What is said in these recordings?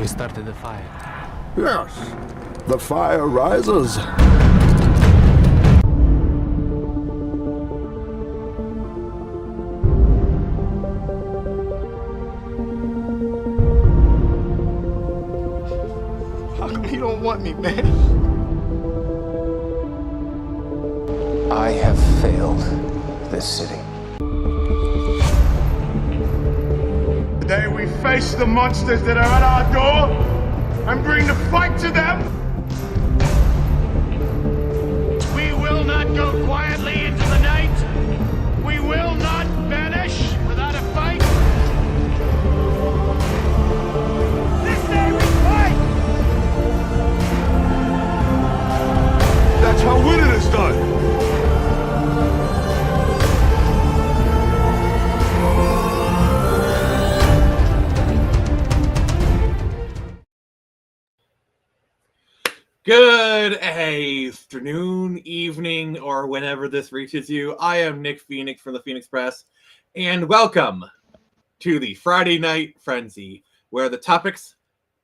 We started the fire. Yes, the fire rises. How come you don't want me, man? I have failed this city. Today we face the monsters that are at our door and bring the fight to them. We will not go quietly into the night. We will not vanish without a fight. This day we fight! That's how winning is done. Good afternoon, evening, or whenever this reaches you. I am Nick Phoenix from the Phoenix Press, and welcome to the Friday Night Frenzy, where the topics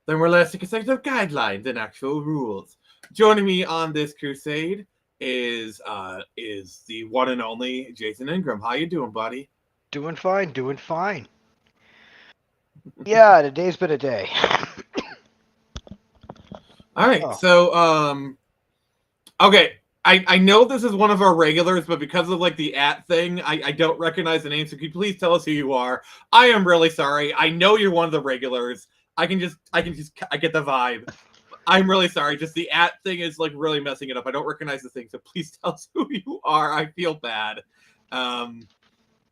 then were less consecutive guidelines and actual rules. Joining me on this crusade is the one and only Jason Ingram. How you doing, buddy? Doing fine, doing fine. Yeah, today's been a day. All right, Oh. so okay, I know this is one of our regulars, but because of like the thing, I don't recognize the name. So could you please tell us who you are? I am really sorry. I know you're one of the regulars. I get the vibe. I'm really sorry. Just the thing is like really messing it up. I don't recognize the thing, so please tell us who you are. I feel bad.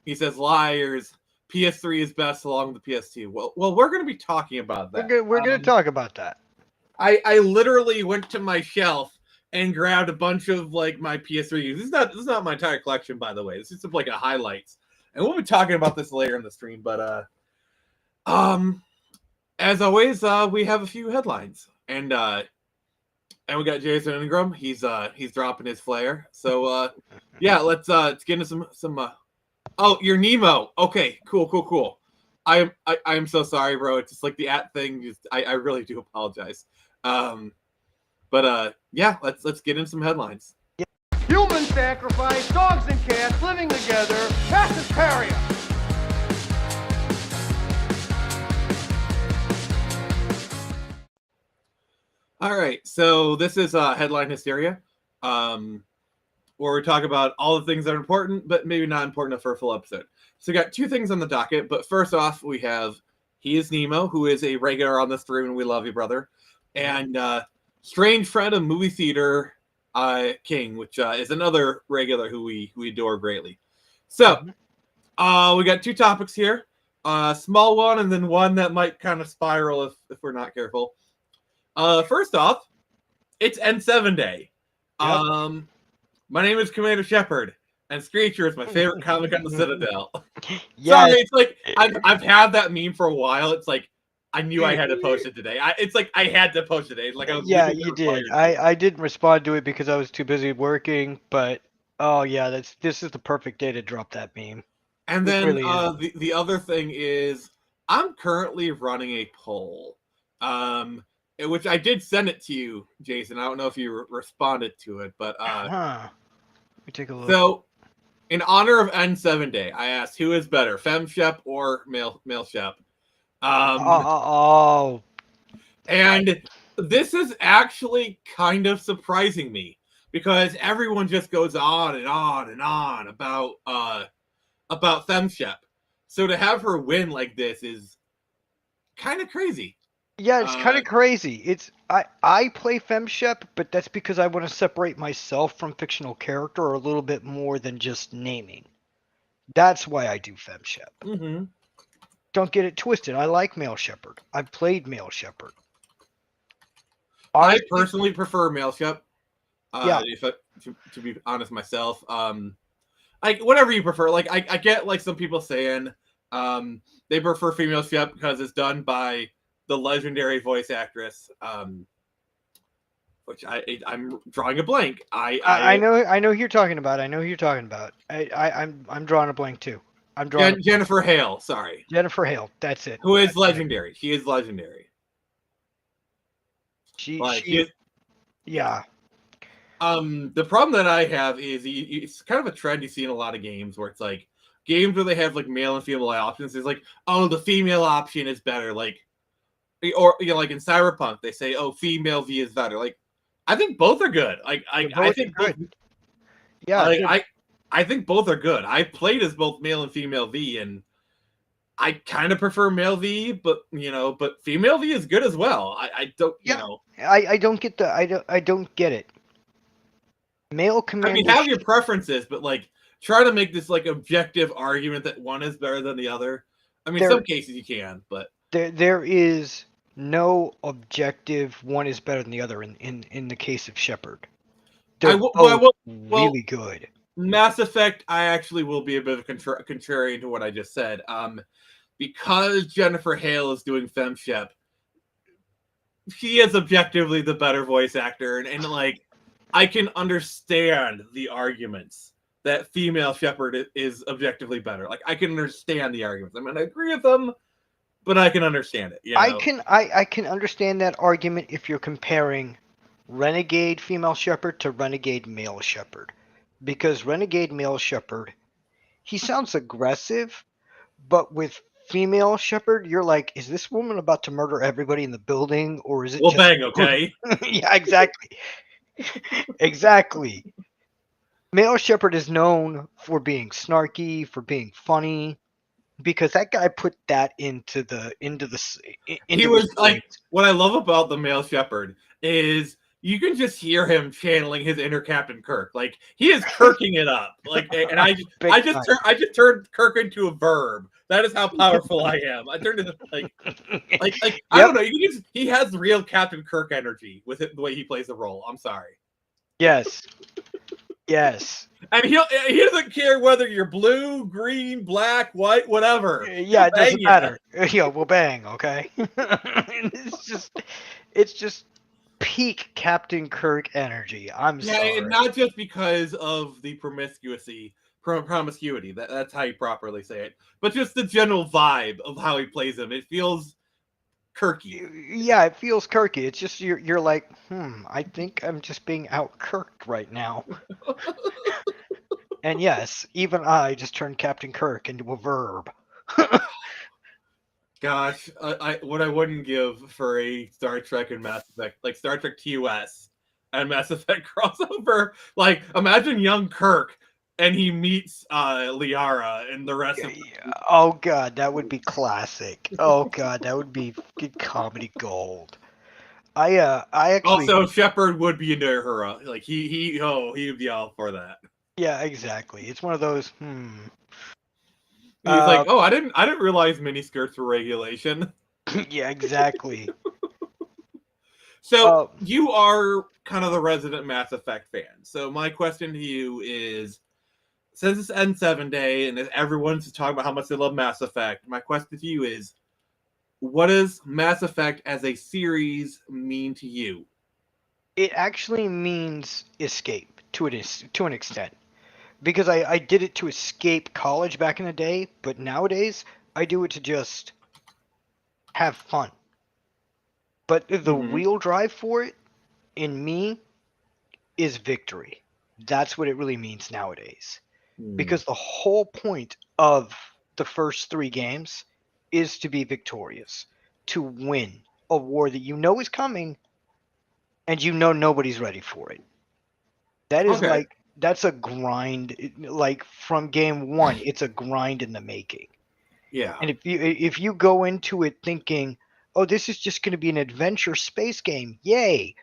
He says liars. PS3 is best along with the PS2. Well, we're going to be talking about that. We're gonna talk about that. I literally went to my shelf and grabbed a bunch of like my PS3 games. This is not my entire collection, by the way. This is just like a highlights, and we'll be talking about this later in the stream. But as always, we have a few headlines, and we got Jason Ingram. He's dropping his flair. So yeah, let's get into some. Oh, you're Nemo. Okay, cool. I'm so sorry, bro. It's just like the thing. Just I really do apologize. But yeah, let's get into some headlines. Human sacrifice, dogs and cats living together, mass hysteria. All right, so this is headline hysteria, where we talk about all the things that are important, but maybe not important for a full episode. So we got two things on the docket, but first off, we have He is Nemo, who is a regular on the stream, and we love you, brother. And strange friend of movie theater King, which is another regular who we adore greatly. So we got two topics here, small one and then one that might kind of spiral if we're not careful. First off, it's N7 Day. Yep. My name is Commander Shepard, and Screecher is my favorite comic on the Citadel. Yeah, Sorry, it's like I've had that meme for a while. It's like I knew I had to post it today. It's like I had to post it today. Like I was yeah, legally you did. required to. I didn't respond to it because I was too busy working. But oh yeah, this is the perfect day to drop that meme. And It then really is. the other thing is I'm currently running a poll, which I did send it to you, Jason. I don't know if you responded to it, but Let me take a look. so in honor of N7 Day, I asked who is better, Femme Shep or male Shep. And this is actually kind of surprising me because everyone just goes on and on and on about Femme Shep. So to have her win like this is kind of crazy. Yeah, it's kind of crazy. It's I play FemShep, but that's because I want to separate myself from fictional character a little bit more than just naming. That's why I do FemShep. Mm-hmm. Don't get it twisted. I like Male Shepherd. I've played Male Shepherd. I personally prefer male Shep. Yeah. To be honest myself, like whatever you prefer. Like I get like some people saying they prefer female Shep because it's done by the legendary voice actress, which I'm drawing a blank. I know who you're talking about. I'm drawing a blank too. I'm drawing Jennifer Hale. Sorry, Jennifer Hale. That's it. who is legendary. She is legendary. Yeah. The problem that I have is it's kind of a trend you see in a lot of games where it's like games where they have like male and female options. It's like, oh, the female option is better. Like, or like in Cyberpunk, they say, oh, female V is better. Like, I think both are good. Like, I think good. both, Yeah. I think both are good. I played as both male and female V, and I kind of prefer male V, but female V is good as well. I don't, I don't get I don't get it. Male commander. I mean, have your preferences, but like try to make this like objective argument that one is better than the other. I mean, some cases you can, but there is no objective one is better than the other in the case of Shepard. They're both really good. Mass Effect, I actually will be a bit of contrarian to what I just said. Because Jennifer Hale is doing FemShep, she is objectively the better voice actor, and like I can understand the arguments that female Shepard is objectively better. Like I can understand the arguments. I'm gonna agree with them, but I can understand it. I can understand that argument if you're comparing Renegade female Shepard to Renegade male Shepard, because Renegade male Shepard, he sounds aggressive, but with female Shepard, you're like, is this woman about to murder everybody in the building, or is it? Well, bang, okay. Yeah, exactly. Exactly. Male Shepard is known for being snarky, for being funny, because that guy put that into he was like, what I love about the male Shepard is you can just hear him channeling his inner Captain Kirk. Like he is Kirking it up. Like, and I just turned Kirk into a verb. That is how powerful I am. I turned it like I don't know. He has real Captain Kirk energy with it, the way he plays the role. I'm sorry. Yes. Yes. And he doesn't care whether you're blue, green, black, white, whatever. Yeah, it doesn't matter. Yeah, we'll bang, okay? It's just peak Captain Kirk energy. I'm sorry. And not just because of the promiscuity. That's how you properly say it. But just the general vibe of how he plays him. It feels Kirky. Yeah, it feels Kirky. It's just you're like, I think I'm just being out-Kirked right now. And yes, even I just turned Captain Kirk into a verb. Gosh, what I wouldn't give for a Star Trek and Mass Effect, like Star Trek TOS and Mass Effect crossover. Like, imagine young Kirk and he meets Liara and the rest of. Oh god, that would be classic. Oh god, that would be good comedy gold. I actually also Shepard would be into her. Like he would be all for that. Yeah, exactly. It's one of those. He's like, oh, I didn't realize miniskirts were regulation. Yeah, exactly. So you are kind of the resident Mass Effect fan. So my question to you is, since it's N7 Day and everyone's talking about how much they love Mass Effect, my question to you is, what does Mass Effect as a series mean to you? It actually means escape to an extent. Because I did it to escape college back in the day, but nowadays I do it to just have fun. But the real drive for it, in me, is victory. That's what it really means nowadays. Because the whole point of the first 3 games is to be victorious, to win a war that you know is coming, and you know nobody's ready for it. That is that's a grind. Like from game 1, it's a grind in the making. Yeah. And if you go into it thinking, oh, this is just going to be an adventure space game, yay!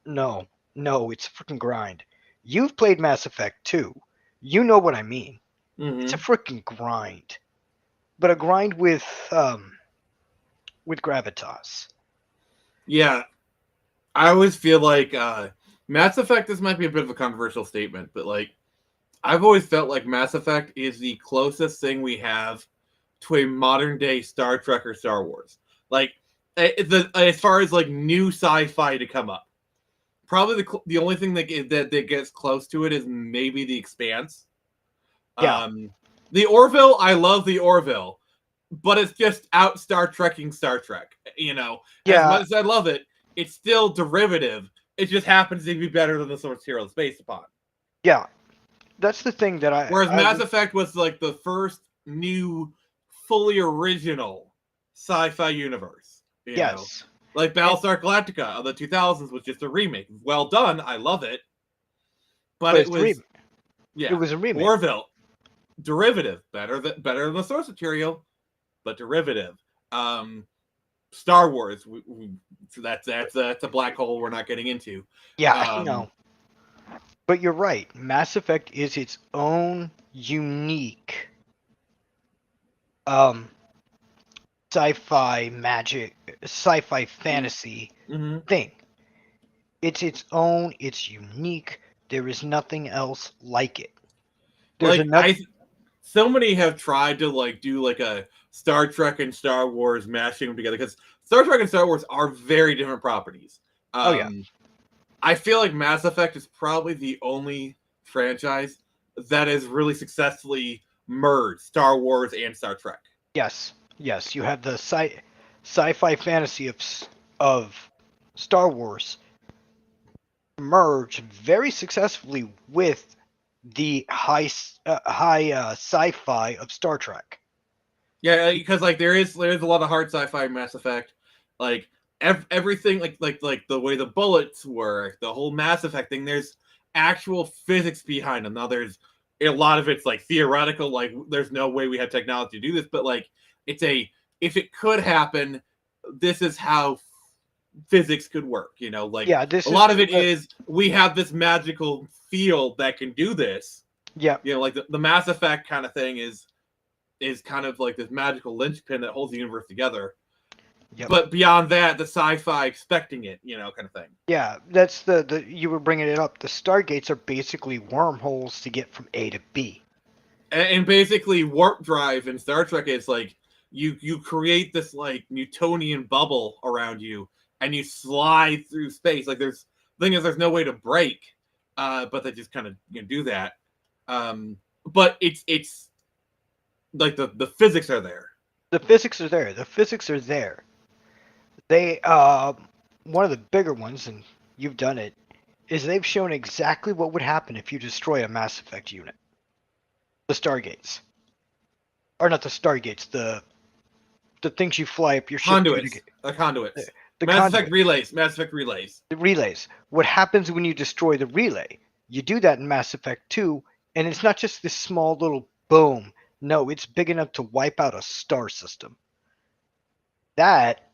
No, it's a freaking grind. You've played Mass Effect 2. You know what I mean. It's a freaking grind, but a grind with gravitas. Yeah, I always feel like Mass Effect. This might be a bit of a controversial statement, but like I've always felt like Mass Effect is the closest thing we have to a modern day Star Trek or Star Wars. Like as far as like new sci-fi to come up. Probably the only thing that gets close to it is maybe The Expanse. Yeah. The Orville, I love the Orville, but it's just out Star Trekking Star Trek. You know, yeah. As much as I love it, it's still derivative. It just happens to be better than the source material it's based upon. Yeah, that's the thing that Whereas Mass Effect was like the first new, fully original sci-fi universe. You know? Yes. Like Battlestar Galactica of the 2000s was just a remake. Well done, I love it. But it it's was, yeah, it was a remake. Orville, derivative, better than the source material, but derivative. Star Wars, so that's a black hole we're not getting into. Yeah, I know. But you're right. Mass Effect is its own unique sci-fi magic, sci-fi fantasy thing. It's its own, it's unique. There is nothing else like it. There's so many have tried to like do like a Star Trek and Star Wars mashing them together, because Star Trek and Star Wars are very different properties. I feel like Mass Effect is probably the only franchise that has really successfully merged Star Wars and Star Trek. Yes. You have the sci-fi fantasy of Star Wars merge very successfully with the high sci-fi of Star Trek. Yeah, because like there is a lot of hard sci-fi in Mass Effect, like everything like the way the bullets work, the whole Mass Effect thing. There's actual physics behind them. Now there's a lot of it's like theoretical, like there's no way we have technology to do this, but like if it could happen, this is how physics could work. You know, like a lot of it is we have this magical field that can do this. Yeah, you know, like the Mass Effect kind of thing is kind of like this magical linchpin that holds the universe together. Yep. But beyond that, the sci-fi expecting it, you know, kind of thing. Yeah, that's the you were bringing it up. The Stargates are basically wormholes to get from A to B. And basically, warp drive in Star Trek is like you create this like Newtonian bubble around you, and you slide through space. Like there's no way to break, but they just kind of do that. But it's like the physics are there. The physics are there. The physics are there. They one of the bigger ones, and you've done it, is they've shown exactly what would happen if you destroy a Mass Effect unit. The Stargates. Or not the Stargates, the things you fly up your ship conduits. to. The conduits. The Mass Effect relays. Mass Effect relays. The relays. What happens when you destroy the relay? You do that in Mass Effect 2, and it's not just this small little boom. No, it's big enough to wipe out a star system. That,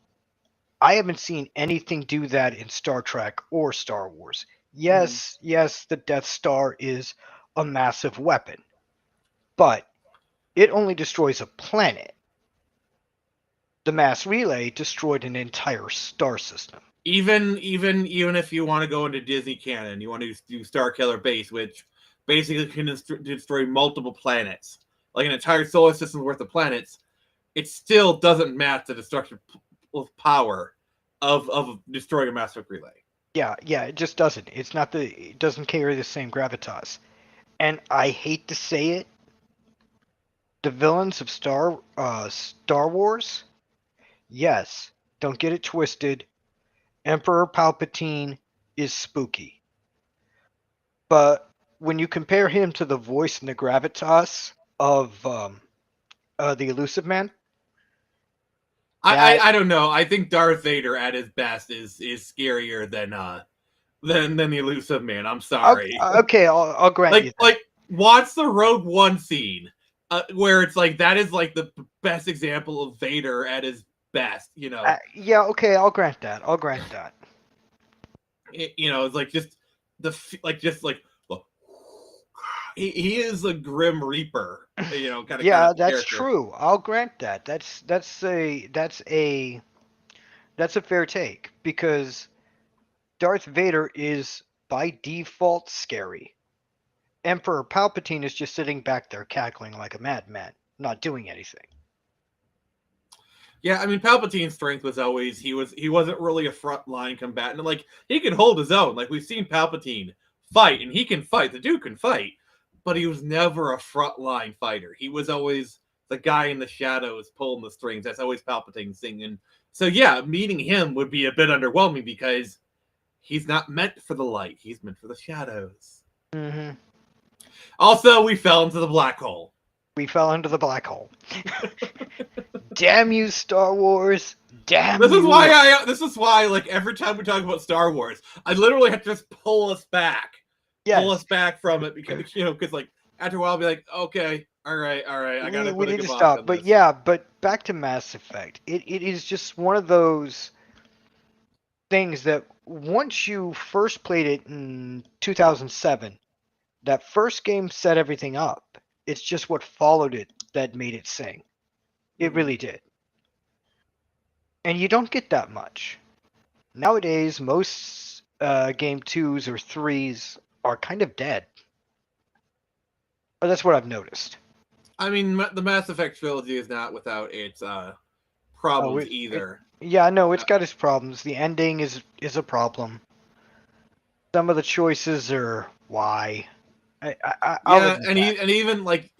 I haven't seen anything do that in Star Trek or Star Wars. Yes, the Death Star is a massive weapon, but it only destroys a planet. The mass relay destroyed an entire star system. Even if you want to go into Disney canon, you want to do Star Killer Base, which basically can destroy multiple planets, like an entire solar system worth of planets. It still doesn't match the destructive power of destroying a Mass Effect relay. Yeah, it just doesn't. It doesn't carry the same gravitas. And I hate to say it, the villains of Star Wars, yes, don't get it twisted. Emperor Palpatine is spooky. But when you compare him to the voice and the gravitas of the Elusive Man, I don't know. I think Darth Vader at his best is scarier than the Elusive Man. I'm sorry. Okay, I'll grant you that. Like watch the Rogue One scene, where it's like that is like the best example of Vader at his best. You know. Yeah. Okay, I'll grant that. It's like he is a Grim Reaper. Kind of. Yeah, that's character. true. I'll grant that. That's a fair take, because Darth Vader is by default scary. Emperor Palpatine is just sitting back there cackling like a madman, not doing anything. Yeah, I mean, Palpatine's strength was always he wasn't really a frontline combatant. Like he could hold his own. Like we've seen Palpatine fight, and he can fight. The dude can fight, but he was never a frontline fighter. He was always the guy in the shadows pulling the strings. That's always Palpatine's thing. And So yeah, meeting him would be a bit underwhelming because he's not meant for the light. He's meant for the shadows. Mm-hmm. Also, we fell into the black hole. We fell into the black hole. Damn you, Star Wars! Damn you! This is why, like every time we talk about Star Wars, I literally have to just pull us back from it because because like after a while, I'll be like, okay, all right, I gotta we put a need to kibosh stop. on But this. yeah, but back to Mass Effect. It is just one of those things that once you first played it in 2007, that first game set everything up. It's just what followed it that made it sing. It really did. And you don't get that much. Nowadays, most game 2s or 3s are kind of dead. Or that's what I've noticed. I mean, the Mass Effect trilogy is not without its problems either. Yeah, no, it's got its problems. The ending is a problem. Some of the choices are why. Yeah, and even like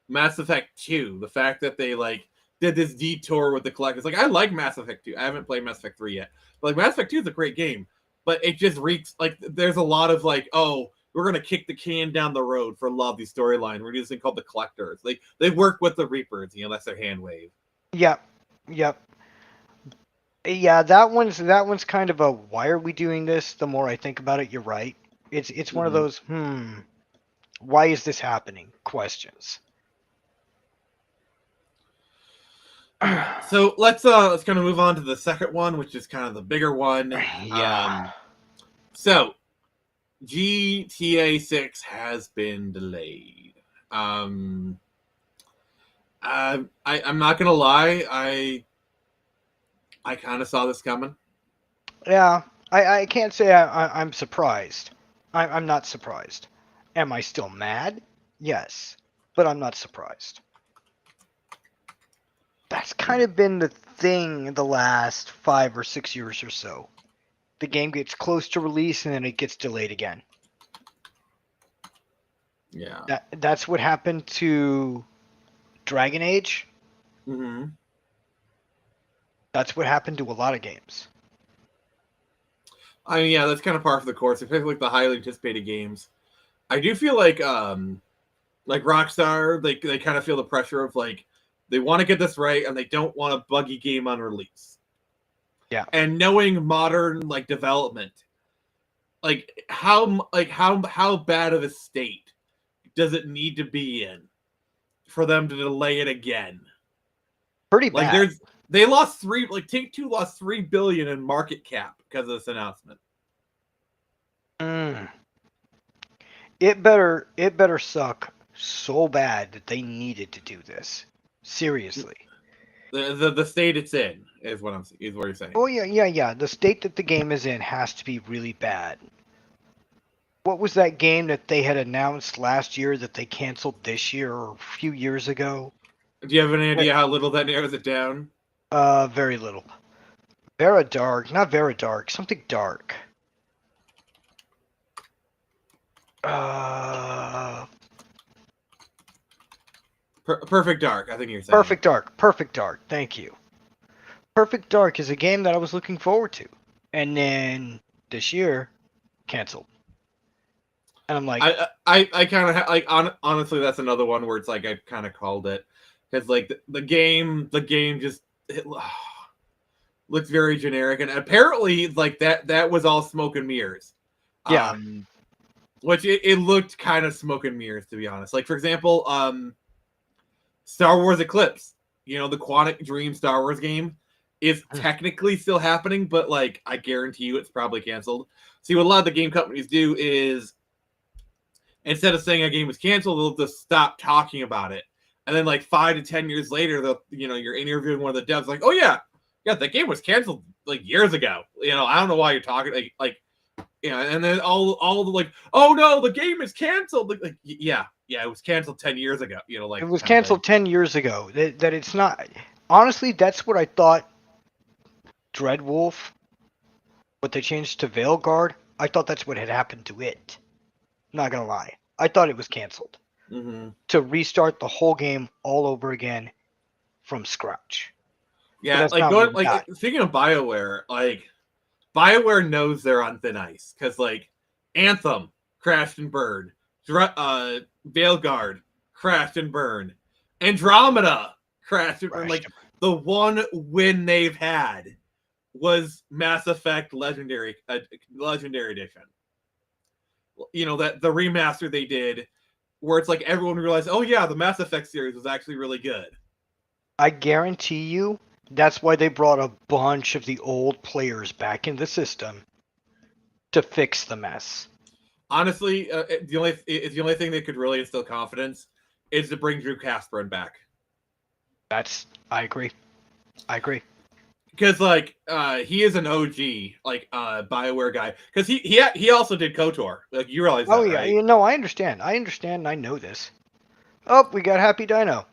Mass Effect 2, the fact that they like did this detour with the collectors. Like I like Mass Effect 2. I haven't played Mass Effect 3 yet. But like Mass Effect 2 is a great game, but it just reeks like there's a lot of like, oh, we're gonna kick the can down the road for a lot of these storylines. We're doing this thing called the collectors. They work with the Reapers, that's their hand wave. Yep. Yeah, that one's kind of a why are we doing this? The more I think about it, you're right. It's one of those why is this happening questions. So let's kind of move on to the second one, which is kind of the bigger one. Yeah. So GTA 6 has been delayed. I'm not gonna lie, I kind of saw this coming. Yeah, I can't say I'm surprised. I'm not surprised. Am I still mad? Yes, but I'm not surprised. That's kind of been the thing the last 5 or 6 years or so. The game gets close to release and then it gets delayed again. Yeah. That's what happened to Dragon Age. Mm-hmm. That's what happened to a lot of games. I mean, yeah, that's kind of par for the course, especially like the highly anticipated games. I do feel like Rockstar, they kind of feel the pressure of like they want to get this right and they don't want a buggy game on release. Yeah. And knowing modern like development, like how bad of a state does it need to be in for them to delay it again? Pretty bad. Like they lost Take-Two lost $3 billion in market cap because of this announcement. It better suck so bad that they needed to do this. Seriously. The state it's in is what you're saying. Oh yeah. The state that the game is in has to be really bad. What was that game that they had announced last year that they canceled this year or a few years ago? Do you have any idea how little that narrows it down? Very little. Not Vera Dark, something dark. Perfect Dark, I think you're saying. Perfect Dark, thank you. Perfect Dark is a game that I was looking forward to. And then this year, canceled. And I'm like... I kind of... honestly, that's another one where it's like I kind of called it. Because like the game just... looks very generic. And apparently like that was all smoke and mirrors. Yeah. Which it looked kind of smoke and mirrors, to be honest. Like, for example, Star Wars Eclipse, the Quantic Dream Star Wars game is technically still happening, but like I guarantee you it's probably canceled. See, what a lot of the game companies do is instead of saying a game was canceled, they'll just stop talking about it. And then like 5 to 10 years later, you're interviewing one of the devs like, oh yeah, that game was canceled like years ago. I don't know why you're talking and then all the like, oh no, the game is canceled. Like yeah, it was canceled 10 years ago. It was canceled 10 years ago. That it's not. Honestly, that's what I thought. Dreadwolf, what they changed to Veilguard, I thought that's what had happened to it. Not gonna lie, I thought it was canceled to restart the whole game all over again from scratch. Yeah, that's like not going what we got. speaking of BioWare, like BioWare knows they're on thin ice because like Anthem crashed and burned, Veilguard crashed and burned, Andromeda crashed and burned. Like the one win they've had was Mass Effect Legendary Edition. You know, that the remaster they did, where it's like everyone realized, oh yeah, the Mass Effect series was actually really good. I guarantee you that's why they brought a bunch of the old players back in the system to fix the mess. Honestly, the only thing that could really instill confidence is to bring Drew Casperin back. I agree. Because like he is an OG like BioWare guy. Because he also did KOTOR. Like you realize that, Yeah, right? you know, I understand. And I know this. Oh, we got Happy Dino.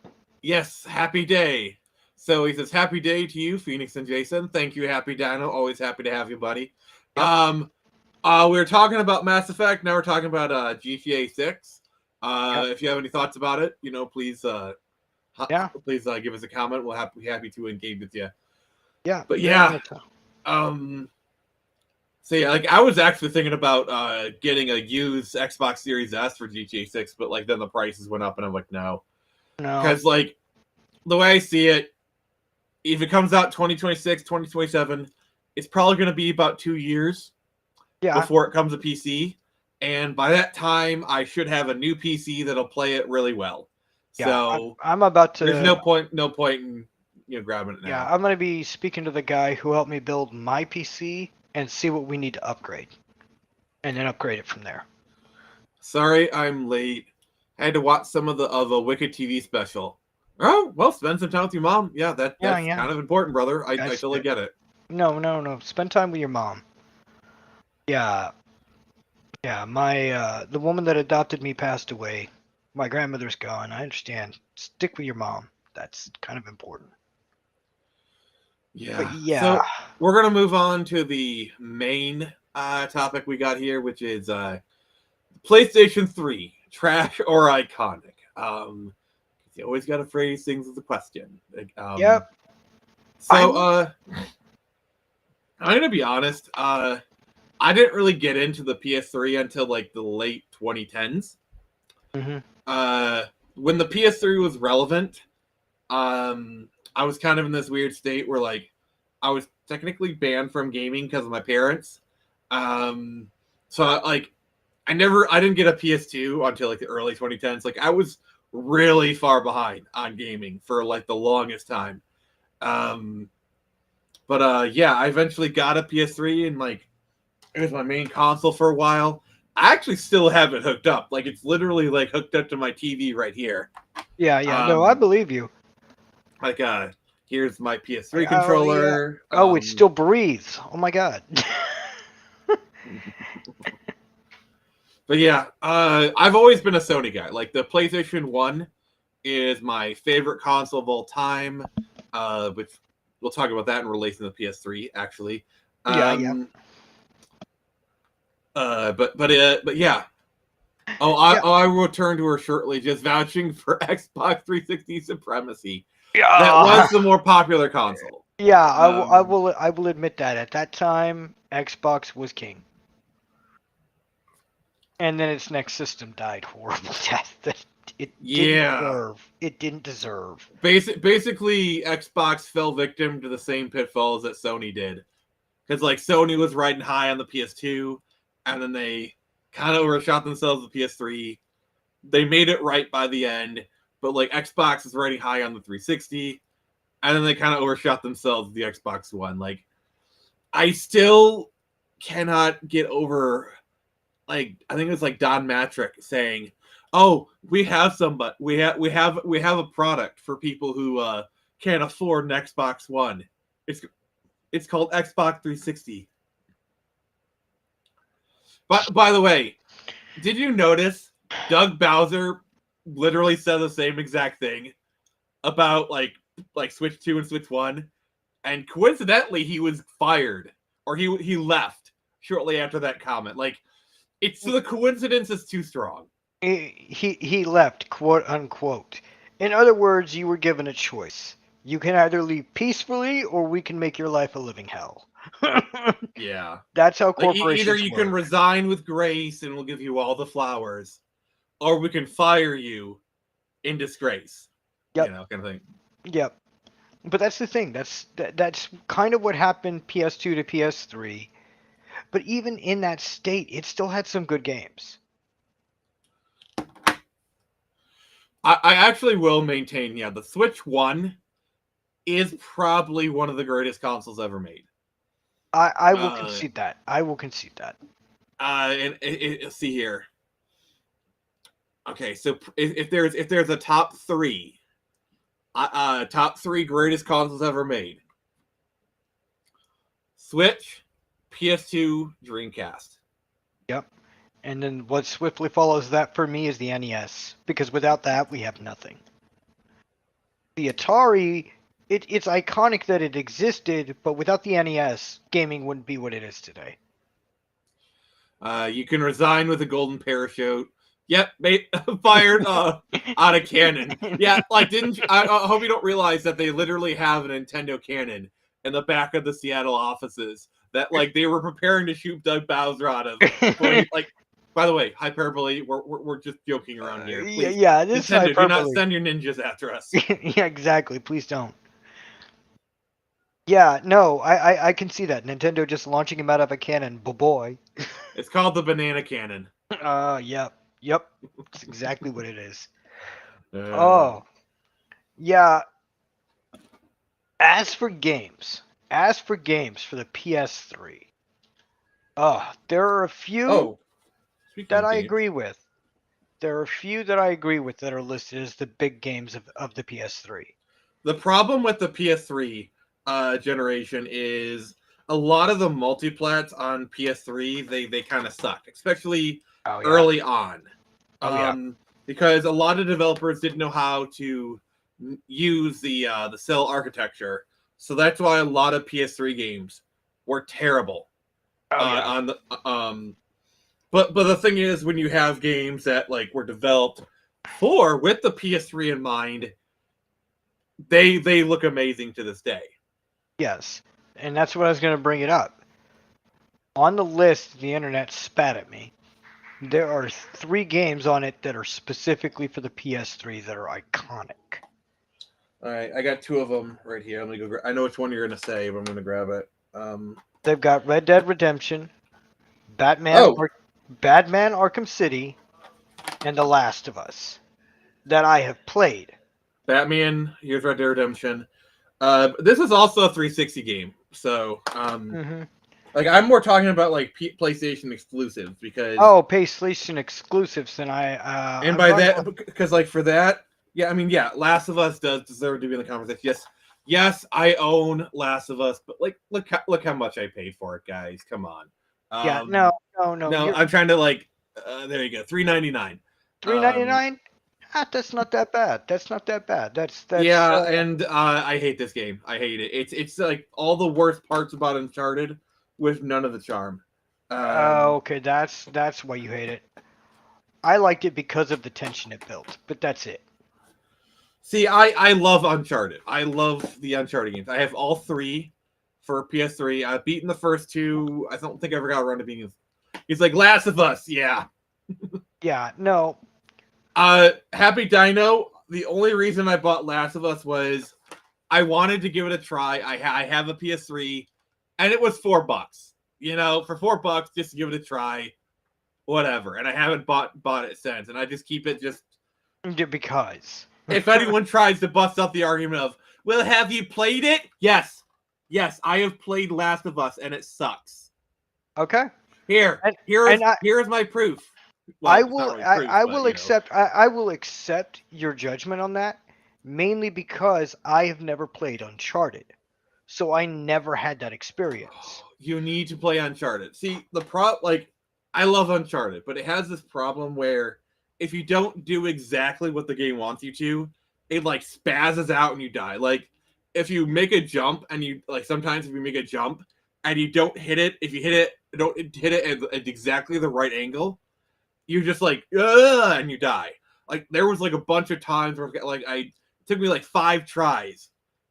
Yes, happy day. So he says, happy day to you, Phoenix and Jason. Thank you, Happy Dino. Always happy to have you, buddy. Yep. We were talking about Mass Effect. Now we're talking about GTA 6. Yep. If you have any thoughts about it, you know, please please give us a comment. We'll be happy to engage with you. Yeah. But yeah. So yeah, like I was actually thinking about getting a used Xbox Series S for GTA 6, but like then the prices went up and I'm like, no. Because like the way I see it, if it comes out 2026, 2027, it's probably going to be about 2 years before it comes to PC. And by that time, I should have a new PC that'll play it really well. Yeah, so I'm about to. There's no point in grabbing it now. Yeah, I'm going to be speaking to the guy who helped me build my PC and see what we need to upgrade, and then upgrade it from there. Sorry, I'm late. I had to watch some of the Wicked TV special. Oh, well, spend some time with your mom. Yeah, that's kind of important, brother. I totally get it. No. Spend time with your mom. Yeah. Yeah, the woman that adopted me passed away. My grandmother's gone. I understand. Stick with your mom. That's kind of important. Yeah. But yeah. So we're going to move on to the main topic we got here, which is PlayStation 3, trash or iconic. You always got to phrase things with a question. Yep. So, I'm going to be honest. I didn't really get into the PS3 until like the late 2010s. Mm-hmm. When the PS3 was relevant, I was kind of in this weird state where like I was technically banned from gaming because of my parents. So I didn't get a PS2 until like the early 2010s. Like I was really far behind on gaming for like the longest time. But yeah, I eventually got a PS3 and like it was my main console for a while. I actually still have it hooked up. Like it's literally like hooked up to my TV right here. Yeah. No, I believe you. Like here's my PS3 controller. Oh, it still breathes. Oh my god. But yeah, I've always been a Sony guy. Like the PlayStation 1 is my favorite console of all time. Which we'll talk about that in relation to the PS3, actually. Yeah. But yeah. I will return to her shortly, just vouching for Xbox 360 supremacy. Yeah. That was the more popular console. Yeah, I will admit that at that time Xbox was king. And then its next system died horrible death that it didn't deserve. Basically, Xbox fell victim to the same pitfalls that Sony did. Because like Sony was riding high on the PS2, and then they kind of overshot themselves with the PS3. They made it right by the end, but like Xbox is riding high on the 360, and then they kind of overshot themselves with the Xbox One. Like, I still cannot get over. Like I think it was like Don Matrick saying, "Oh, we have somebody. We have a product for people who can't afford an Xbox One. It's called Xbox 360." But by the way, did you notice Doug Bowser literally said the same exact thing about like Switch 2 and Switch 1, and coincidentally he was fired or he left shortly after that comment. Like. The coincidence is too strong. He left, quote unquote. In other words, you were given a choice. You can either leave peacefully, or we can make your life a living hell. Yeah. That's how Like corporations either you work. can resign with grace and we'll give you all the flowers, or we can fire you in disgrace. Yep. You know, kind of thing. Yep. But that's the thing. That's kind of what happened PS2 to PS3. But even in that state, it still had some good games. I actually will maintain, yeah, the Switch 1 is probably one of the greatest consoles ever made. I will concede that. I will concede that. See here. Okay, so if there's a top three greatest consoles ever made: Switch, PS2, Dreamcast. Yep. And then what swiftly follows that for me is the NES, because without that, we have nothing. The Atari, it's iconic that it existed, but without the NES, gaming wouldn't be what it is today. You can resign with a golden parachute. Yep, fired out of cannon. Yeah, like didn't you, I hope you don't realize that they literally have a Nintendo cannon in the back of the Seattle offices that like they were preparing to shoot Doug Bowser out of. Like, by the way, hyperbole. We're just joking around here. Please, yeah, this Nintendo, hyperbole. do not send your ninjas after us. Yeah, exactly. Please don't. Yeah, no, I can see that. Nintendo just launching him out of a cannon. Boy. It's called the banana cannon. Yep. That's exactly what it is. Oh. Yeah. As for games for the PS3, there are a few that I agree with. There are a few that I agree with that are listed as the big games of the PS3. The problem with the PS3 generation is a lot of the multiplats on PS3 they kind of sucked, especially early on. Because a lot of developers didn't know how to use the cell architecture, so that's why a lot of PS3 games were terrible. On the but the thing is, when you have games that like were developed with the PS3 in mind, they look amazing to this day. Yes, and that's what I was going to bring it up. On the list, the internet spat at me. There are 3 games on it that are specifically for the PS3 that are iconic. All right, I got 2 of them right here. Let me go. I know which one you're going to say, but I'm going to grab it. They've got Red Dead Redemption, Batman Arkham City, and The Last of Us that I have played. Batman, here's Red Dead Redemption. This is also a 360 game, so like I'm more talking about like PlayStation exclusives because PlayStation exclusives, and and by that because like for that, yeah, I mean Last of Us does deserve to be in the conversation. Yes, I own Last of Us, but like look how much I paid for it, guys. Come on. No. I'm trying to like there you go, $3.99. $3.99. That's not that bad. That's yeah, and I hate this game. I hate it. It's like all the worst parts about Uncharted with none of the charm. Okay, that's why you hate it. I liked it because of the tension it built, but that's it. See, I love Uncharted. I love the Uncharted games. I have all 3 for PS3. I've beaten the first 2. I don't think I ever got around to beating. He's like Last of Us, yeah. Yeah, no. Happy Dino. The only reason I bought Last of Us was I wanted to give it a try. I have a PS3, and it was $4. You know, for $4 just to give it a try, whatever. And I haven't bought it since, and I just keep it just because. If anyone tries to bust up the argument of, well, have you played it? Yes, I have played Last of Us, and it sucks. Okay. Here's my proof. Well, I will accept your judgment on that, mainly because I have never played Uncharted, so I never had that experience. You need to play Uncharted. See, I love Uncharted, but it has this problem where if you don't do exactly what the game wants you to, it like spazzes out and you die. Like if you make a jump and you sometimes if you make a jump and you don't hit it, if you don't hit it at exactly the right angle, you just like and you die. Like there was like a bunch of times where it took me like 5 tries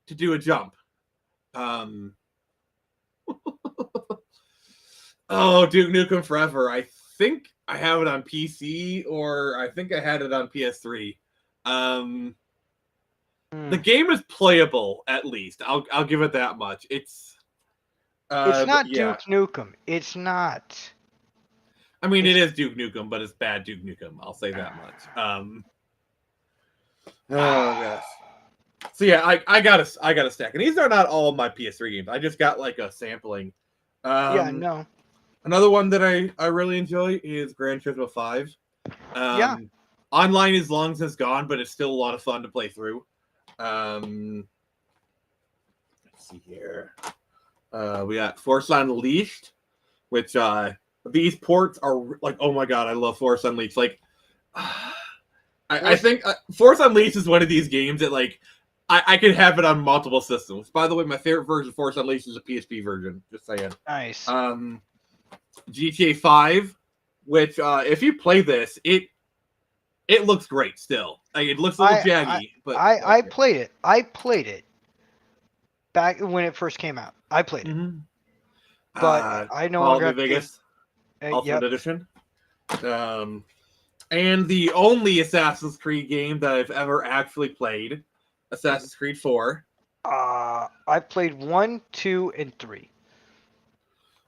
to do a jump. Oh, Duke Nukem Forever. I think I have it on PC, or I think I had it on PS3. The game is playable, at least. I'll give it that much. It's not yeah. Duke Nukem. It's not. I mean, it is Duke Nukem, but it's bad Duke Nukem. I'll say that much. Oh gosh. So yeah, I got a stack, and these are not all my PS3 games. I just got like a sampling. Yeah, no. Another one that I really enjoy is Gran Turismo 5. Yeah. Online is long since gone, but it's still a lot of fun to play through. Let's see here. We got Force Unleashed, which these ports are like, oh my god, I love Force Unleashed. Like, I think Force Unleashed is one of these games that like I could have it on multiple systems. By the way, my favorite version of Force Unleashed is the PSP version. Just saying. Nice. GTA 5, which if you play this, it looks great still. Like, it looks a little jaggy, but I played it. I played it back when it first came out. I played it, but I no longer have Vegas Ultimate yep. Edition. And the only Assassin's Creed game that I've ever actually played, Assassin's Creed 4. I played 1, 2, and 3.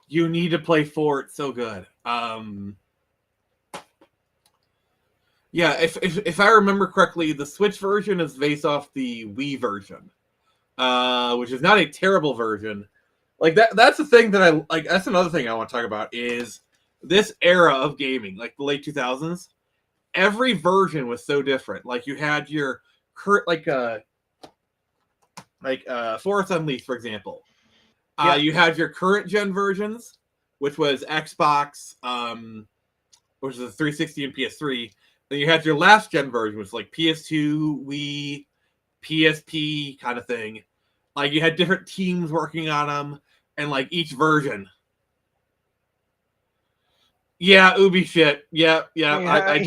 You need to play 4. It's so good. Yeah, if I remember correctly, the Switch version is based off the Wii version, which is not a terrible version. Like that's the thing that I like. That's another thing I want to talk about is this era of gaming, like the late 2000s. Every version was so different. Like you had your current, Force Unleashed, for example. Yeah. You had your current gen versions, which was Xbox, which is the 360 and PS3. Then you had your last gen version, which was like PS2, Wii, PSP kind of thing. Like you had different teams working on them, and like each version. Yeah, Ubi shit. Yeah. I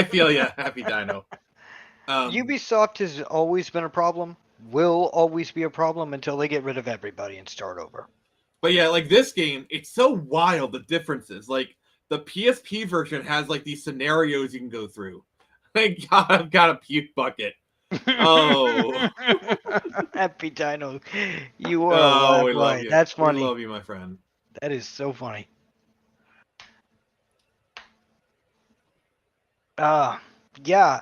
feel ya, Happy Dino. Ubisoft has always been a problem. Will always be a problem until they get rid of everybody and start over. But yeah, like this game, it's so wild, the differences. Like the PSP version has like these scenarios you can go through. Thank God I've got a puke bucket. Oh. Happy Dino. You are we love you. That's funny. We love you, my friend. That is so funny. Yeah.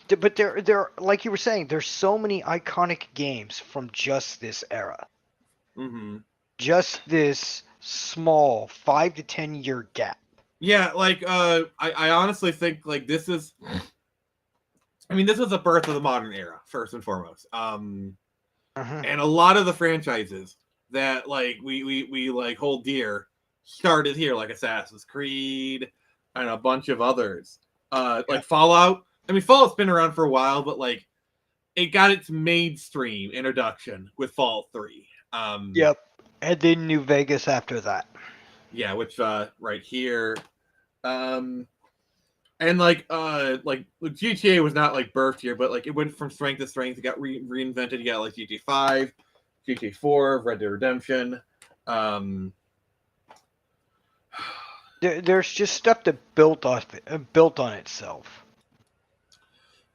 But there, like you were saying, there's so many iconic games from just this era. Mm-hmm. Just this small 5 to 10 year gap. Yeah, like I honestly think like this is the birth of the modern era, first and foremost. And a lot of the franchises that like we like hold dear started here, like Assassin's Creed and a bunch of others. Like Fallout. I mean, Fallout's been around for a while, but like it got its mainstream introduction with Fallout 3. Yep. And then New Vegas after that. Yeah, which right here. And like GTA was not like birthed here, but like it went from strength to strength. It got reinvented. You got like GTA 5, GTA 4, Red Dead Redemption. There's just stuff that built on itself.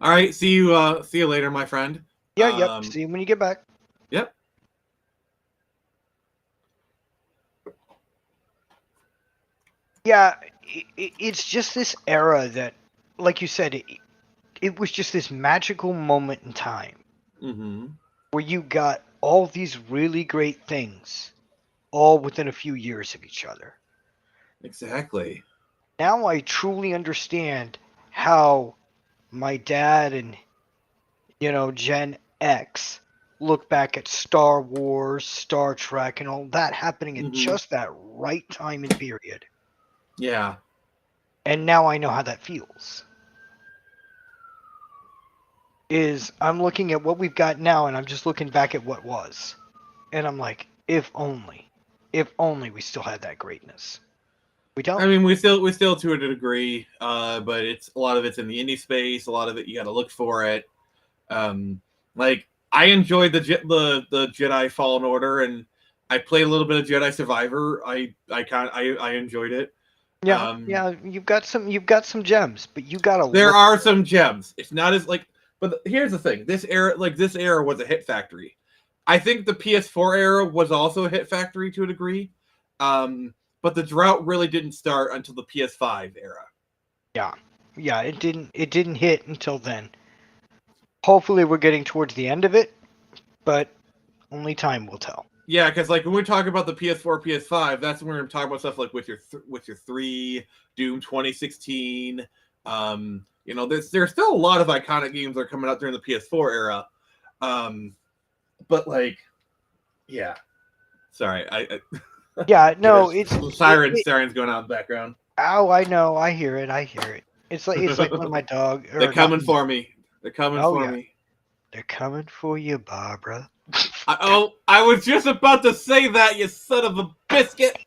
All right, see you later, my friend. Yeah, yep. See you when you get back. Yep. Yeah, it's just this era that, like you said, it was just this magical moment in time where you got all these really great things all within a few years of each other. Exactly. Now I truly understand how my dad and, Gen X look back at Star Wars, Star Trek, and all that happening in just that right time and period. Yeah. And now I know how that feels. I'm looking at what we've got now, and I'm just looking back at what was. And I'm like, if only we still had that greatness. We don't. I mean, we still to a degree, but it's a lot of it's in the indie space. A lot of it you got to look for it. Like I enjoyed the Jedi Fallen Order, and I played a little bit of Jedi Survivor. I enjoyed it. Yeah, yeah, you've got some gems, but you gotta. There look are for some gems. It's not as like, but here's the thing: this era was a hit factory. I think the PS4 era was also a hit factory to a degree, but the drought really didn't start until the PS5 era. Yeah, yeah, it didn't hit until then. Hopefully, we're getting towards the end of it, but only time will tell. Yeah, because like when we talk about the PS4, PS5, that's when we're talking about stuff like Witcher 3, Doom 2016. You know, there's still a lot of iconic games that are coming out during the PS4 era. But like, yeah. Sorry, Yeah, no, sirens going on in the background. Oh, I know, I hear it. It's like when my dog. They're coming for me. They're coming for me. They're coming for you, Barbara. I was just about to say that, you son of a biscuit.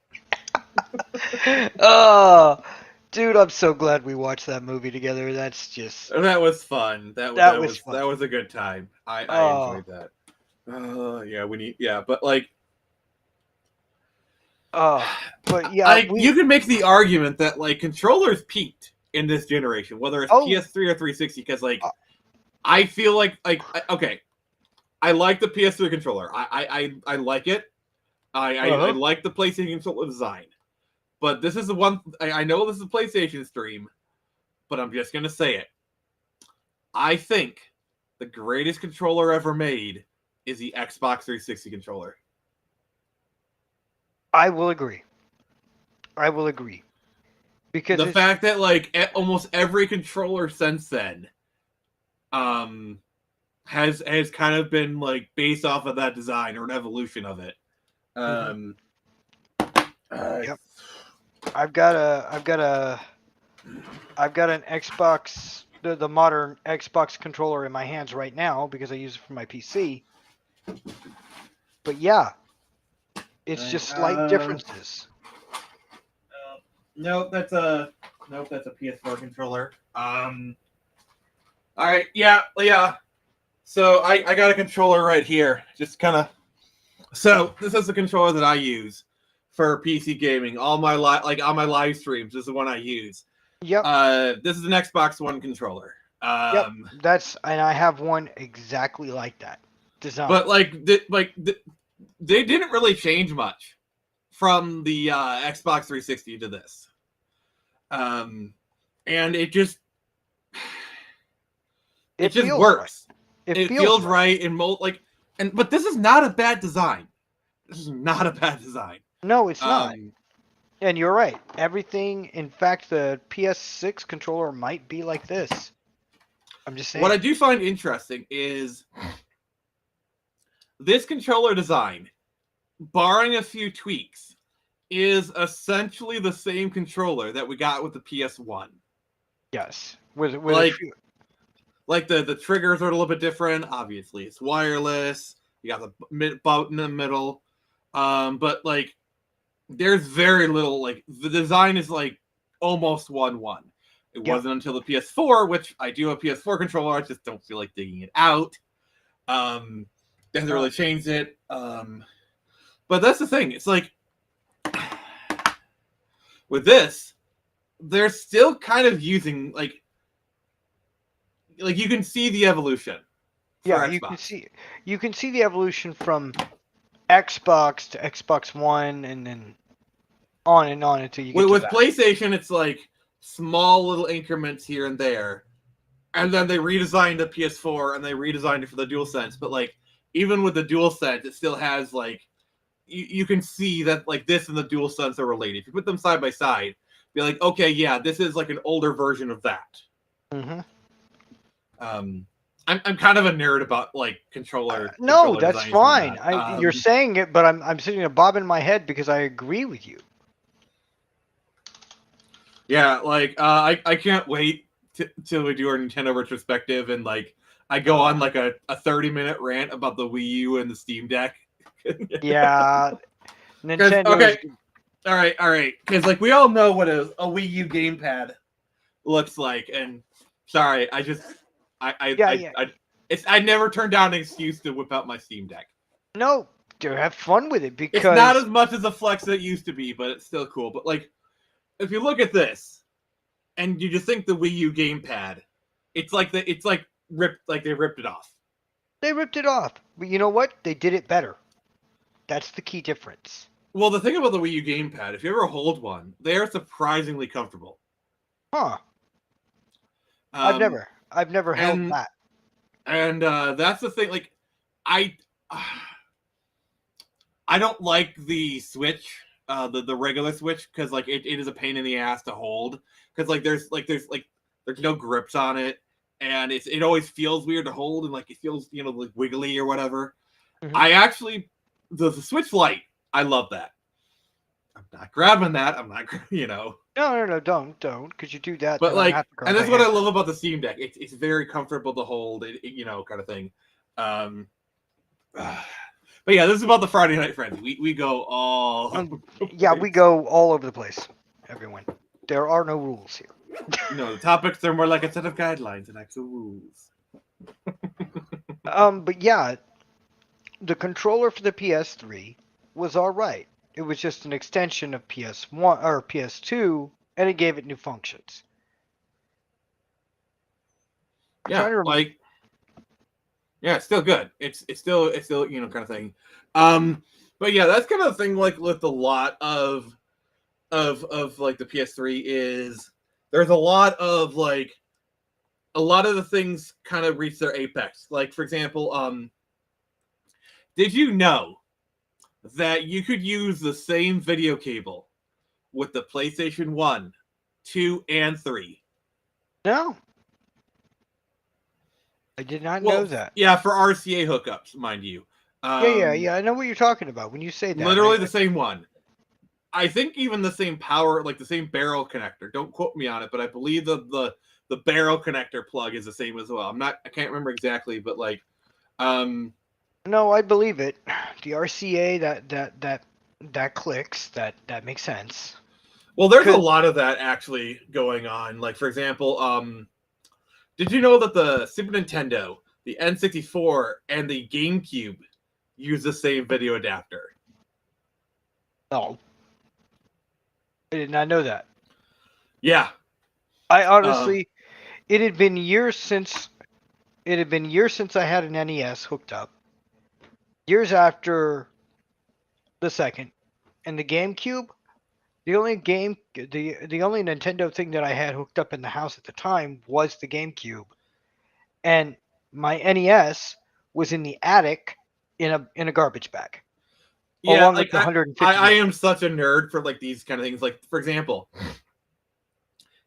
Oh, dude, I'm so glad we watched that movie together. That's just. That was fun. That was fun. That was a good time. I enjoyed that. Yeah, but like. But yeah, you can make the argument that like controllers peaked in this generation, whether it's PS3 or 360, because like I feel like okay, I like the PS3 controller. I like it. I like the PlayStation controller design, but this is the one. I know this is a PlayStation stream, but I'm just gonna say it. I think the greatest controller ever made is the Xbox 360 controller. I will agree. Because the fact that like almost every controller since then has kind of been like based off of that design or an evolution of it. Yep. I've got an Xbox, the modern Xbox controller in my hands right now because I use it for my PC. But yeah, it's just slight differences. Nope, that's a PS4 controller. All right, yeah. So I got a controller right here. Just kind of. So this is the controller that I use for PC gaming. On my live streams, this is the one I use. Yep. This is an Xbox One controller. Yep. And I have one exactly like that design. But they didn't really change much from the Xbox 360 to this. And it just works. Right. It feels right and but this is not a bad design. This is not a bad design. No, it's not. And you're right. Everything, in fact, the PS6 controller might be like this. I'm just saying. What I do find interesting is this controller design, barring a few tweaks, is essentially the same controller that we got with the PS1. Yes. With like the triggers are a little bit different. Obviously, it's wireless. You got the button in the middle. But like, there's very little, like, the design is like almost 1-1. It wasn't until the PS4, which I do have a PS4 controller. I just don't feel like digging it out. They haven't really changed it. But that's the thing. It's like, with this, they're still kind of using like you can see the evolution. Yeah, you can see the evolution from Xbox to Xbox One, and then on and on until you get with to that. PlayStation, it's like small little increments here and there, and then they redesigned the PS4 and they redesigned it for the DualSense. But like, even with the DualSense, it still has like you can see that like this and the DualSense are related. If you put them side by side, be like, okay, yeah, this is like an older version of that. Mm-hmm. I'm kind of a nerd about like controller. No, that's fine. You're saying it, but I'm sitting there bobbing my head because I agree with you. Yeah, like I can't wait till we do our Nintendo retrospective, and like I go on like a 30-minute rant about the Wii U and the Steam Deck. Yeah, Nintendo. Okay, all right, because like we all know what a Wii U gamepad looks like, and sorry, I never turned down an excuse to whip out my Steam Deck. No, to have fun with it because It's not as much as a flex that it used to be, but it's still cool. But like, if you look at this, and you just think the Wii U gamepad, it's like ripped, like they ripped it off. they ripped it off. But you know what? They did it better. That's the key difference. Well, the thing about the Wii U gamepad, if you ever hold one, they are surprisingly comfortable. Huh. I've never held that. And that's the thing. Like, I don't like the Switch, the regular Switch, because like it is a pain in the ass to hold. Because like there's no grips on it, and it always feels weird to hold, and like it feels like wiggly or whatever. Mm-hmm. I actually the Switch Lite, I love that. I'm not grabbing that. I'm not, No, don't, because you do that. But like, and that's what I love about the Steam Deck. It's very comfortable to hold, kind of thing. But yeah, this is about the Friday Night Frenzy. We go all. Yeah, we go all over the place. Everyone, there are no rules here. No, the topics are more like a set of guidelines and actual rules. But yeah, the controller for the PS3 was all right. It was just an extension of PS1 or PS2, and it gave it new functions. Yeah, like, yeah, it's still good. It's still kind of thing. But yeah, that's kind of the thing. Like with a lot of like the PS3 is there's a lot of the things kind of reach their apex. Like for example, did you know that you could use the same video cable with the PlayStation 1, 2, and 3? No. I did not know that. Yeah, for RCA hookups, mind you. Yeah. I know what you're talking about when you say that. Literally the same one. I think even the same power, like the same barrel connector. Don't quote me on it, but I believe the barrel connector plug is the same as well. I can't remember exactly, but like, No, I believe it. The RCA that clicks. That makes sense. Well, there's a lot of that actually going on. Like for example, did you know that the Super Nintendo, the N64, and the GameCube use the same video adapter? No. I did not know that. Yeah. I honestly, it had been years since I had an NES hooked up. Years after the second, and the GameCube, the only Nintendo thing that I had hooked up in the house at the time was the GameCube, and my NES was in the attic in a garbage bag. Yeah, along like with the 150. I am such a nerd for like these kind of things. Like for example,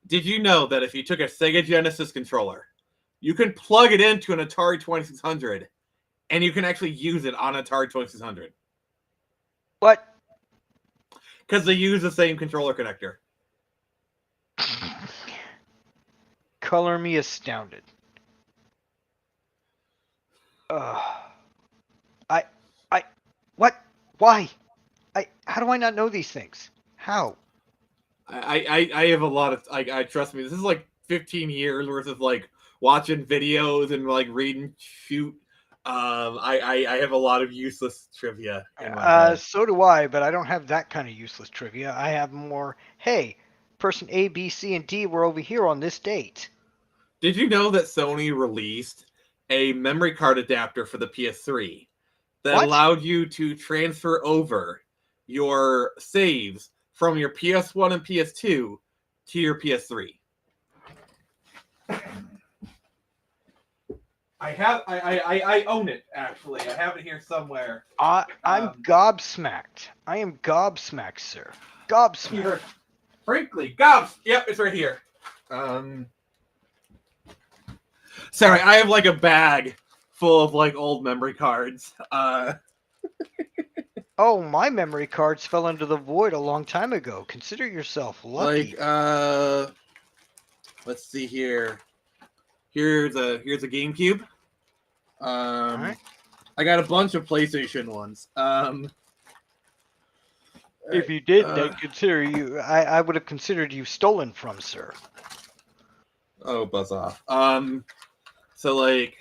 did you know that if you took a Sega Genesis controller, you can plug it into an Atari 2600, and you can actually use it on Atari 2600? What? Because they use the same controller connector. Color me astounded. What? Why? How do I not know these things? How? I have a lot of I trust me. This is like 15 years worth of like watching videos and like reading shoot. I have a lot of useless trivia. So do I, but I don't have that kind of useless trivia. I have more. Hey, person A, B, C, and D were over here on this date. Did you know that Sony released a memory card adapter for the PS3 that allowed you to transfer over your saves from your PS1 and PS2 to your PS3? I own it, actually. I have it here somewhere. I'm gobsmacked. I am gobsmacked, sir. Gobsmacked. Here. Frankly, gobs. Yep, it's right here. Sorry, I have like a bag full of like old memory cards. Oh, my memory cards fell into the void a long time ago. Consider yourself lucky. Like, let's see here. Here's a GameCube. Right. I got a bunch of PlayStation ones. If you did, then consider you. I would have considered you stolen from, sir. Oh, buzz off. So like,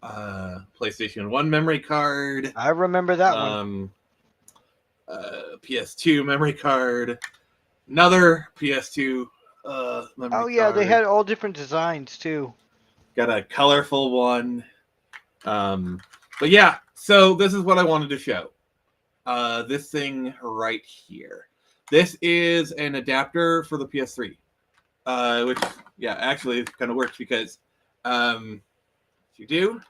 PlayStation 1 memory card. I remember that one. PS2 memory card. Another PS2 memory Oh yeah, card. they had all different designs too. Got a colorful one. But yeah, so this is what I wanted to show. This thing right here. This is an adapter for the PS3. Which, yeah, actually kind of works because you do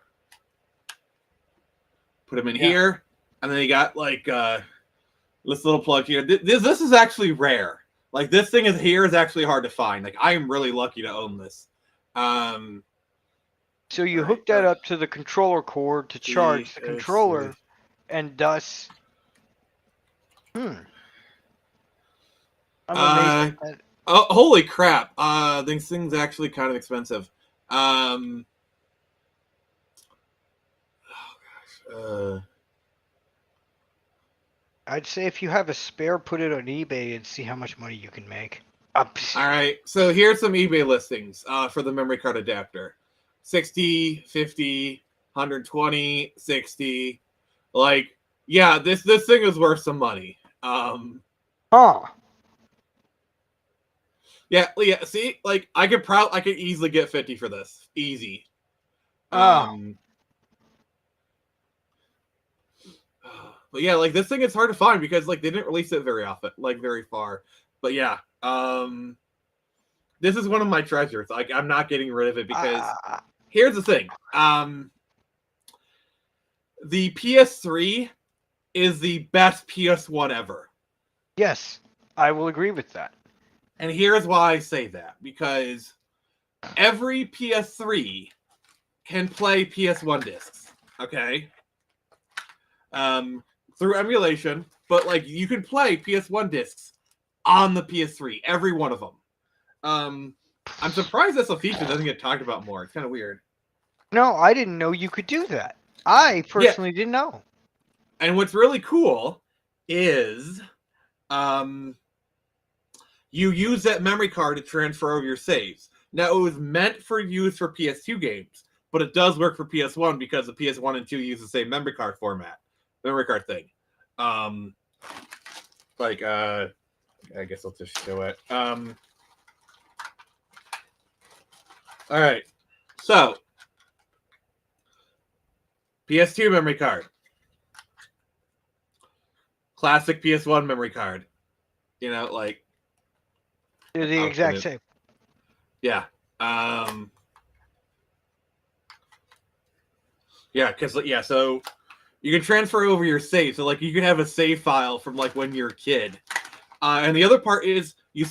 put them in here, and then you got like this little plug here. This is actually rare. Like this thing is actually hard to find. Like I am really lucky to own this. So you hook that up to the controller cord to charge the controller, and thus, I'm amazed. Oh, holy crap! This thing's actually kind of expensive. Oh gosh. I'd say if you have a spare, put it on eBay and see how much money you can make. All right, so here's some eBay listings for the memory card adapter. 60, 50, 120, 60. Like, yeah, this thing is worth some money. Yeah, see, like I could easily get 50 for this. Easy. But yeah, like this thing is hard to find because like they didn't release it very often, like very far. But yeah, this is one of my treasures. Like I'm not getting rid of it because here's the thing. The PS3 is the best PS1 ever. Yes, I will agree with that. And here's why I say that. Because every PS3 can play PS1 discs. Okay? Through emulation. But, like, you can play PS1 discs on the PS3. Every one of them. I'm surprised that's a feature that doesn't get talked about more. It's kind of weird. No, I didn't know you could do that. I personally didn't know. And what's really cool is... you use that memory card to transfer over your saves. Now, it was meant for use for PS2 games, but it does work for PS1 because the PS1 and 2 use the same memory card thing. I guess I'll just show it. All right. So, PS2 memory card. Classic PS1 memory card. You know, like, they're the exact same. Yeah. Yeah, so you can transfer over your save. So, like, you can have a save file from, like, when you're a kid. And the other part is you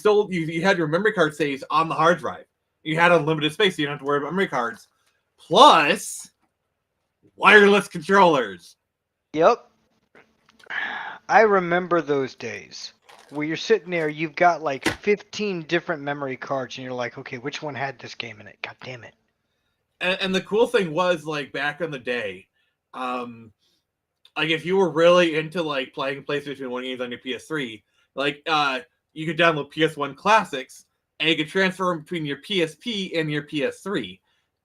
had your memory card saves on the hard drive. You had unlimited space, so you don't have to worry about memory cards. Plus, wireless controllers. Yep. I remember those days. Where you're sitting there, you've got like 15 different memory cards, and you're like, okay, which one had this game in it? God damn it. And the cool thing was, like, back in the day, like, if you were really into, like, playing PlayStation 1 games on your PS3, like, you could download PS1 classics, and you could transfer them between your PSP and your PS3.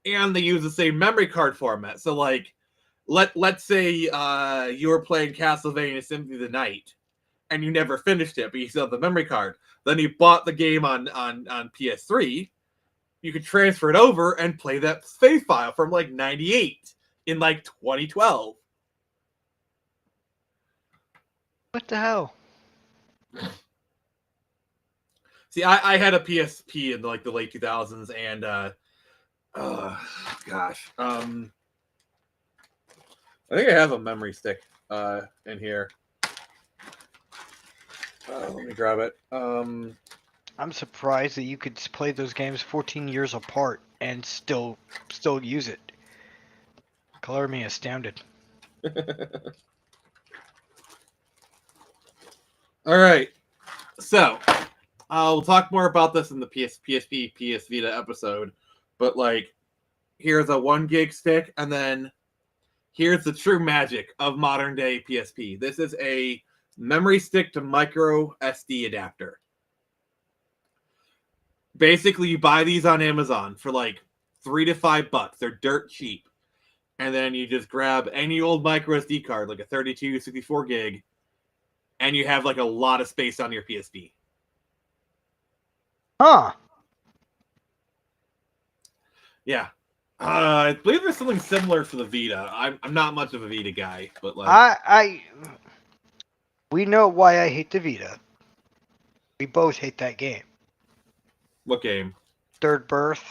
And they use the same memory card format. So, like, let's say you were playing Castlevania Symphony of the Night, and you never finished it, but you still have the memory card. Then you bought the game on PS3. You could transfer it over and play that save file from like 98 in like 2012. What the hell? See, I had a PSP in like the late 2000s, and gosh, I think I have a memory stick in here. Let me grab it. I'm surprised that you could play those games 14 years apart and still use it. Color me astounded. All right, so we'll talk more about this in the PSP, PS Vita episode. But like, here's a 1 gig stick, and then here's the true magic of modern day PSP. This is a memory stick to micro SD adapter. Basically, you buy these on Amazon for like $3 to $5. They're dirt cheap. and then you just grab any old micro SD card, like a 32, 64 gig, and you have like a lot of space on your PSP. Huh. Yeah. I believe there's something similar for the Vita. I'm not much of a Vita guy, but like We know why I hate the Vita. We both hate that game. what game? Third Birth.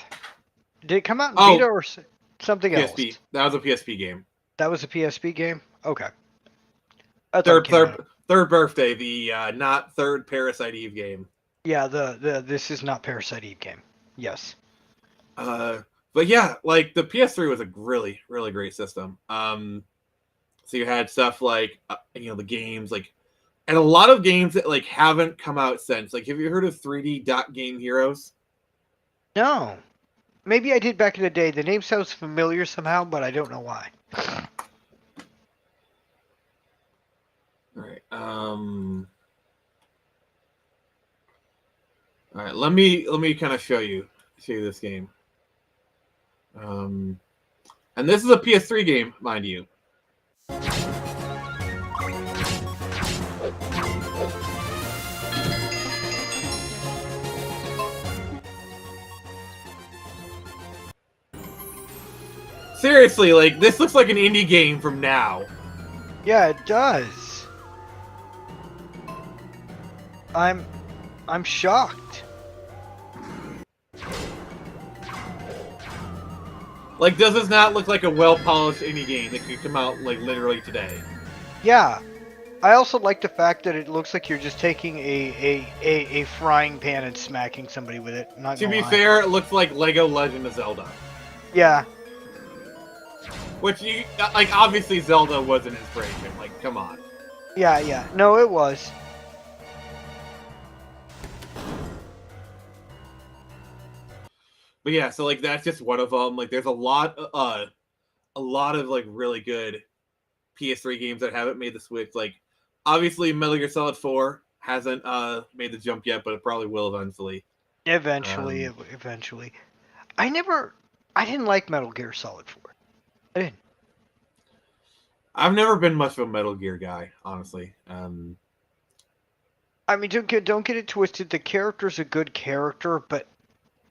Did it come out in Oh, Vita or something PSP. else? That was a PSP game. That was a PSP game? Okay. I thought it came out. Third birthday, the not third Parasite Eve game. Yeah, the this is not Parasite Eve game. Yes. But yeah, like the PS3 was a really, really great system. So you had stuff like the games like, and a lot of games that like haven't come out since. Like, have you heard of 3D Dot Game Heroes? No. Maybe I did back in the day. The name sounds familiar somehow, but I don't know why. All right. All right. Let me kind of show you this game. And this is a PS3 game, mind you. Seriously, like this looks like an indie game from now. Yeah, it does. I'm shocked. Like, does this not look like a well-polished indie game that could come out like literally today? Yeah. I also like the fact that it looks like you're just taking a frying pan and smacking somebody with it. Not To gonna be lie. fair, it looks like Lego Legend of Zelda. Yeah. Which you like, obviously Zelda was an inspiration. Like, come on. Yeah. No, it was. But yeah, so like that's just one of them. Like, there's a lot of like really good PS3 games that haven't made the switch. Like, obviously Metal Gear Solid 4 hasn't made the jump yet, but it probably will eventually. Eventually. I didn't like Metal Gear Solid 4. I didn't. I've never been much of a Metal Gear guy, honestly. I mean, don't get it twisted. The character's a good character, but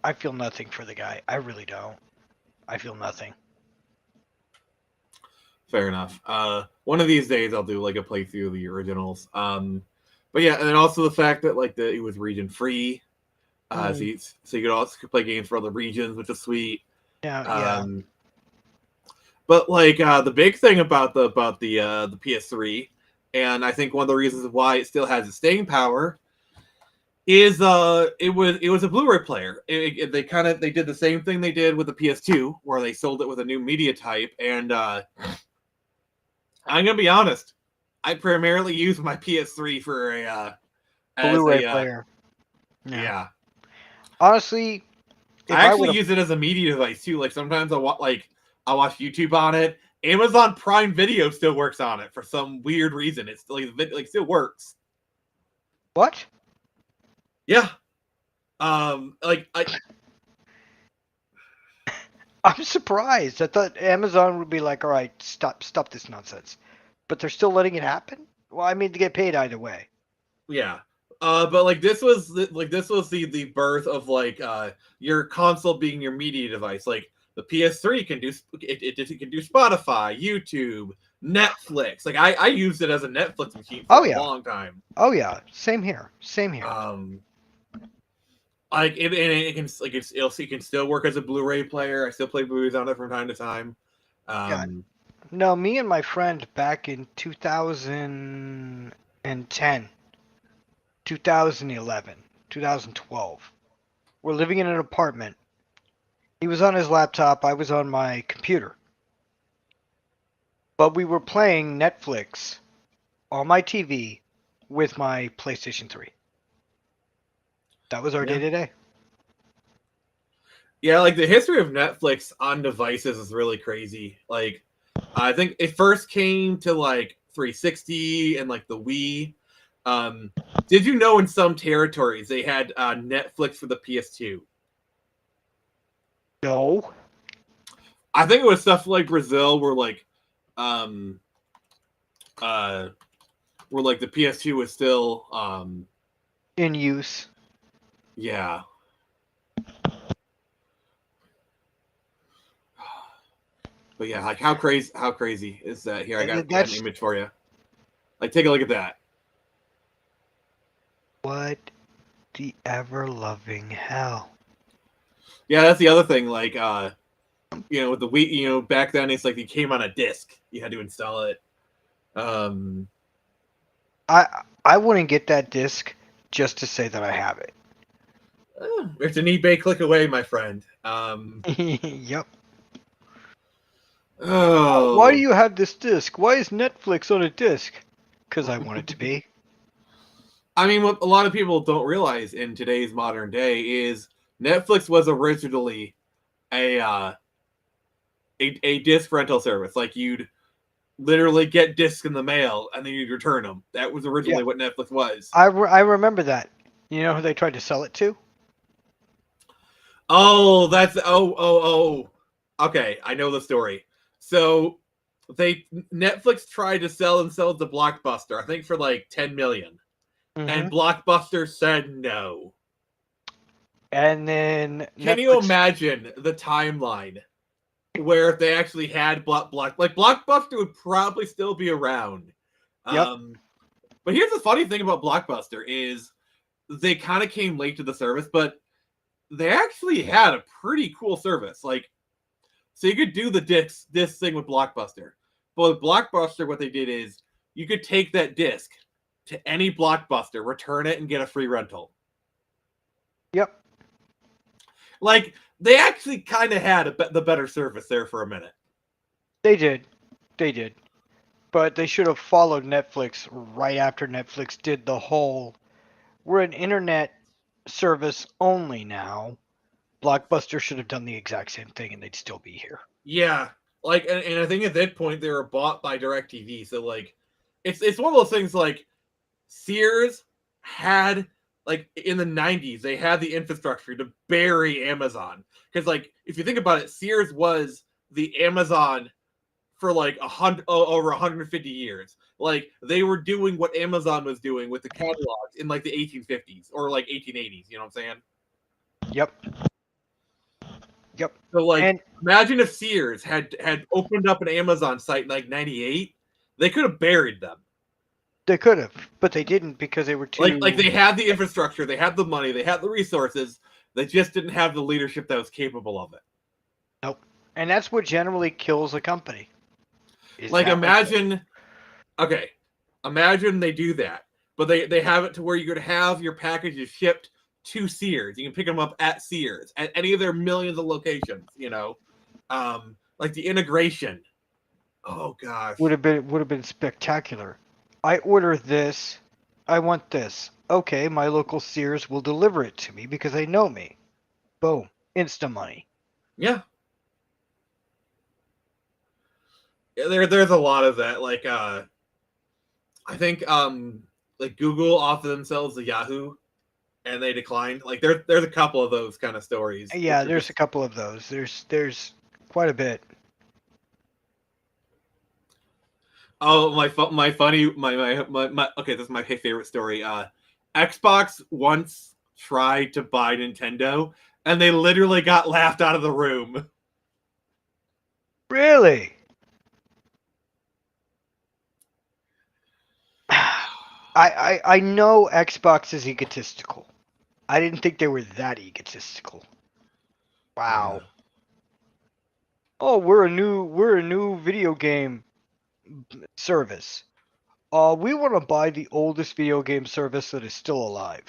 I feel nothing for the guy. I really don't. I feel nothing. Fair enough. One of these days I'll do like a playthrough of the originals. But yeah, and then also the fact that like it was region free, so you could also play games for other regions, which is sweet. Yeah. But like the big thing about the PS3, and I think one of the reasons why it still has its staying power, is it was a Blu-ray player. They did the same thing they did with the PS2, where they sold it with a new media type. And I'm gonna be honest, I primarily use my PS3 for a Blu-ray player. Yeah. Honestly, I actually use it as a media device too. Like sometimes I watch YouTube on it. Amazon Prime Video still works on it for some weird reason. It's like still works. What? Yeah. I'm surprised. I thought Amazon would be like, all right, stop this nonsense. But they're still letting it happen? Well, I mean, to get paid either way. Yeah. But like this was the birth of like your console being your media device. Like the PS3 can do it can do Spotify, YouTube, Netflix. Like I used it as a Netflix machine for a long time. Oh yeah, same here. Like it can still work as a Blu-ray player. I still play Blu-rays on it from time to time. Yeah. No, me and my friend back in 2010, 2011, 2012, we're living in an apartment. He was on his laptop, I was on my computer. But we were playing Netflix on my TV with my PlayStation 3. That was our day-to-day. Yeah, like the history of Netflix on devices is really crazy. Like, I think it first came to like 360 and like the Wii. Did you know in some territories they had Netflix for the PS2? No. I think it was stuff like Brazil where like where like the PS2 was still In use. yeah. But yeah, like how crazy is that? Here, I got an image for you. Like, take a look at that. What the ever-loving hell? Yeah, that's the other thing. Like, with the Wii, back then it's like it came on a disc. You had to install it. I wouldn't get that disc just to say that I have it. It's an eBay click away, my friend. Yep. Oh. Why do you have this disc? Why is Netflix on a disc? Because I want it to be. I mean, what a lot of people don't realize in today's modern day is Netflix was originally a disc rental service. Like, you'd literally get discs in the mail and then you'd return them. That was originally what Netflix was. I remember that. You know who they tried to sell it to? Oh, that's okay, I know the story. So Netflix tried to sell themselves to Blockbuster, I think for like 10 million. Mm-hmm. And Blockbuster said no. And then can you imagine the timeline where if they actually had Blockbuster would probably still be around. Yep. But here's the funny thing about Blockbuster is they kind of came late to the service, but they actually had a pretty cool service. Like, so you could do the disc thing with Blockbuster. But with Blockbuster, what they did is you could take that disc to any Blockbuster, return it, and get a free rental. Yep. Like, they actually kind of had the better service there for a minute. They did. But they should have followed Netflix right after Netflix did the whole, we're an internet service only now. Blockbuster should have done the exact same thing and they'd still be here. Yeah. Like, and I think at that point they were bought by DirecTV. So, like, it's one of those things like Sears had, like, in the 90s, they had the infrastructure to bury Amazon. Because, like, if you think about it, Sears was the Amazon for, like, over 150 years. Like, they were doing what Amazon was doing with the catalogs in, like, the 1850s or, like, 1880s. You know what I'm saying? Yep. So, like, imagine if Sears had opened up an Amazon site in, like, 98. They could have buried them. They could have, but they didn't because they were too... Like they had the infrastructure, they had the money, they had the resources. They just didn't have the leadership that was capable of it. Nope. And that's what generally kills a company. Like, imagine they do that, but they have it to where you could have your packages shipped to Sears. You can pick them up at Sears, at any of their millions of locations, like the integration. Oh gosh. Would have been spectacular. I order this. I want this. Okay, my local Sears will deliver it to me because they know me. Boom. Insta money. Yeah. There's a lot of that. Like, I think like Google offered themselves to Yahoo and they declined. Like, there's a couple of those kind of stories. Yeah, there's a couple of those. There's quite a bit. Oh, my okay, this is my favorite story. Xbox once tried to buy Nintendo and they literally got laughed out of the room. Really? I know Xbox is egotistical. I didn't think they were that egotistical. Wow. Yeah. Oh, we're a new video game service. We want to buy the oldest video game service that is still alive.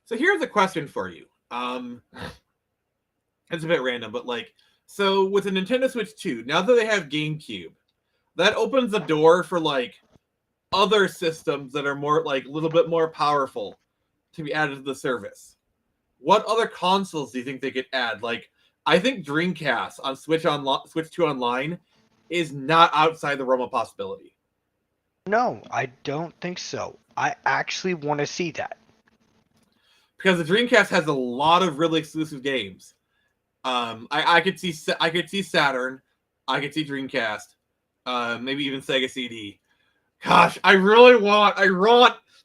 So here's a question for you. It's a bit random, but like, so with the Nintendo Switch 2, now that they have GameCube, that opens the door for like other systems that are more like a little bit more powerful to be added to the service. What other consoles do you think they could add? Like, I think Dreamcast on Switch 2 Online is not outside the realm of possibility. No, I don't think so. I actually want to see that. Because the Dreamcast has a lot of really exclusive games. I could see Saturn. I could see Dreamcast, maybe even Sega CD. Gosh, I want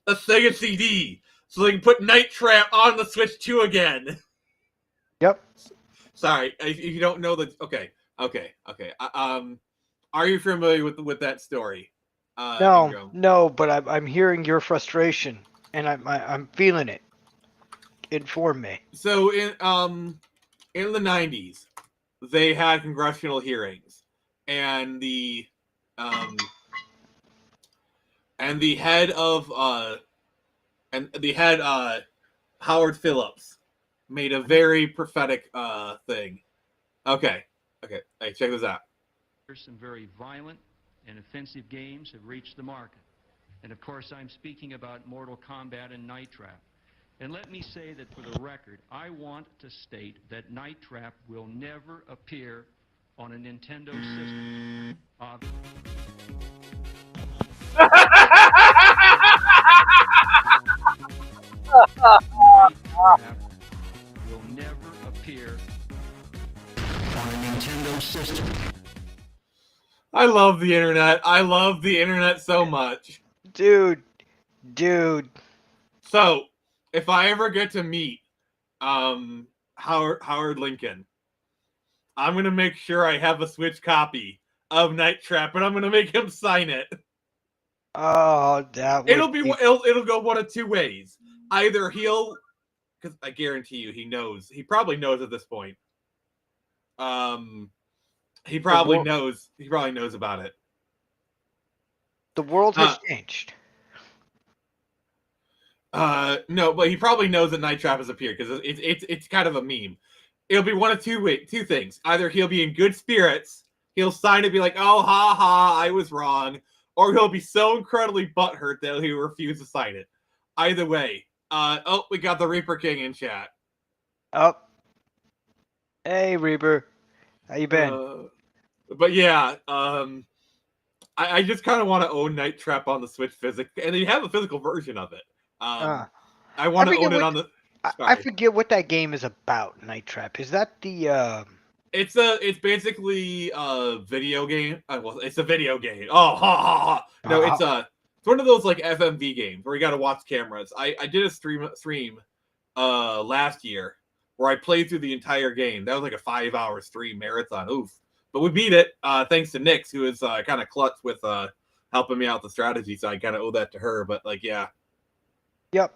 a Sega CD so they can put Night Trap on the Switch 2 again. Yep. Sorry, if you don't know the okay. Are you familiar with that story? Ingo? No, but I'm hearing your frustration, and I'm feeling it. Inform me. So in the 90s, they had congressional hearings, and the head of Howard Phillips made a very prophetic thing. Okay, hey, check this out. Some very violent and offensive games have reached the market. And of course, I'm speaking about Mortal Kombat and Night Trap. And let me say that for the record, I want to state that Night Trap will never appear on a Nintendo system. Night Trap will never appear on a Nintendo system. I love the internet. I love the internet so much. Dude. So, if I ever get to meet Howard Lincoln, I'm gonna make sure I have a Switch copy of Night Trap, and I'm gonna make him sign it. Oh, that would it'll go one of two ways. Either because I guarantee you he knows. He probably knows at this point. He probably knows. He probably knows about it. The world has changed. No, but he probably knows that Night Trap has appeared because it's kind of a meme. It'll be one of two things. Either he'll be in good spirits, he'll sign it, be like, "Oh, ha ha, I was wrong," or he'll be so incredibly butthurt that he'll refuse to sign it. Either way, we got the Reaper King in chat. Oh, hey Reaper, how you been? But yeah, I just kind of want to own Night Trap on the Switch physically, and they have a physical version of it. I want to own it on the. I forget what that game is about. Night Trap, is that the? It's basically a video game. Well, it's a video game. Oh, ha ha ha! No, it's one of those like FMV games where you got to watch cameras. I did a stream last year where I played through the entire game. That was like a 5-hour stream marathon. Oof! But we beat it thanks to Nix, who is kind of clutch with helping me out with the strategy. So I kind of owe that to her. But like, yeah. Yep.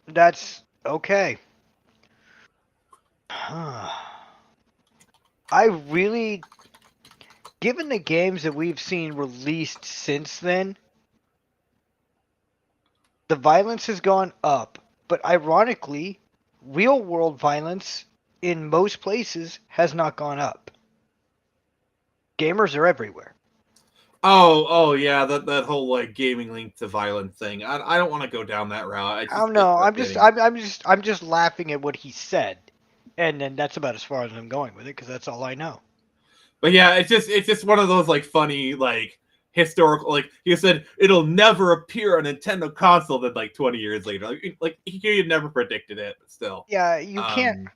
That's okay. I really, given the games that we've seen released since then, the violence has gone up. But ironically, real world violence in most places has not gone up. Gamers are everywhere. Oh yeah, that whole like gaming linked to violence thing. I don't want to go down that route. I don't know. I'm just laughing at what he said, and then that's about as far as I'm going with it because that's all I know. But yeah, it's just one of those like funny like historical, like you said, it'll never appear on a Nintendo console. Then like 20 years later, like he had never predicted it, but still. Yeah, you can't.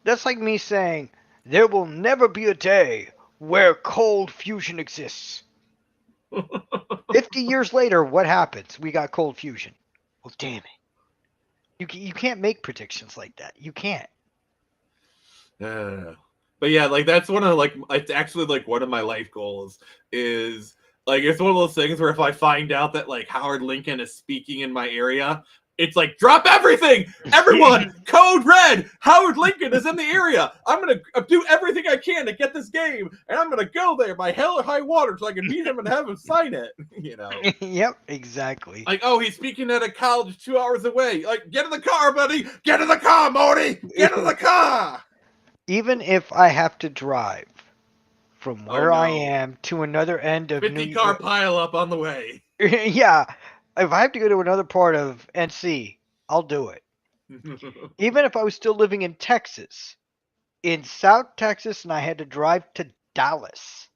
That's like me saying there will never be a day where cold fusion exists. 50 years later, what happens? We got cold fusion. Well, damn it. You can't make predictions like that. You can't. But yeah, like that's one of like it's actually like one of my life goals is like it's one of those things where if I find out that like Howard Lincoln is speaking in my area, it's like drop everything, everyone, code red. Howard Lincoln is in the area. I'm gonna do everything I can to get this game, and I'm gonna go there by hell or high water so I can meet him and have him sign it. You know. Yep, exactly. Like, oh, he's speaking at a college 2 hours away. Like, get in the car, buddy. Get in the car, Modi. Get in the car. Even if I have to drive from where I am to another end of 50 car pile up on the way. Yeah. If I have to go to another part of NC, I'll do it. Even if I was still living in Texas, in South Texas, and I had to drive to Dallas,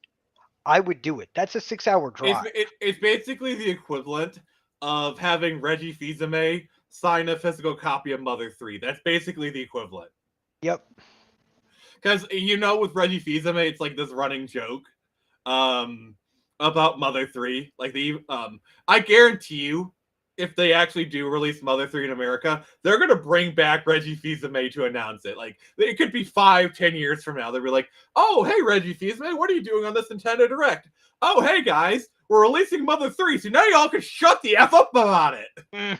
I would do it. That's a 6-hour drive. It's basically the equivalent of having Reggie Fils-Aimé sign a physical copy of Mother 3. That's basically the equivalent. Yep. Because with Reggie Fils-Aimé, it's like this running joke about Mother 3. Like I guarantee you, if they actually do release Mother 3 in America, they're gonna bring back Reggie Fils-Aimé to announce it. Like it could be 5-10 years from now. They'll be like, "Oh, hey Reggie Fils-Aimé, what are you doing on this Nintendo Direct? Oh, hey guys, we're releasing Mother 3, so now y'all can shut the F up about it."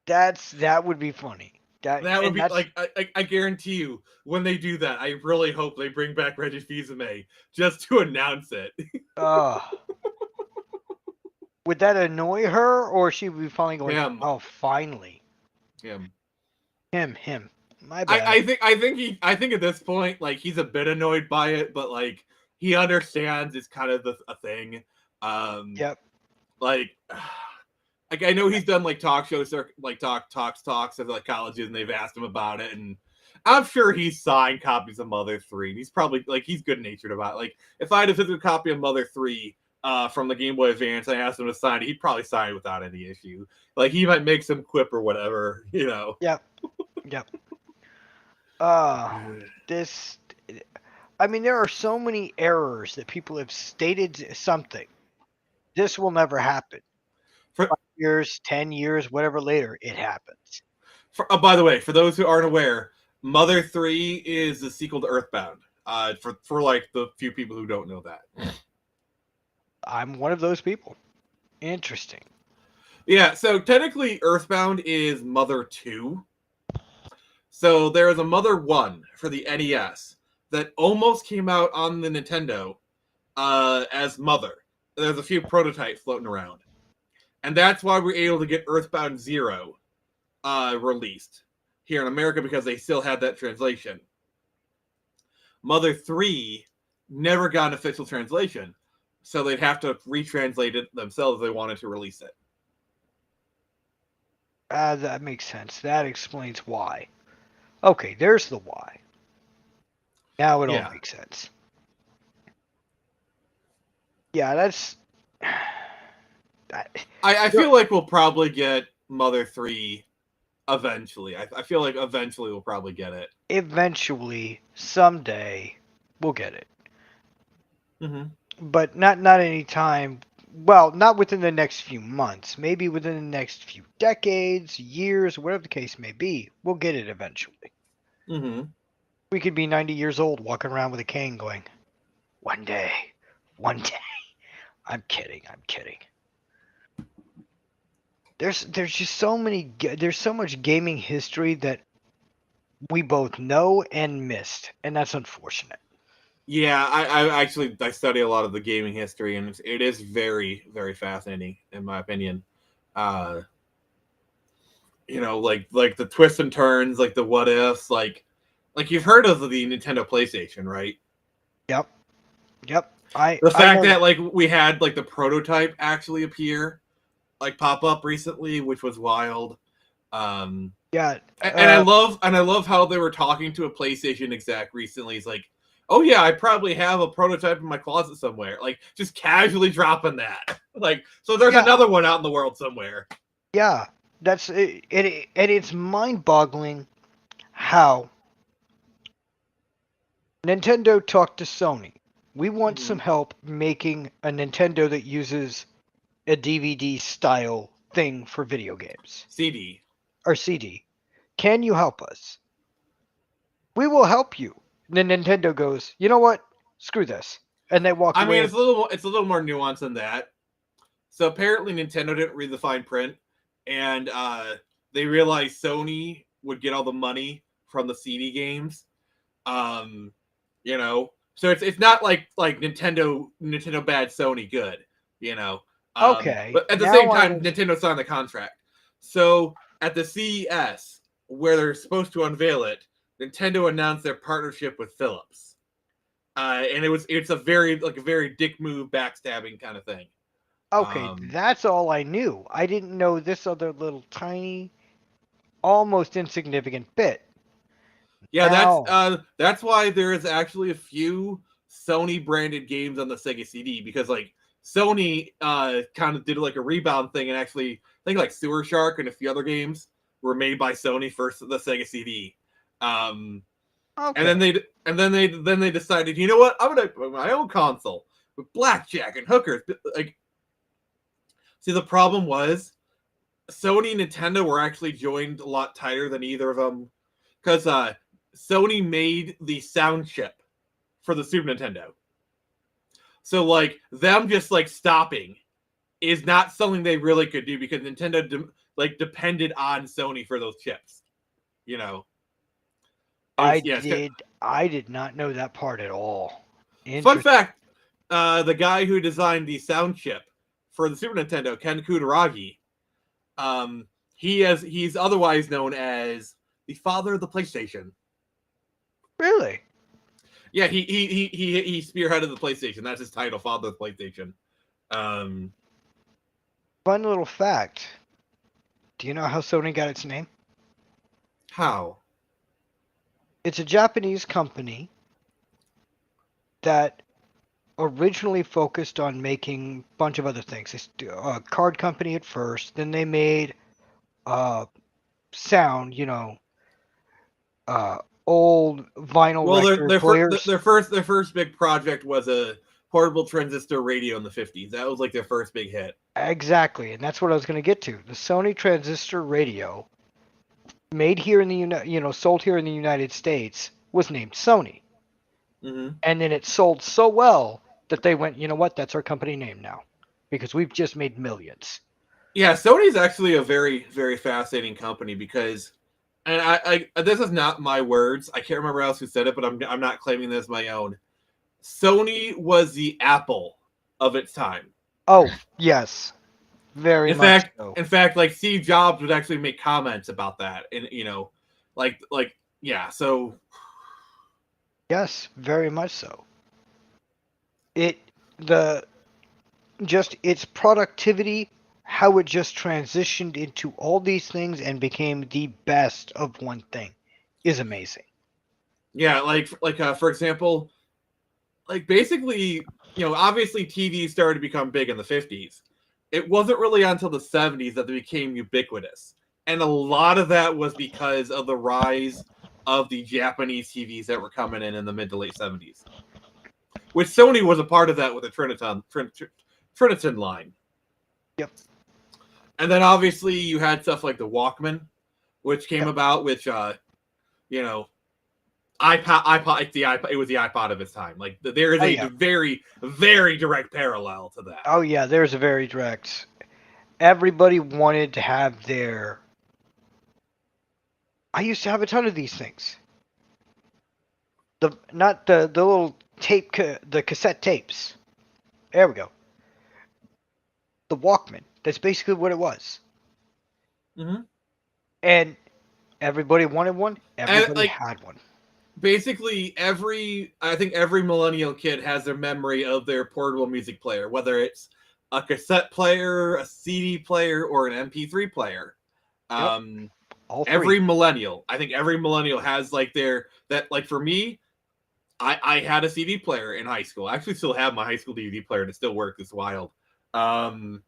That would be funny. That would be like I guarantee you, when they do that, I really hope they bring back Reggie Fils-Aimé just to announce it. Would that annoy her, or she would be finally going, Him. "Oh, finally." Him. My bad. I think at this point, like, he's a bit annoyed by it, but like he understands it's kind of a thing. Yep. Like I know he's done like talk shows, like talks at like colleges, and they've asked him about it, and I'm sure he's signed copies of Mother 3. And he's probably like he's good natured about it. Like if I had a physical copy of Mother 3 from the Game Boy Advance, I asked him to sign it, he'd probably sign it without any issue. Like he might make some quip or whatever, Yep. There are so many errors that people have stated something. This will never happen. 5 years, 10 years, whatever later, it happens. By the way, for those who aren't aware, Mother 3 is the sequel to Earthbound. For like the few people who don't know that. I'm one of those people. Interesting. Yeah, so technically Earthbound is Mother 2. So there is a Mother 1 for the NES that almost came out on the Nintendo as Mother. There's a few prototypes floating around. And that's why we're able to get Earthbound 0 released here in America, because they still had that translation. Mother 3 never got an official translation, so they'd have to retranslate it themselves if they wanted to release it. That makes sense. That explains why. Okay, there's the why. Now it all makes sense. Yeah, that's... I feel like we'll probably get Mother 3 eventually. I feel like eventually we'll probably get it. Eventually, someday, we'll get it. Mm-hmm. But not any time. Well, not within the next few months. Maybe within the next few decades, years, whatever the case may be. We'll get it eventually. Mm-hmm. We could be 90 years old walking around with a cane going, one day. I'm kidding. There's just there's so much gaming history that we both know and missed, and that's unfortunate. Yeah, I study a lot of the gaming history, and it is very, very fascinating in my opinion. Like the twists and turns, like the what ifs, like you've heard of the Nintendo PlayStation, right? Yep. The fact that like we had like the prototype actually appear, like pop up recently, which was wild. And I love how they were talking to a PlayStation exec recently. He's like, "Oh yeah, I probably have a prototype in my closet somewhere." Like just casually dropping that. Like, so there's another one out in the world somewhere. Yeah, that's it. And it's mind-boggling how Nintendo talked to Sony. We want some help making a Nintendo that uses a DVD style thing for video games. CD. Can you help us? We will help you. And then Nintendo goes, you know what? Screw this. And they walk away. I mean, it's a little more nuanced than that. So apparently Nintendo didn't read the fine print, and they realized Sony would get all the money from the CD games. So it's not like Nintendo bad, Sony good, Okay. But at the same time, Nintendo signed the contract. So at the CES, where they're supposed to unveil it, Nintendo announced their partnership with Philips, and it's a very dick move, backstabbing kind of thing. Okay, that's all I knew. I didn't know this other little tiny, almost insignificant bit. Yeah, that's why there is actually a few Sony branded games on the Sega CD, because like Sony kind of did like a rebound thing, and actually I think like Sewer Shark and a few other games were made by Sony for the Sega CD. Okay. And then they decided, you know what? I'm gonna put my own console with blackjack and hookers. Like, see, the problem was Sony and Nintendo were actually joined a lot tighter than either of them, because Sony made the sound chip for the Super Nintendo. So like them just like stopping is not something they really could do, because Nintendo depended on Sony for those chips. You know. I Yes. did not know that part at all. Fun fact: the guy who designed the sound chip for the Super Nintendo, Ken Kutaragi, he's otherwise known as the father of the PlayStation. Really? Yeah, he spearheaded the PlayStation. That's his title, father of the PlayStation. Fun little fact. Do you know how Sony got its name? How? It's a Japanese company that originally focused on making a bunch of other things. A card company at first, then they made sound, old vinyl Well, record players. their first big project was a portable transistor radio in the 50s. That was like their first big hit. Exactly, and that's what I was going to get to. The Sony transistor radio, made here in the sold here in the United States, was named Sony. Mm-hmm. And then it sold so well that they went, you know what? That's our company name now, because we've just made millions. Yeah, Sony's actually a very, very fascinating company because, and I this is not my words. I can't remember else who said it, but I'm not claiming this as my own. Sony was the Apple of its time. Oh, yes. Very much so. In fact, like Steve Jobs would actually make comments about that, and yeah. So Yes, very much so. Its productivity, how it just transitioned into all these things and became the best of one thing, is amazing. yeah, for example, like basically, obviously TV started to become big in the 50s. It wasn't really until the 70s that they became ubiquitous. And a lot of that was because of the rise of the Japanese TVs that were coming in the mid to late 70s. Which Sony was a part of that with the Triniton line. Yep. And then obviously you had stuff like the Walkman, which came about, which, iPod, it was the iPod of its time. Like there is a very, very direct parallel to that. Oh yeah, there's a very direct. Everybody wanted to have their. I used to have a ton of these things. Not the little tape, the cassette tapes. There we go. The Walkman. That's basically what it was. Mm-hmm. And everybody wanted one. Everybody had one. Basically, I think every millennial kid has their memory of their portable music player, whether it's a cassette player, a CD player, or an MP3 player. Yep. Every millennial, I think every millennial has for me, I had a CD player in high school. I actually still have my high school DVD player and it still works. It's wild. And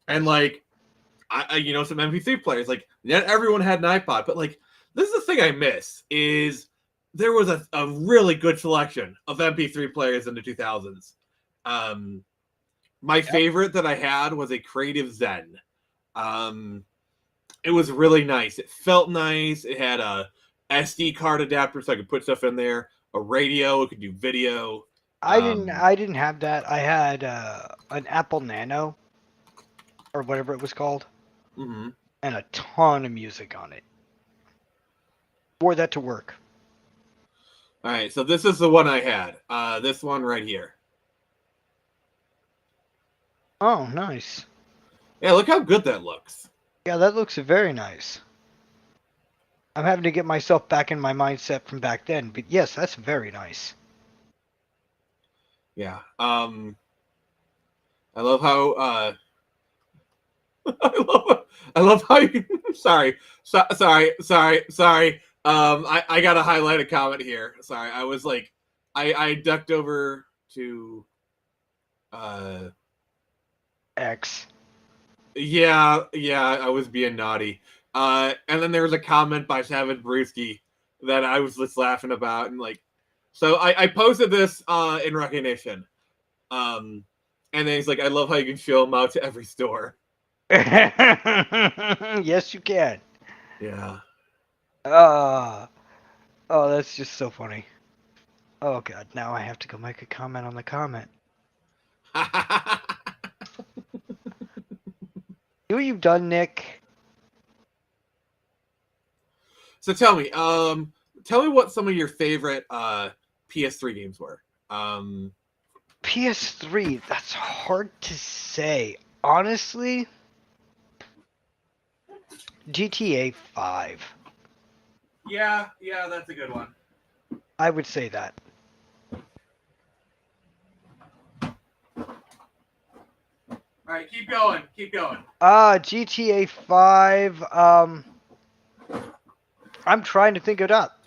some MP3 players, like not everyone had an iPod, but like this is the thing I miss is there was a really good selection of MP3 players in the 2000s. My favorite that I had was a Creative Zen. It was really nice. It felt nice. It had a SD card adapter so I could put stuff in there. A radio, it could do video. I didn't have that. I had an Apple Nano, or whatever it was called, mm-hmm. and a ton of music on it. Wore that to work. All right, so this is the one I had. This one right here. Oh, nice. Yeah, look how good that looks. Yeah, that looks very nice. I'm having to get myself back in my mindset from back then, but yes, that's very nice. Yeah. I love how I love how you sorry. I got to highlight a comment here. Sorry. I was like I ducked over to X. Yeah, I was being naughty. And then there was a comment by Savage Brewski that I was just laughing about, and like, so I posted this in recognition, and then he's like, I love how you can show them out to every store. Yes, you can. Yeah. Oh, that's just so funny. Oh god, now I have to go make a comment on the comment. See what you've done, Nick? So tell me what some of your favorite PS3 games were. PS3, that's hard to say. Honestly, GTA 5. Yeah, that's a good one. I would say that. All right, keep going. GTA 5, I'm trying to think it up.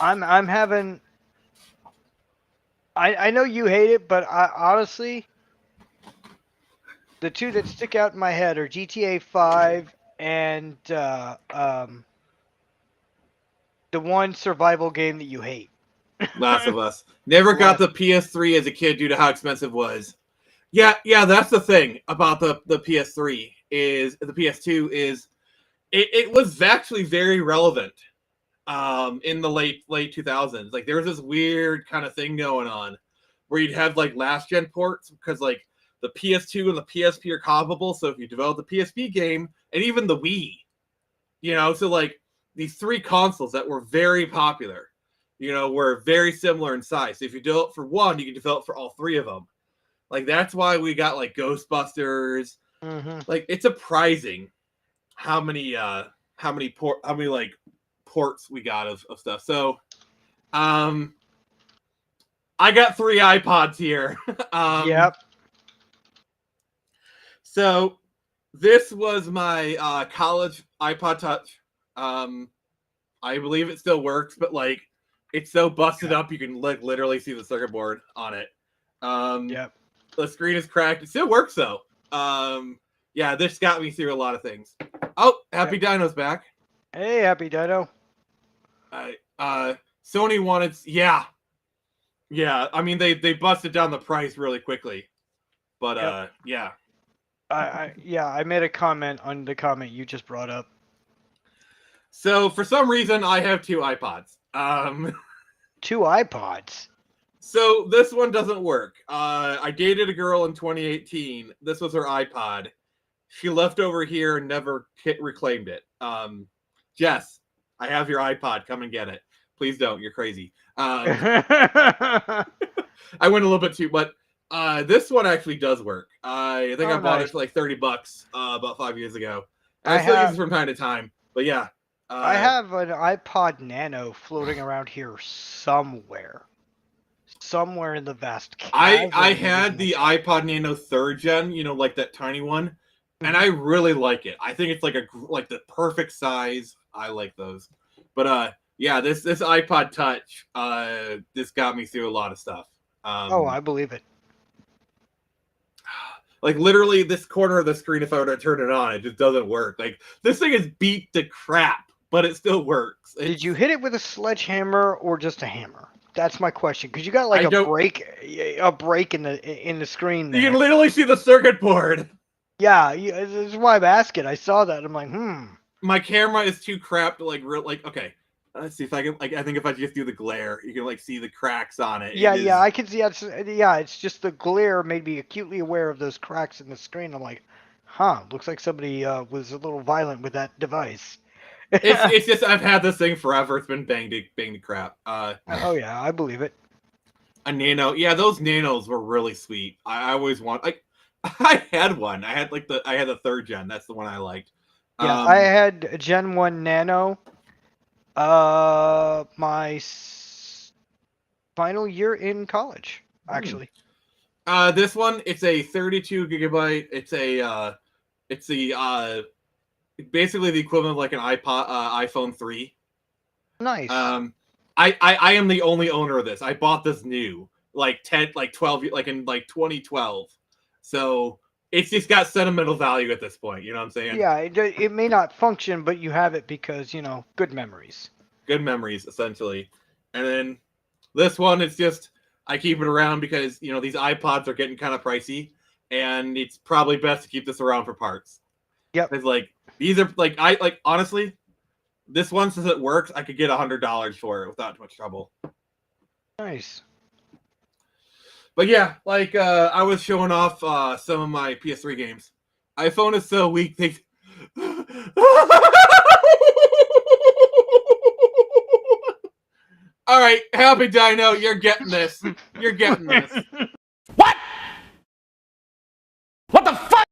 I'm having I know you hate it, but I honestly, the two that stick out in my head are GTA 5 and the one survival game that you hate. Last of Us. Never got the PS3 as a kid due to how expensive it was. Yeah, that's the thing about the PS3 is the PS2 is it was actually very relevant in the late 2000s. Like there was this weird kind of thing going on where you'd have like last gen ports because like the PS2 and the PSP are comparable. So if you develop the PSP game and even the Wii, so like these three consoles that were very popular, were very similar in size. So if you develop for one, you can develop for all three of them. Like that's why we got like Ghostbusters. Mm-hmm. Like it's surprising how many ports we got of stuff. So I got 3 iPods here. Yep. So this was my college iPod Touch. I believe it still works, but like it's so busted up you can like literally see the circuit board on it. Yep. The screen is cracked. It still works though. Yeah, this got me through a lot of things. Oh, Happy Dino's back. Hey, Happy Dino. Sony wanted, yeah. I mean, they busted down the price really quickly, but yeah. I made a comment on the comment you just brought up. So for some reason, I have 2 iPods. 2 iPods. So this one doesn't work. I dated a girl in 2018. This was her iPod. She left over here and never reclaimed it. Jess, I have your iPod. Come and get it. Please don't. You're crazy. I went a little bit too, but this one actually does work. I think I bought it for like $30 about 5 years ago. And I still use it from time to time. But yeah. I have an iPod Nano floating around here somewhere. Somewhere in the vast chasm. I had the iPod Nano 3rd gen, like that tiny one, and I really like it. I think it's like the perfect size. I like those. But yeah, this iPod Touch this got me through a lot of stuff. I believe it. Like literally this corner of the screen, if I were to turn it on, it just doesn't work. Like this thing is beat to crap, but it still works. Did you hit it with a sledgehammer or just a hammer? That's my question, because you got like a break in the screen there. You can literally see the circuit board. Yeah, this is why I'm asking. I saw that. I'm like, My camera is too crap to okay. Let's see if I can. I think if I just do the glare, you can see the cracks on it. Yeah, I can see. It's just the glare made me acutely aware of those cracks in the screen. I'm like, looks like somebody was a little violent with that device. It's just I've had this thing forever. It's been banged to crap. Oh yeah, I believe it. A Nano, yeah, those Nanos were really sweet. I always want I had one. I had the 3rd gen. That's the one I liked. Yeah, I had Gen 1 Nano. My final year in college, actually. This one, it's a 32 gigabyte. It's basically the equivalent of like an iPhone 3. Nice. I am the only owner of this. I bought this new, 12, in 2012. So it's just got sentimental value at this point. You know what I'm saying? Yeah, it may not function, but you have it because, good memories. good memories essentially. And then this one, it's just I keep it around because these iPods are getting kind of pricey, and it's probably best to keep this around for parts. Yep. Because these are honestly, this one, since it works, I could get $100 for it without too much trouble. Nice. But yeah, I was showing off some of my PS3 games. iPhone is so weak. All right, Happy Dino, you're getting this. You're getting this. What? What the fuck?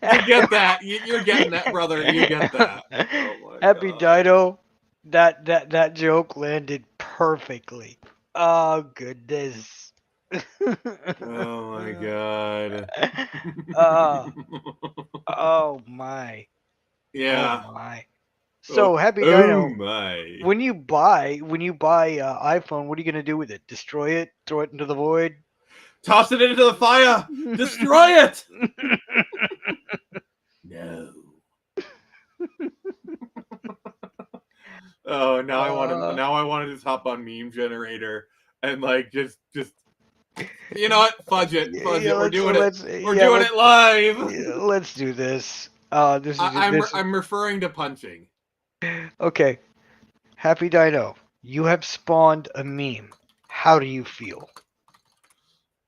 You get that. You're getting that, brother. You get that. Oh my Happy God. Dino, that joke landed perfectly. Oh goodness. Oh my God. Oh my. Yeah. Oh my. So Happy Oh Dino, my. when you buy iPhone, what are you gonna do with it? Destroy it? Throw it into the void? Toss it into the fire. Destroy it. No. Oh, now I want to just hop on Meme Generator and just you know what? Fudge it. We're doing it live. Let's do this. This is I'm referring to punching. Okay. Happy Dino, you have spawned a meme. How do you feel?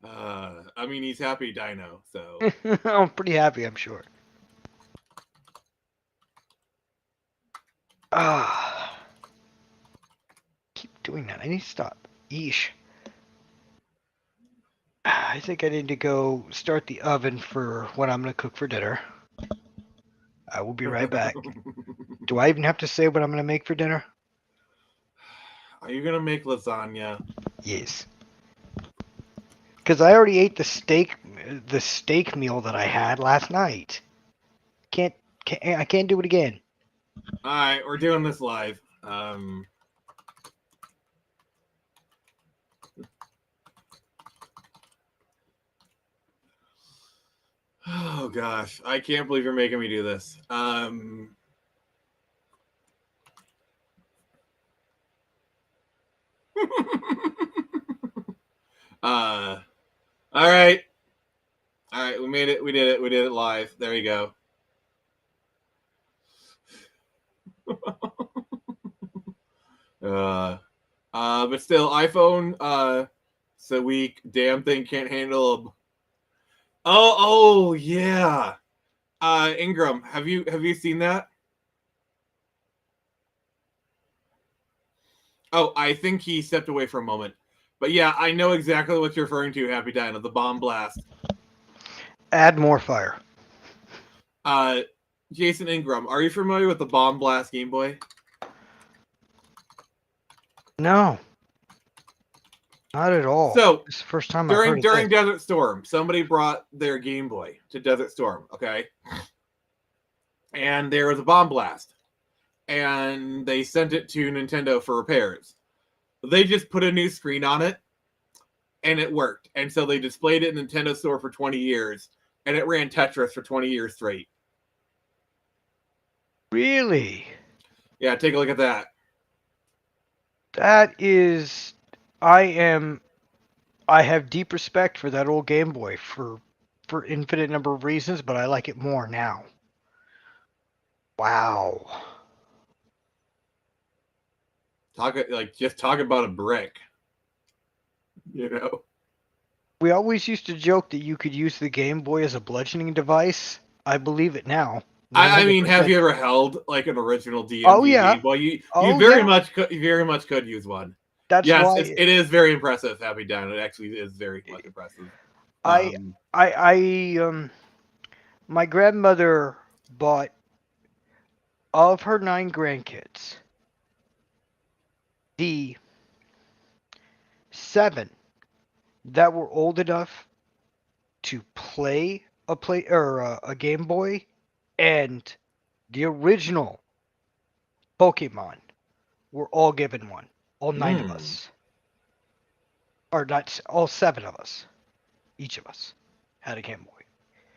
I mean, he's Happy Dino, so. I'm pretty happy, I'm sure. Keep doing that. I need to stop. Yeesh. I think I need to go start the oven for what I'm going to cook for dinner. I will be right back. Do I even have to say what I'm going to make for dinner? Are you going to make lasagna? Yes. Because I already ate the steak meal that I had last night. I can't do it again. All right, we're doing this live. Oh gosh, I can't believe you're making me do this. All right, we made it. We did it live. There you go. But still, iPhone, so weak. Damn thing can't handle them. Oh yeah. Ingram, have you seen that? Oh, I think he stepped away for a moment. But yeah, I know exactly what you're referring to, Happy Dino, the bomb blast. Add more fire. Jason Ingram, are you familiar with the bomb blast Game Boy? No. Not at all. So, this is the first time I've heard of during this. Desert Storm, somebody brought their Game Boy to Desert Storm, okay? And there was a bomb blast. And they sent it to Nintendo for repairs. They just put a new screen on it, and it worked. And so they displayed it in Nintendo Store for 20 years, and it ran Tetris for 20 years straight. Really? Yeah, take a look at that. That is... I have deep respect for that old Game Boy for infinite number of reasons, but I like it more now. Wow. Just talk about a brick. You know? We always used to joke that you could use the Game Boy as a bludgeoning device. I believe it now. I mean, have you ever held an original DMG? Oh yeah. Well, you much very much could use one. That's yes, why it is very impressive, Happy Down. It actually is very much impressive. My grandmother bought, of her 9 grandkids, the 7 that were old enough to play a Game Boy and the original Pokemon were all given one. All 9 of us. Or not, all 7 of us. Each of us had a Game Boy.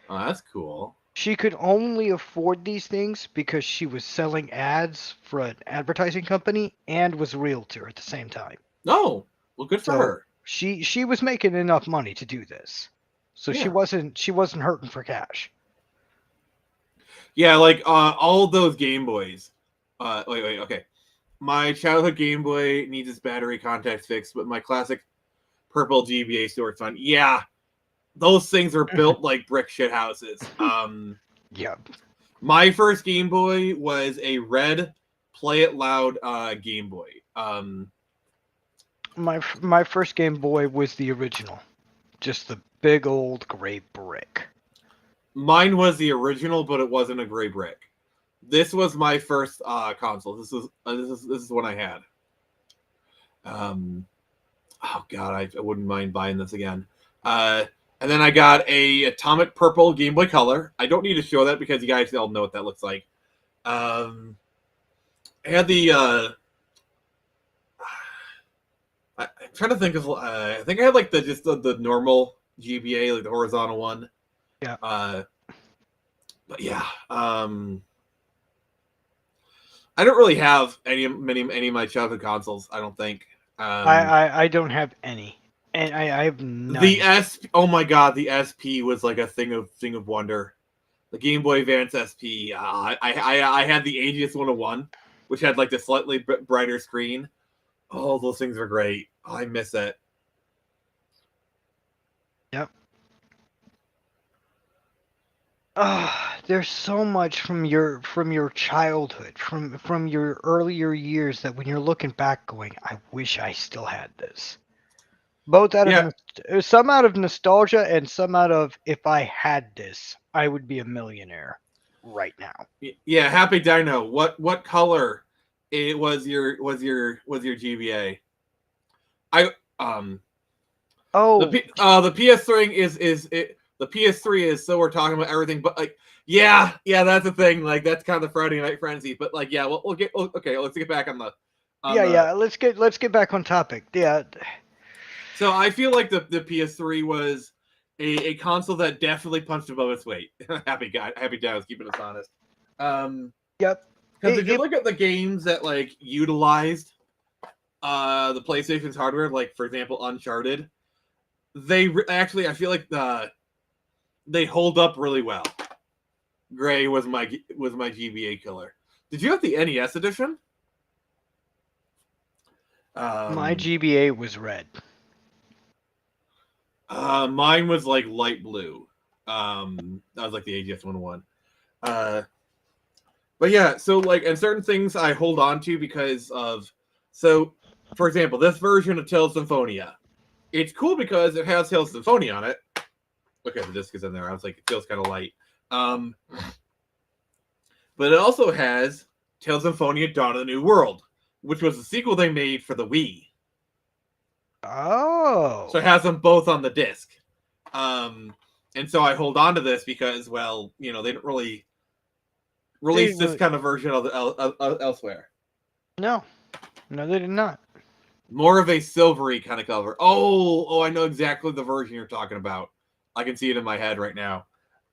Oh, that's cool. She could only afford these things because she was selling ads for an advertising company and was a realtor at the same time. No, well, good for So her. she was making enough money to do this. So she Yeah. wasn't hurting for cash. Yeah, like all of those Game Boys. Wait, okay. My childhood Game Boy needs its battery contacts fixed, but my classic purple GBA storage fun. Yeah, those things are built like brick shit houses. Yep. My first Game Boy was a red Play It Loud Game Boy. My first Game Boy was the original, just the big old gray brick. Mine was the original, but it wasn't a gray brick. This was my first console. This is what I had. Oh god, I wouldn't mind buying this again. And then I got a atomic purple Game Boy Color. I don't need to show that because you guys all know what that looks like. I had the I'm trying to think of I think I had like the normal GBA, like the horizontal one. Yeah. But yeah, I don't really have any of my childhood consoles. I don't think. I don't have any, and I have none. Oh my god, the SP was like a thing of wonder. The Game Boy Advance SP. I had the Aegis 101, which had like the slightly brighter screen. Oh, those things were great. Oh, I miss it. Yep. There's so much from your childhood, from your earlier years that when you're looking back, going, I wish I still had this. Both out of some out of nostalgia and some out of if I had this, I would be a millionaire right now. Yeah, Happy Dino. What color it was your GBA? Oh, the PS3 is the PS3 is, so we're talking about everything, but like yeah, that's the thing. Like that's kind of the Friday Night Frenzy. But like yeah, let's get back on the. Let's get back on topic. Yeah. So I feel like the PS3 was a console that definitely punched above its weight. Happy guy was keeping us honest. Yep. Because if you look at the games that like utilized the PlayStation's hardware, like for example Uncharted, I feel like they hold up really well. Gray was my GBA killer. Did you have the NES edition? My GBA was red. Mine was like light blue. That was like the Aegis 101. But yeah, so like, and certain things I hold on to because of, so for example, this version of Tales Symphonia, it's cool because it has Tales Symphonia on it. Okay, the disc is in there. I was like, it feels kind of light. But it also has Tales Symphonia Dawn of the New World, which was the sequel they made for the Wii. Oh. So it has them both on the disc. And so I hold on to this because, well, they didn't really release this kind of version elsewhere. No, they did not. More of a silvery kind of color. Oh, I know exactly the version you're talking about. I can see it in my head right now.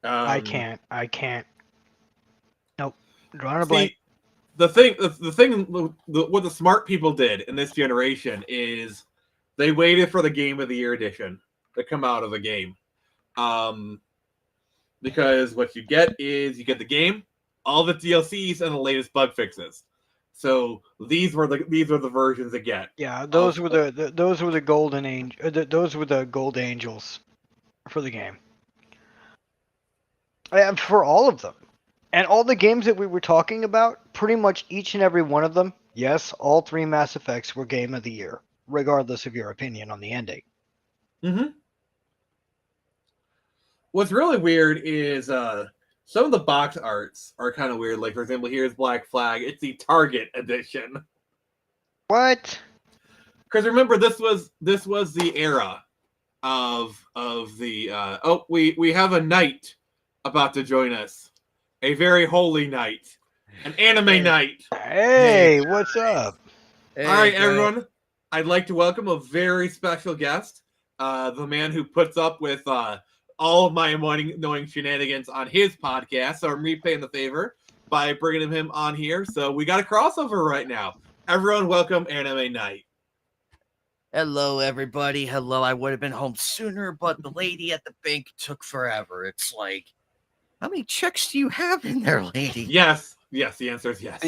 I can't. Nope. Drawing a blank. The thing, what the smart people did in this generation is they waited for the Game of the Year edition to come out of a game. Because what you get is you get the game, all the DLCs, and the latest bug fixes. So these were the versions that get. Yeah, those were the golden angel. Those were the gold angels for the game. And for all of them, and all the games that we were talking about, pretty much each and every one of them. Yes, all 3 Mass Effects were Game of the Year, regardless of your opinion on the ending. Mm-hmm. What's really weird is some of the box arts are kind of weird. Like, for example, here's Black Flag. It's the Target edition. What? Because remember, this was the era of the. We have a knight about to join us, a very holy knight, an anime knight. Hey, what's up? Hey, all right, everyone. I'd like to welcome a very special guest, the man who puts up with all of my annoying shenanigans on his podcast, so I'm repaying the favor by bringing him on here. So we got a crossover right now. Everyone, welcome Anime Night. Hello, everybody. Hello. I would have been home sooner, but the lady at the bank took forever. It's like, how many checks do you have in there, lady? Yes. Yes, the answer is yes.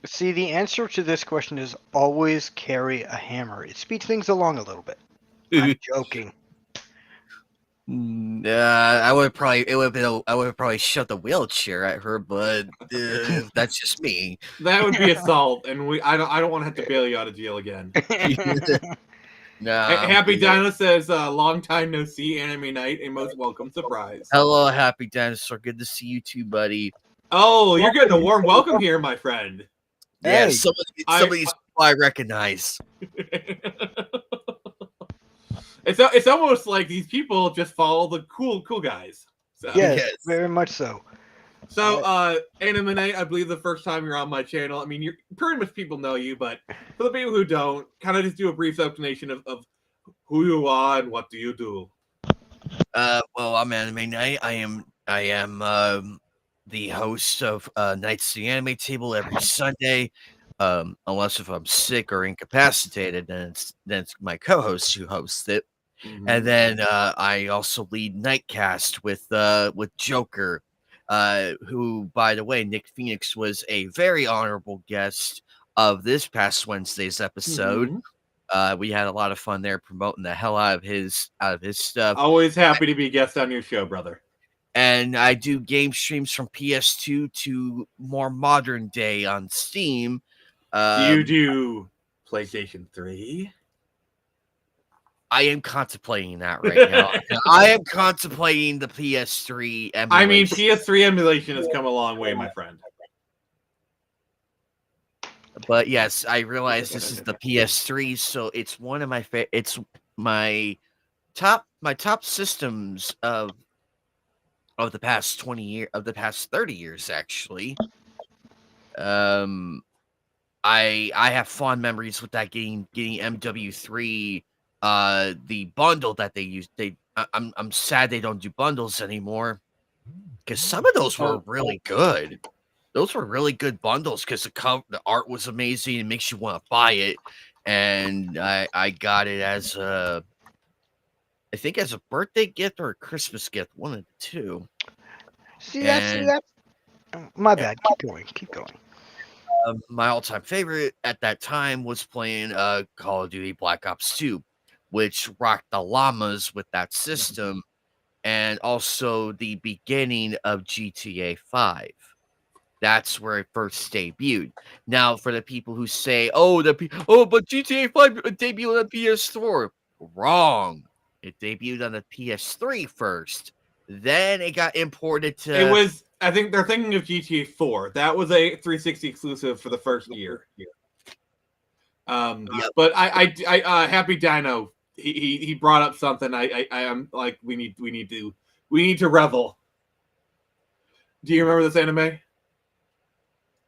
See, the answer to this question is always carry a hammer. It speeds things along a little bit. I'm joking. I would have probably shoved the wheelchair at her, but that's just me. That would be assault, and I don't want to have to bail you out of jail again. Happy Dino says, long time no see, Anime Night, a most welcome surprise. Hello, Happy Dinosaur. Good to see you too, buddy. Oh, you're getting a warm welcome here, my friend. Yeah, Hey, some of these people I recognize. It's almost like these people just follow the cool guys. So. yes, very much so. So, Anime Night, I believe the first time you're on my channel. I mean, you're pretty much people know you, but for the people who don't, kind of just do a brief explanation of who you are and what do you do. Well, I'm Anime Night. I am the host of Nights at the Anime Table every Sunday. Unless if I'm sick or incapacitated, then it's my co-host who hosts it. Mm-hmm. And then I also lead Nightcast with Joker, who, by the way, Nick Phoenix was a very honorable guest of this past Wednesday's episode. Mm-hmm. We had a lot of fun there promoting the hell out of his stuff. Always happy to be a guest on your show, brother. And I do game streams from PS2 to more modern day on Steam. Do you do PlayStation 3? I am contemplating that right now. I am contemplating the PS3 emulation. I mean, PS3 emulation has come a long way, my friend. But yes, I realize this is the PS3, so it's one of my it's my top systems of the past 20 years, of the past 30 years, actually. I have fond memories with that getting MW3, the bundle that they used. I'm sad they don't do bundles anymore, because some of those were really good. Those were really good bundles because the art was amazing. It makes you want to buy it, and I got it as I think as a birthday gift or a Christmas gift, one of the two. See, that's my bad. Keep going. My all-time favorite at that time was playing Call of Duty Black Ops 2, which rocked the llamas with that system, and also the beginning of GTA 5. That's where it first debuted. Now, for the people who say, but GTA 5 debuted on PS4. Wrong. It debuted on the PS3 first. Then it got imported to... It was... I think they're thinking of GTA 4. That was a 360 exclusive for the first year. But I Happy Dino, he brought up something. I am like, we need to revel. Do you remember this anime?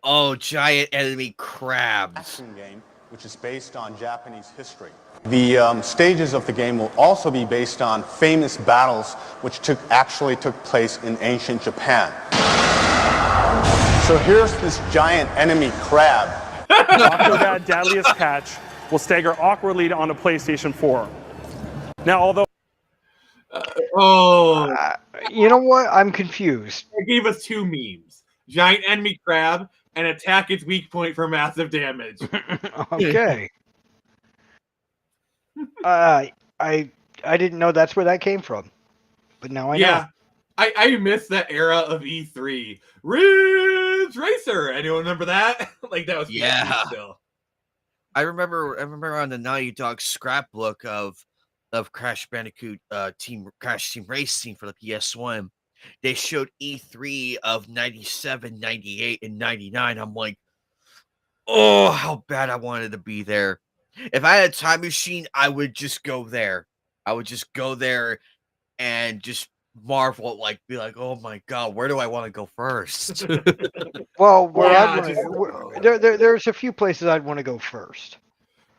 Oh, giant enemy crabs. Action game, which is based on Japanese history. The stages of the game will also be based on famous battles which actually took place in ancient Japan. So here's this giant enemy crab. Octodad Deadliest Catch will stagger awkwardly on a PlayStation 4. Now, although... you know what? I'm confused. They gave us two memes. Giant enemy crab and attack its weak point for massive damage. Okay. I didn't know that's where that came from. But now I know. I miss that era of E3. Ridge Racer. Anyone remember that? Like that was still. I remember on the Naughty Dog scrapbook of Crash Bandicoot Crash Team Racing for the PS1. They showed E3 of 97, 98, and 99. I'm like, oh, how bad I wanted to be there. If I had a time machine, I would just go there. I would just go there and just marvel, be like, oh my god, where do I want to go first? Well, there's a few places I'd want to go first.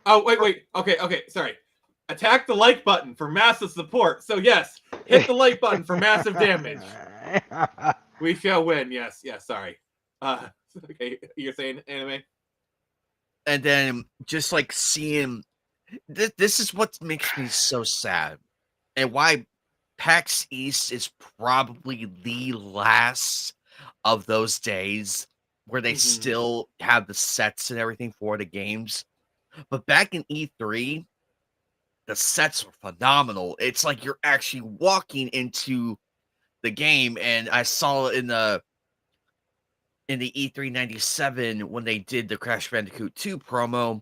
Oh wait, okay, sorry. Attack the like button for massive support. So yes, hit the like button for massive damage. We shall win. Yes, sorry. Okay, you're saying anime? And then just like seeing this is what makes me so sad, and why PAX East is probably the last of those days where they still have the sets and everything for the games. But back in E3, the sets were phenomenal. It's like you're actually walking into the game, and I saw in the E3 97 when they did the Crash Bandicoot 2 promo,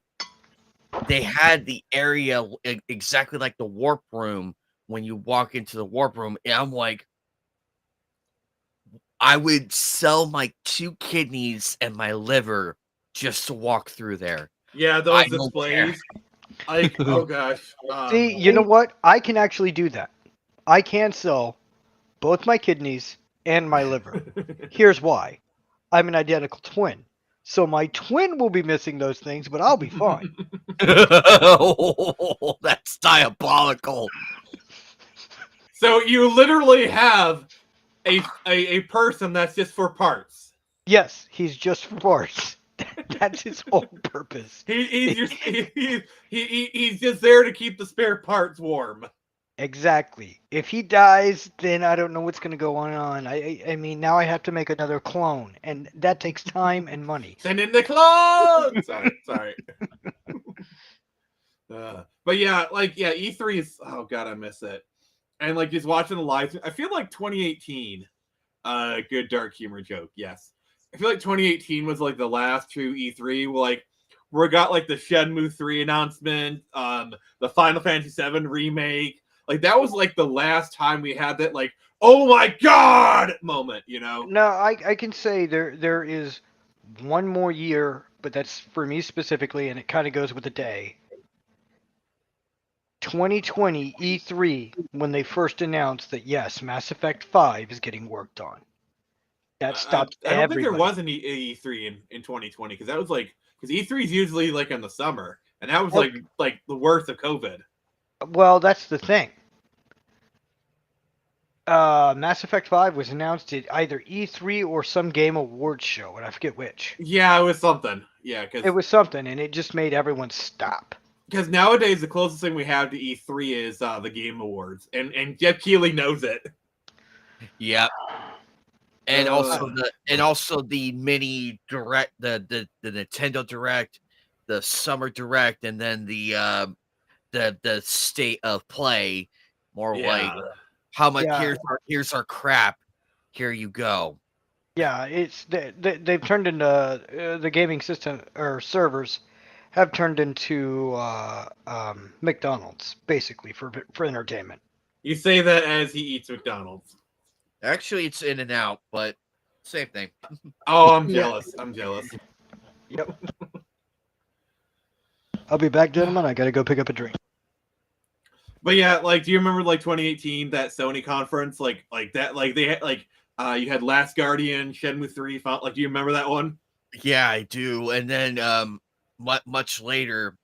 they had the area exactly like the warp room when you walk into the warp room. And I'm like, I would sell my 2 kidneys and my liver just to walk through there. Yeah, those displays. Like, oh gosh. See, you know what? I can actually do that. I can sell both my kidneys and my liver. Here's why. I'm an identical twin. So my twin will be missing those things, but I'll be fine. Oh, that's diabolical. So you literally have a person that's just for parts. Yes, he's just for parts. That's his whole purpose. He's just there to keep the spare parts warm. Exactly. If he dies, then I don't know what's going to go on. I mean, now I have to make another clone, and that takes time and money. Send in the clone. Sorry. But yeah, E3 is. Oh god, I miss it. And like just watching the live, I feel like 2018. Good dark humor joke. Yes, I feel like 2018 was like the last true E3. Where we got like the Shenmue 3 announcement, the Final Fantasy 7 remake. Like that was like the last time we had that like, oh my god moment, you know? No, I can say there is one more year, but that's for me specifically, and it kind of goes with the day. 2020 E3, when they first announced that yes, Mass Effect 5 is getting worked on. That stopped I don't everybody. think there was an E3 in 2020 because that was like E3 is usually like in the summer, and that was like the worst of COVID. Well, that's the thing. Mass Effect 5 was announced at either E3 or some game awards show, and I forget which. Yeah, it was something. Yeah, it was something, and it just made everyone stop. Because nowadays the closest thing we have to E3 is the Game Awards, and Jeff Keighley knows it. Yep. And also the mini direct, the Nintendo Direct, the Summer Direct, and then the State of Play, like how much here's our crap, here you go. Yeah, it's they've turned into the gaming system or servers have turned into McDonald's basically for entertainment. You say that as he eats McDonald's. Actually, it's In-N-Out, but same thing. Oh, I'm jealous. I'm jealous. Yep. I'll be back, gentlemen. I gotta go pick up a drink. But yeah, like, do you remember like 2018 that Sony conference, like that, like they had like you had Last Guardian, Shenmue 3, like, do you remember that one? Yeah, I do. And then much later,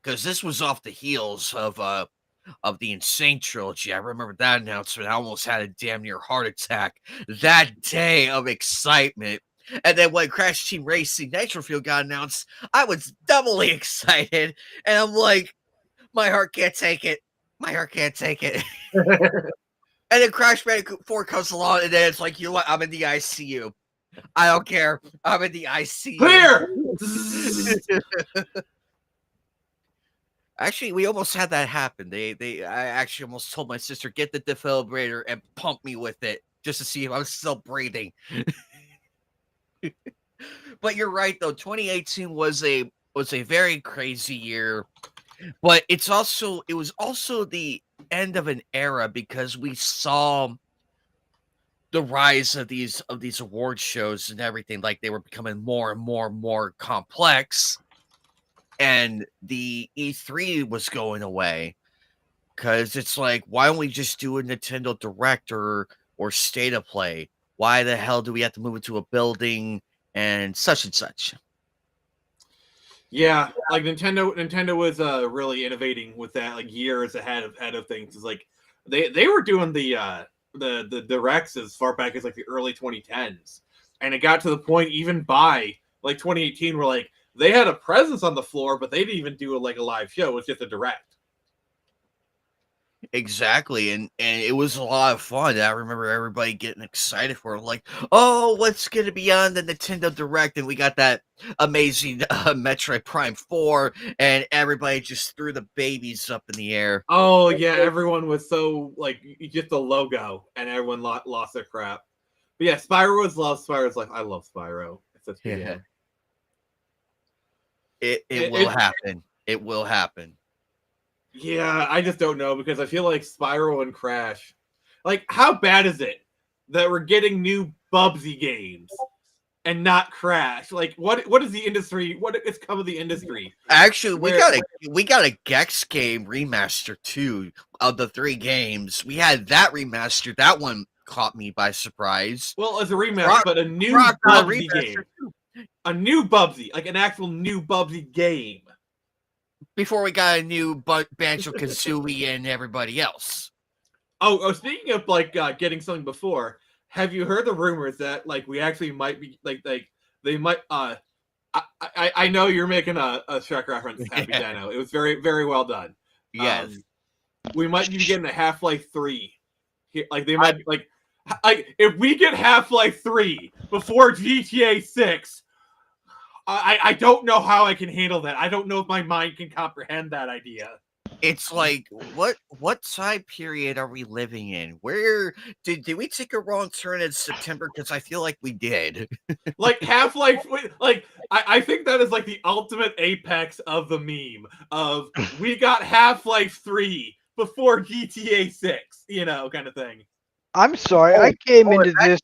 because this was off the heels of the Insane trilogy. I remember that announcement. I almost had a damn near heart attack that day of excitement. And then when Crash Team Racing Nitro Fuel got announced, I was doubly excited. And I'm like, my heart can't take it. My heart can't take it. And then Crash Bandicoot 4 comes along, and then it's like, you know what? I'm in the ICU. I don't care. I'm in the ICU. Clear! Actually, we almost had that happen. I actually almost told my sister, get the defibrillator and pump me with it just to see if I'm still breathing. But you're right, though. 2018 was a very crazy year. But it was also the end of an era because we saw the rise of these award shows and everything. Like they were becoming more and more complex, and the E3 was going away because it's like, why don't we just do a Nintendo Direct or State of Play? Why the hell do we have to move into a building and such and such? Yeah, like Nintendo was really innovating with that, like years ahead of things. It's like they were doing the directs as far back as like the early 2010s, and it got to the point even by like 2018 where like they had a presence on the floor, but they didn't even do like a live show. It was just a direct. Exactly, and it was a lot of fun. I remember everybody getting excited for it, like, oh, what's gonna be on the Nintendo Direct? And we got that amazing Metroid Prime 4, and everybody just threw the babies up in the air. Oh yeah, everyone was so like just the logo, and everyone lost their crap. But yeah, Spyro was loved. Spyro's like, I love Spyro. It's such a good game. It will happen. It will happen. Yeah, I just don't know because I feel like Spyro and Crash. Like, how bad is it that we're getting new Bubsy games and not Crash? Like, what is the industry? What is come of the industry? Actually, we got a Gex game remaster too of the 3 games. We had that remastered. That one caught me by surprise. Well, it's a remaster, but a new Bubsy game. A new Bubsy, like an actual new Bubsy game. Before we got a new Banjo-Kazooie and everybody else. Oh, speaking of like getting something before, have you heard the rumors that like we actually might be like they might I know you're making a Shrek reference, Happy Dino. It was very, very well done. Yes. We might be getting a Half-Life 3. Like they might like if we get Half-Life 3 before GTA 6, I don't know how I can handle that. I don't know if my mind can comprehend that idea. It's like, what time period are we living in? Where did we take a wrong turn in September? Because I feel like we did. Like Half-Life, like I think that is like the ultimate apex of the meme of we got Half-Life 3 before GTA 6, you know, kind of thing. I'm sorry, I came into this.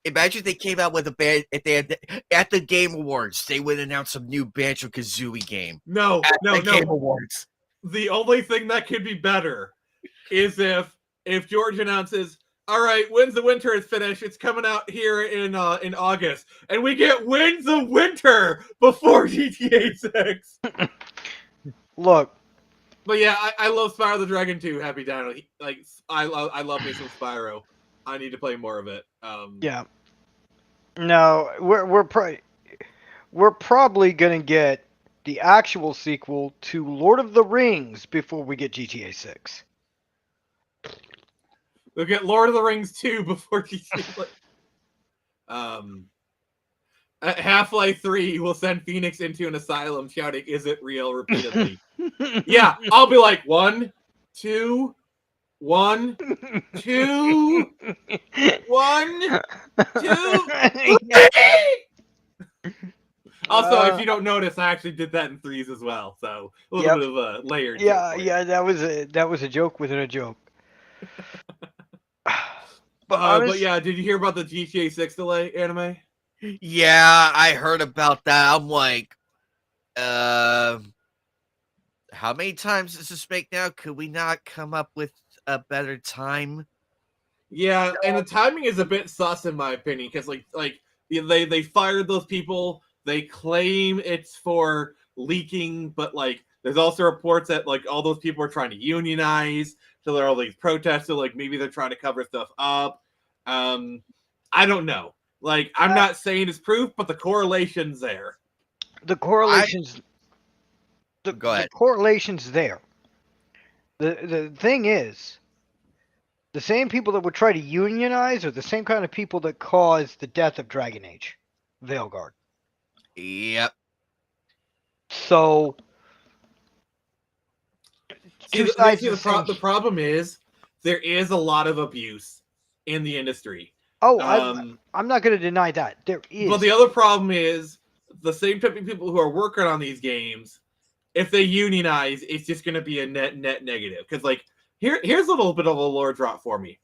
Imagine they came out with a band if they had at the Game Awards, they would announce a new Banjo-Kazooie game. No. Game Awards. The only thing that could be better is if George announces, "All right, Winds of Winter is finished. It's coming out here in August," and we get Winds of Winter before GTA 6. Look. But yeah, I love Spyro the Dragon too. Happy Dino. I love me some Spyro. I need to play more of it. Yeah. No, we're probably gonna get the actual sequel to Lord of the Rings before we get GTA 6. We'll get Lord of the Rings 2 before GTA 6. Half-Life 3 will send Phoenix into an asylum shouting, "Is it real?" repeatedly. Yeah, I'll be like, 1, 2, 1, 2, 1, 2. Also, if you don't notice, I actually did that in 3s as well, so a little bit of a layered. Yeah, that was a joke within a joke. But yeah, did you hear about the GTA 6 delay, Anime? Yeah, I heard about that. I'm like, how many times does this make now? Could we not come up with a better time? Yeah, and the timing is a bit sus in my opinion, because like they fired those people. They claim it's for leaking, but like there's also reports that like all those people are trying to unionize. So there are all these protests. So like maybe they're trying to cover stuff up. I don't know. Like, I'm not saying it's proof, but the correlation's there. The correlation's Go ahead. The correlation's there. The thing is, the same people that would try to unionize are the same kind of people that caused the death of Dragon Age, Veilguard. Yep. So, the problem is there is a lot of abuse in the industry. Oh, I'm not going to deny that. There is. But the other problem is the same type of people who are working on these games, if they unionize, it's just going to be a net negative. Because, like, here's a little bit of a lore drop for me.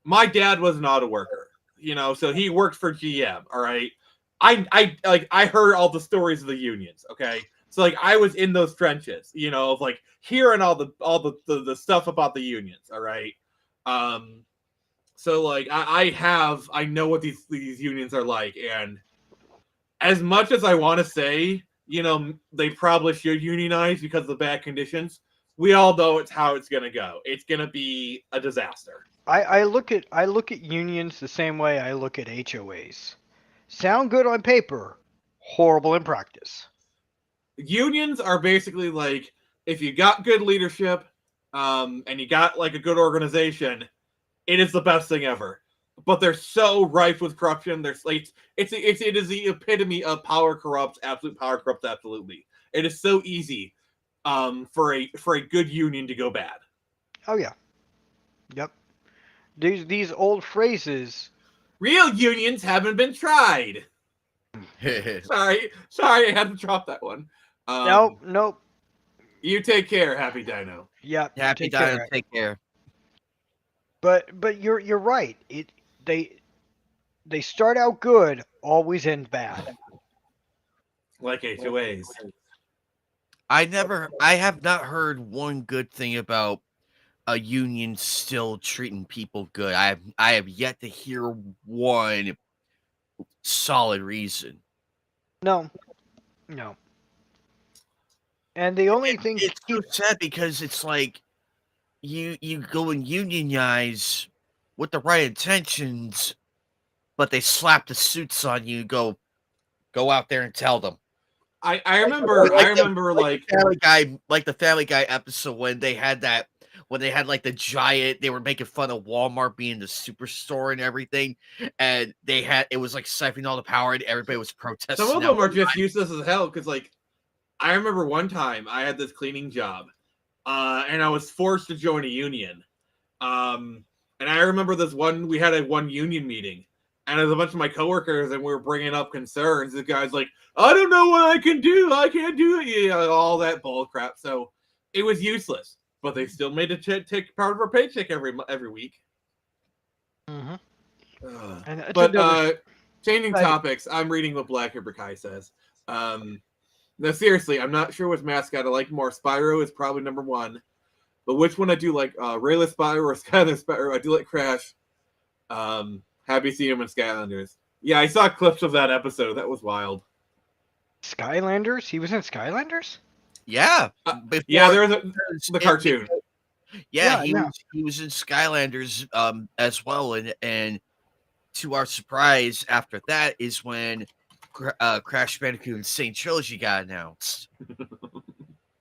My dad was an auto worker, you know, so he worked for GM, all right? I heard all the stories of the unions, okay? So, like, I was in those trenches, you know, of, like, hearing all the stuff about the unions, all right? So like I know what these unions are like, and as much as I want to say they probably should unionize because of the bad conditions. We all know it's how it's going to go. It's going to be a disaster. I look at unions the same way I look at HOAs. Sound good on paper, horrible in practice. Unions are basically like, if you got good leadership, and you got like a good organization, it is the best thing ever. But they're so rife with corruption. There's like it is the epitome of power corrupts. Absolute power corrupts. Absolutely, it is so easy for a good union to go bad. Oh yeah, yep. These old phrases. Real unions haven't been tried. sorry, I had to drop that one. Nope. You take care, Happy Dino. Yeah, Happy Dino, take care. But you're right. They start out good, always end bad. Like HOAs. I have not heard one good thing about a union still treating people good. I have yet to hear one solid reason. No. And the only thing it's so sad because it's like you go and unionize with the right intentions, but they slap the suits on you. Go out there and tell them. I remember the Family Guy episode when they had like the giant, they were making fun of Walmart being the superstore and everything, and it was like siphoning all the power and everybody was protesting. Some of them are just useless as hell because like I remember one time I had this cleaning job, and I was forced to join a union. And I remember we had a union meeting, and there's a bunch of my coworkers, and we were bringing up concerns. The guy's like, I don't know what I can do. I can't do it. All that bull crap. So it was useless, but they still made it take part of our paycheck every week. Mm-hmm. But changing topics, I'm reading what Black River Kai says. No, seriously, I'm not sure which mascot I like more. Spyro is probably number one. But which one I do like, Rayla Spyro or Skylar Spyro? I do like Crash. Happy seeing him in Skylanders. Yeah, I saw clips of that episode. That was wild. Skylanders? He was in Skylanders? Yeah. Yeah, there was the cartoon. Yeah, he was in Skylanders as well. And to our surprise, after that is when Crash Bandicoot Insane Trilogy got announced.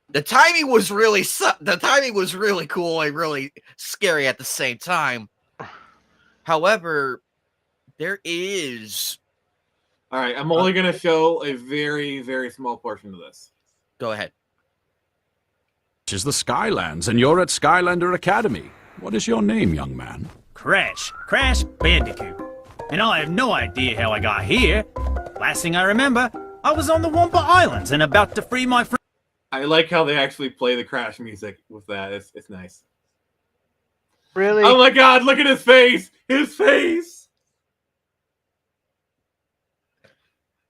The timing was really cool and really scary at the same time. However, there is. All right, I'm only going to show a very, very small portion of this. Go ahead. This is the Skylands, and you're at Skylander Academy. What is your name, young man? Crash Bandicoot. And I have no idea how I got here. Last thing I remember, I was on the Wampa Islands and about to free my friend. I like how they actually play the Crash music with that. It's nice. Really? Oh my God! Look at his face. His face.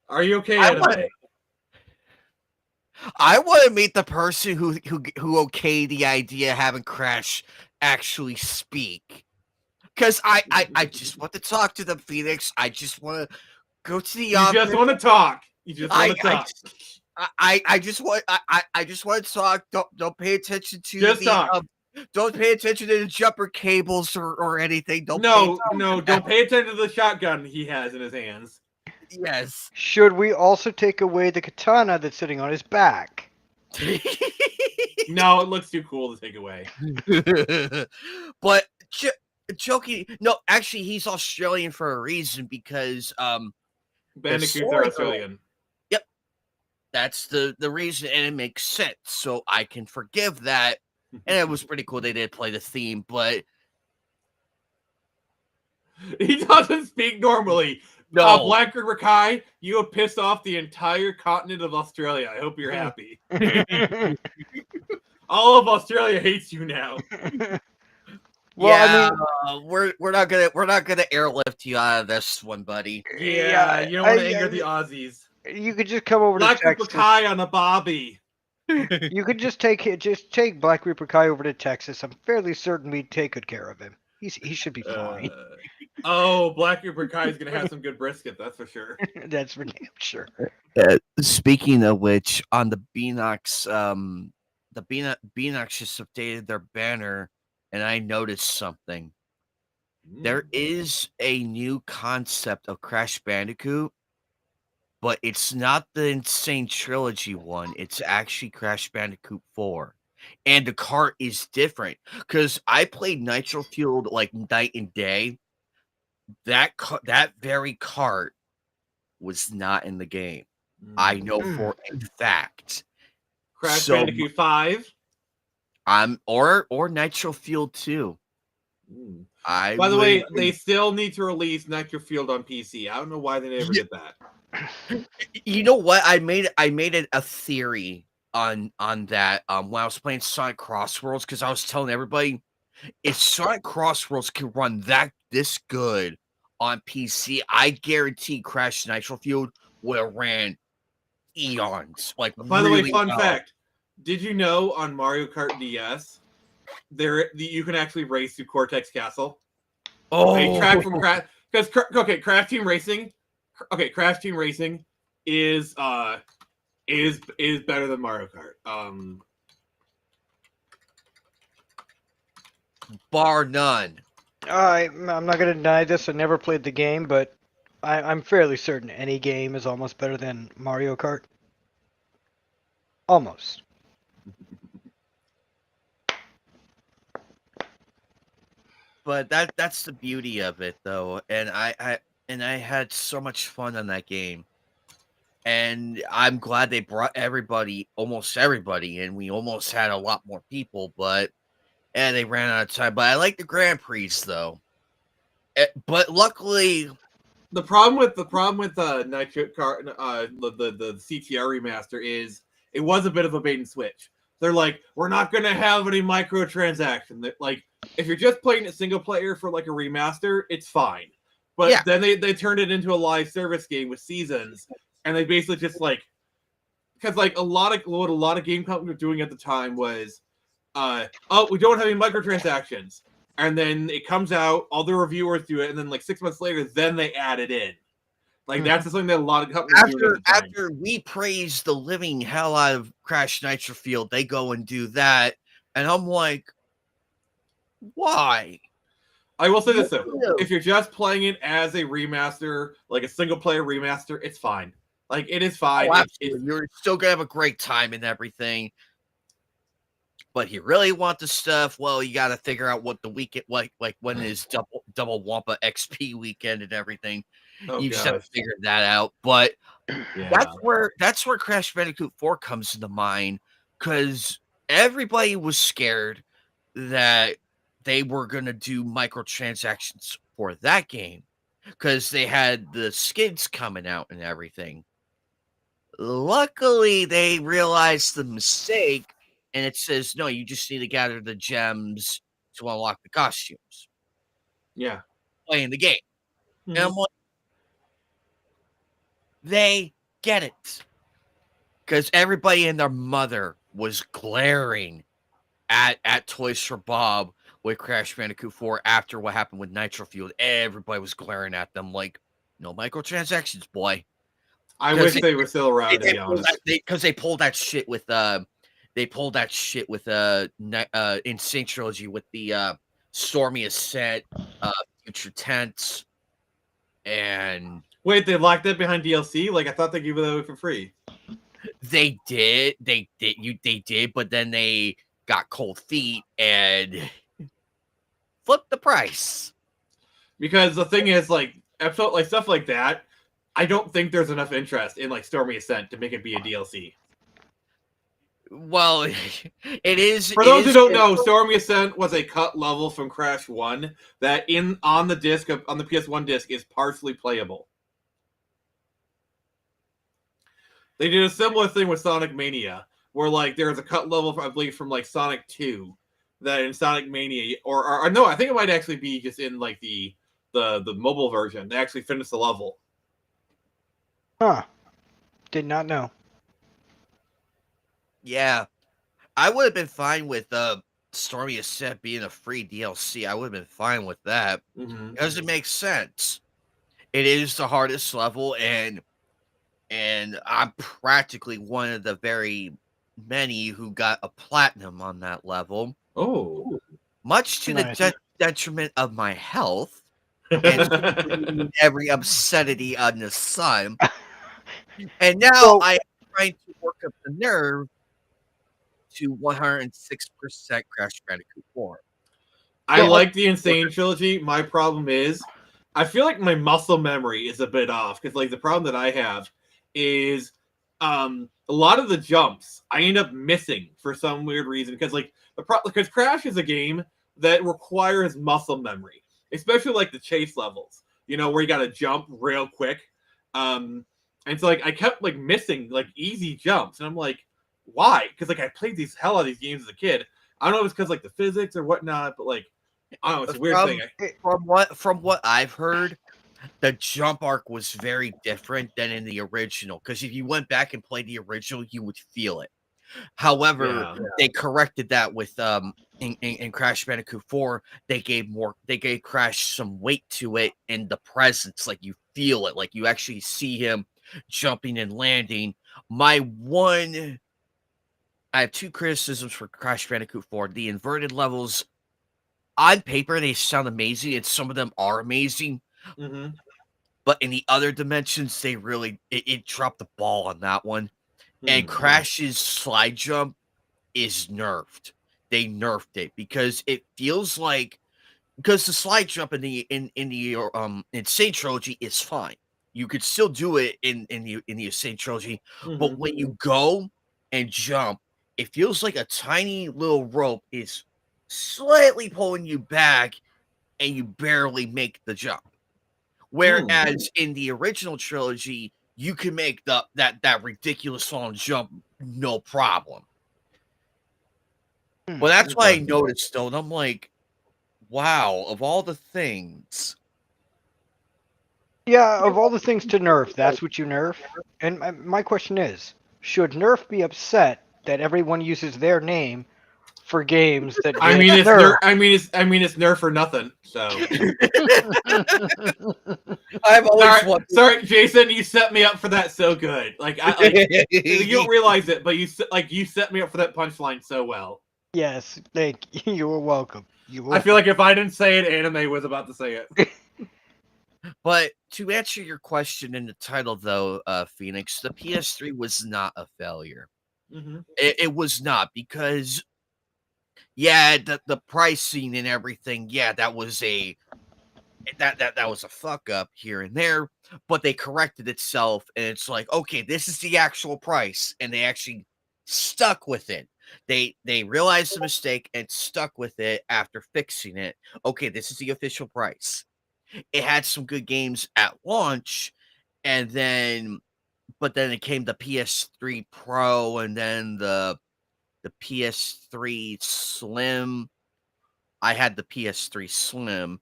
Are you okay? I want to meet the person who okayed the idea of having Crash actually speak. Because I just want to talk to them, Phoenix. I just want to go to the office. You just want to talk. You just want to talk. I just want to talk. Don't pay attention to don't pay attention to the jumper cables or anything. Don't pay attention to the shotgun he has in his hands. Yes. Should we also take away the katana that's sitting on his back? No, it looks too cool to take away. But joking, no, actually, he's Australian for a reason because Bandicoots are Australian. Yep, that's the reason, and it makes sense. So I can forgive that. And it was pretty cool they did play the theme, but he doesn't speak normally. No, Black River Kai, you have pissed off the entire continent of Australia. I hope you're happy. All of Australia hates you now. Well, yeah, I mean, we're not gonna airlift you out of this one, buddy. Yeah, you don't want to anger the Aussies. You could just come over Black to Texas. River Kai on a Bobby. You could just take Black Reaper Kai over to Texas. I'm fairly certain we'd take good care of him. He should be fine. Black Cooper Kai is gonna have some good brisket, that's for sure. That's for damn sure. Speaking of which, on the Beanox, the Beanox just updated their banner, and I noticed something. There is a new concept of Crash Bandicoot, but it's not the Insane Trilogy one. It's actually Crash Bandicoot 4. And the cart is different. Because I played Nitro Fueled like night and day. That very cart was not in the game. I know for a fact. Crash Bandicoot 5. Or Nitro Fueled 2. By the way, they still need to release Nitro Fueled on PC. I don't know why they never did that. You know what? I made it a theory on that when I was playing Sonic Crossworlds, because I was telling everybody, if Sonic Crossworlds can run this good on PC, I guarantee Crash Nitro Fueled would have ran eons. Like, by the way, fun fact: did you know on Mario Kart DS, you can actually race through Cortex Castle? A track from Crash, because Crash Team Racing. Okay, Crash Team Racing is better than Mario Kart. Bar none. I'm not going to deny this. I never played the game, but I'm fairly certain any game is almost better than Mario Kart. Almost. But that's the beauty of it, though, and I had so much fun on that game, and I'm glad they brought almost everybody, and we almost had a lot more people, but they ran out of time. But I like the Grand Prix, though. But luckily, the problem with Nitro Kart, the CTR remaster is it was a bit of a bait and switch. They're like, we're not going to have any microtransaction. Like, if you're just playing it single player for like a remaster, it's fine. But then they turned it into a live service game with seasons, and they basically just like, because like what a lot of game companies were doing at the time was, we don't have any microtransactions, and then it comes out, all the reviewers do it, and then like 6 months later, then they add it in. Like that's something that a lot of companies do. After we praise the living hell out of Crash Nitro Fueled, they go and do that, and I'm like, why? I will say this though: if you're just playing it as a remaster, like a single player remaster, it's fine. Like it is fine. You're still gonna have a great time and everything. But you really want the stuff? Well, you got to figure out what the weekend like when is double Wampa XP weekend and everything. You just have to figure that out. But that's where Crash Bandicoot 4 comes into mind, because everybody was scared that they were gonna do microtransactions for that game because they had the skids coming out and everything. Luckily, they realized the mistake. And it says, no, you just need to gather the gems to unlock the costumes. Yeah. Playing the game. And I'm like, they get it. Because everybody and their mother was glaring at Toys for Bob with Crash Bandicoot 4 after what happened with Nitro Fueled. Everybody was glaring at them like, no microtransactions, boy. I wish they were still around, to be honest. Because they pulled that shit with... Insane Trilogy with the Stormy Ascent, Future Tense, and wait, they locked that behind DLC? Like I thought they gave it away for free. They did, but then they got cold feet and flipped the price. Because the thing is, like episode like stuff like that, I don't think there's enough interest in like Stormy Ascent to make it be a DLC. Well, it is. For those who don't know, Stormy Ascent was a cut level from Crash 1 that on the PS1 disc is partially playable. They did a similar thing with Sonic Mania, where like there was a cut level, I believe, from like Sonic 2 that in Sonic Mania, or no, I think it might actually be just in like the mobile version. They actually finished the level. Huh. Did not know. Yeah, I would have been fine with Stormy Ascent being a free DLC, I would have been fine with that because it makes sense. It is the hardest level, and I'm practically one of the very many who got a platinum on that level. Oh, much to Nice. the detriment of my health and every obscenity on the sun. And now So- I am trying to work up the nerve to 106% Crash Bandicoot 4. I like the Insane Trilogy. My problem is, I feel like my muscle memory is a bit off because, like, the problem that I have is, a lot of the jumps I end up missing for some weird reason because, like, because Crash is a game that requires muscle memory, especially like the chase levels. You know, where you got to jump real quick. And so, like, I kept like missing like easy jumps, and I'm like, why? Because like I played these hell out of these games as a kid. I don't know if it's because like the physics or whatnot, but like I don't know, it's a weird thing. From what I've heard, the jump arc was very different than in the original. Because if you went back and played the original, you would feel it. However, they corrected that with in Crash Bandicoot 4. They gave Crash some weight to it and the presence, like you feel it, like you actually see him jumping and landing. I have two criticisms for Crash Bandicoot 4. The inverted levels, on paper, they sound amazing, and some of them are amazing. But in the other dimensions, they really it dropped the ball on that one. And Crash's slide jump is nerfed. They nerfed it because it feels like the slide jump in the Insane Trilogy is fine. You could still do it in the Insane Trilogy, but when you go and jump, it feels like a tiny little rope is slightly pulling you back, and you barely make the jump. Whereas in the original trilogy, you can make that ridiculous long jump no problem. Well, that's why I noticed though, and I'm like, wow, of all the things. Yeah, of all the things to nerf, that's what you nerf. And my question is, should nerf be upset that everyone uses their name for games that I get mean, it's nerfed? it's nerf for nothing. So I've always sorry, Jason, you set me up for that so good. Like, you don't realize it, but you set me up for that punchline so well. Yes, thank you. You were welcome. I feel like if I didn't say it, anime was about to say it. But to answer your question in the title, though, Phoenix, the PS3 was not a failure. It was not, because, yeah, the pricing and everything, yeah, that was a fuck up here and there, but they corrected itself, and it's like, okay, this is the actual price, and they actually stuck with it. They realized the mistake and stuck with it after fixing it. Okay, this is the official price. It had some good games at launch, and then it came the PS3 Pro, and then the PS3 Slim. I had the PS3 Slim,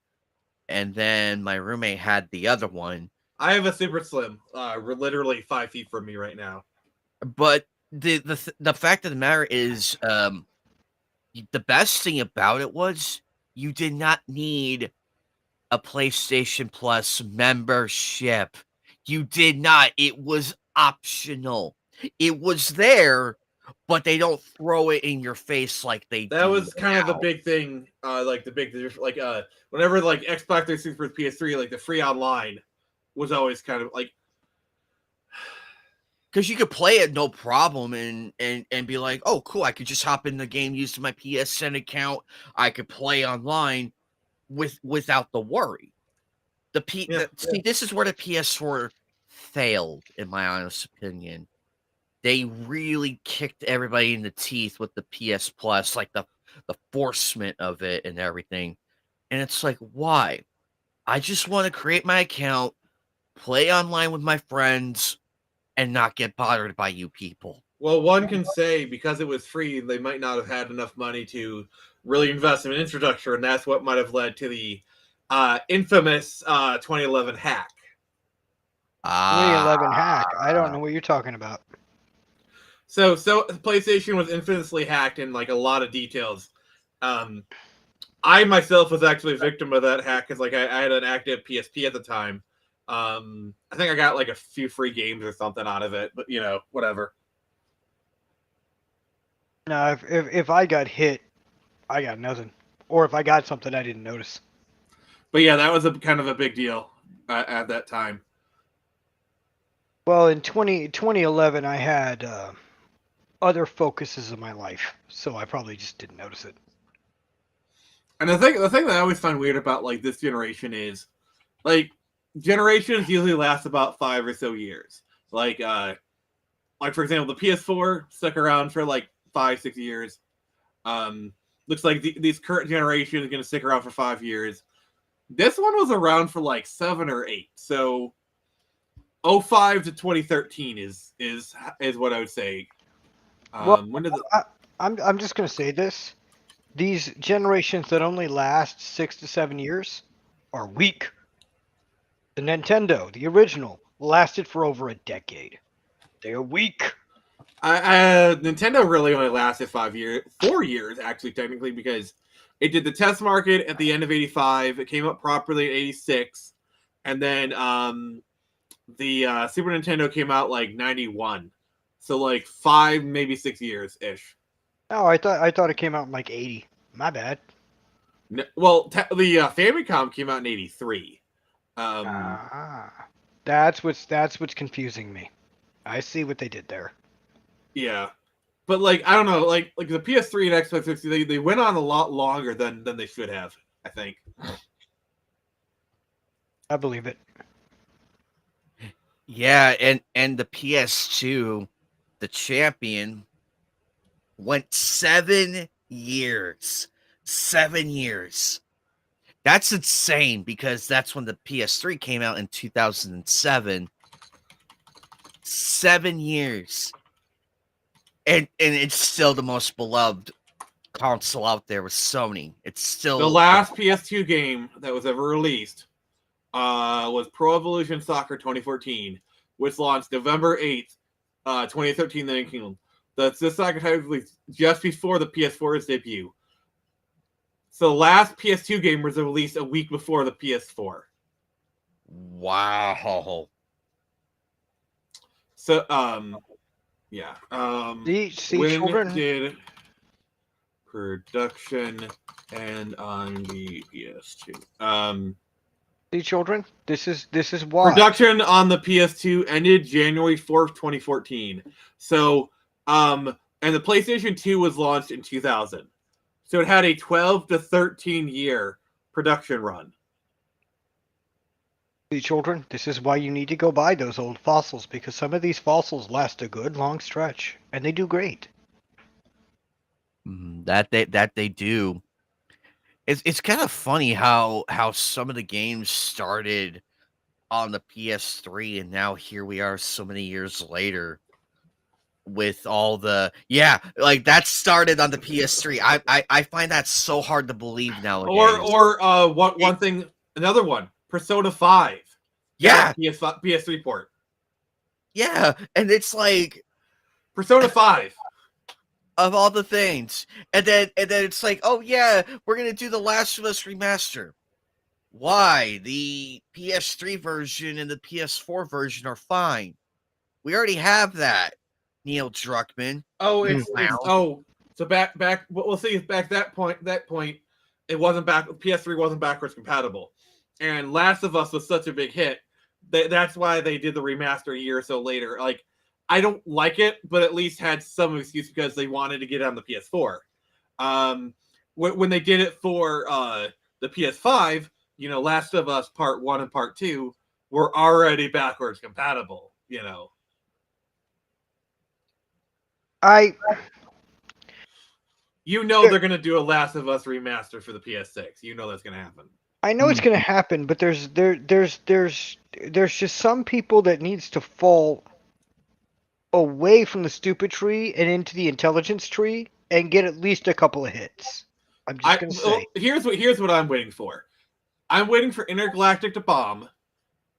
and then my roommate had the other one. I have a Super Slim. We're literally 5 feet from me right now. But the fact of the matter is, the best thing about it was you did not need a PlayStation Plus membership. You did not. It was optional. It was there, but they don't throw it in your face like they do. That was kind of the big thing. Whenever like Xbox 360 for PS3, like the free online was always kind of like, because you could play it no problem and be like, oh cool, I could just hop in the game using my PSN account. I could play online without the worry. See, this is where the PS4 failed, in my honest opinion. They really kicked everybody in the teeth with the PS Plus, like the forcement of it and everything. And it's like, why? I just want to create my account, play online with my friends, and not get bothered by you people. Well, one can say because it was free, they might not have had enough money to really invest in infrastructure, and that's what might have led to the infamous 2011 hack. 2011 hack. I don't know what you're talking about. So PlayStation was infamously hacked in like a lot of details. I myself was actually a victim of that hack because like I had an active PSP at the time. I think I got like a few free games or something out of it, but you know, whatever. No, if I got hit, I got nothing. Or if I got something I didn't notice. But yeah, that was a kind of a big deal at that time. Well, in 2011, I had other focuses of my life, so I probably just didn't notice it. And the thing that I always find weird about like this generation is, like, generations usually last about 5 or so years. Like for example, the PS4 stuck around for like 5-6 years. Looks like these current generation is going to stick around for 5 years. This one was around for like 7 or 8. So 05 to 2013 is what I would say. When did I'm just gonna say this: these generations that only last 6 to 7 years are weak. The Nintendo, the original, lasted for over a decade. They are weak. Nintendo really only lasted 4 years actually, technically, because it did the test market at the end of '85. It came up properly in '86, and then the Super Nintendo came out like '91. So like 5, maybe 6 years ish. Oh, I thought it came out in like '80. My bad. No, well, the Famicom came out in '83. That's what's confusing me. I see what they did there. Yeah, but like I don't know, like the PS3 and Xbox 360, they went on a lot longer than they should have. I think. I believe it. Yeah, and the PS2, the champion, went 7 years. 7 years. That's insane because that's when the PS3 came out in 2007. 7 years. And it's still the most beloved console out there with Sony. It's still the last PS2 game that was ever released was Pro Evolution Soccer 2014, which launched November 8th, 2013 in the United Kingdom. This soccer title was released just before the PS4's debut. So the last PS2 game was released a week before the PS4. Wow. So, yeah. See, when children did production end on the PS2? See, children, this is why Production on the PS2 ended January 4th, 2014. So, and the PlayStation 2 was launched in 2000. So it had a 12 to 13 year production run. See, children, this is why you need to go buy those old fossils, because some of these fossils last a good long stretch, and they do great. That they do. It's kind of funny how some of the games started on the PS3, and now here we are so many years later with all the like that started on the PS3. I find that so hard to believe nowadays. Or one thing, another one, Persona 5. Yeah, PS3 port. Yeah, and it's like Persona 5. Of all the things, and then it's like, oh yeah, we're gonna do the Last of Us remaster. Why? The PS3 version and the PS4 version are fine. We already have that, Neil Druckmann. Oh, so back. We'll see. Back that point, it wasn't back. PS3 wasn't backwards compatible, and Last of Us was such a big hit. That's why they did the remaster a year or so later. Like, I don't like it, but at least had some excuse because they wanted to get it on the PS4. When they did it for the PS5, you know, Last of Us Part 1 and Part 2 were already backwards compatible, you know. You know they're going to do a Last of Us remaster for the PS6. You know that's going to happen. I know it's going to happen, but there's just some people that needs to fall away from the stupid tree and into the intelligence tree and get at least a couple of hits. I'm just going to say. Here's what I'm waiting for. I'm waiting for Intergalactic to bomb,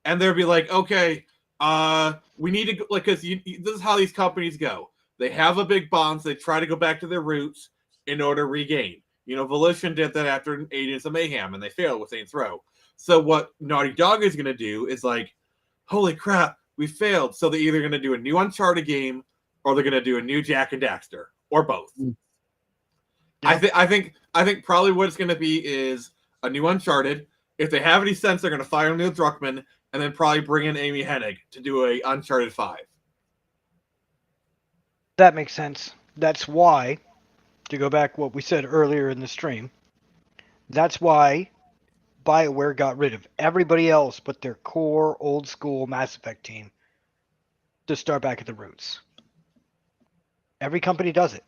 and they'll be like, okay, we need to go, like, because this is how these companies go. They have a big bomb, so they try to go back to their roots in order to regain. Volition did that after Agents of Mayhem, and they failed with Saints Row. So what Naughty Dog is going to do is like, holy crap, we failed. So they're either going to do a new Uncharted game, or they're going to do a new Jak and Daxter, or both. Yeah. I think probably what it's going to be is a new Uncharted. If they have any sense, they're going to fire Neil Druckmann and then probably bring in Amy Hennig to do a Uncharted 5. That makes sense. That's why, to go back what we said earlier in the stream, that's why BioWare got rid of everybody else but their core old school Mass Effect team to start back at the roots. Every company does it.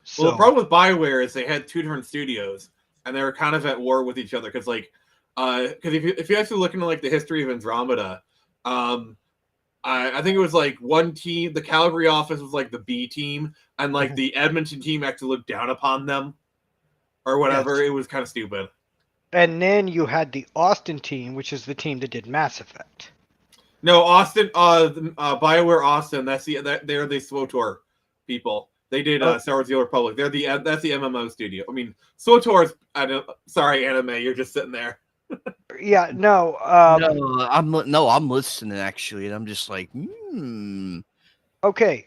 So, well, the problem with BioWare is they had two different studios, and they were kind of at war with each other because, like, if you actually look into like the history of Andromeda, I think it was like one team, the Calgary office was like the B team, and like the Edmonton team actually looked down upon them, or whatever. Yes. It was kind of stupid. And then you had the Austin team, which is the team that did Mass Effect. No, Austin, BioWare Austin. They're the SWTOR people. They did Star Wars: The Old Republic. That's the MMO studio. I mean, SWTOR's. Sorry, anime. You're just sitting there. Yeah, no. I'm listening actually, and I'm just like, Okay,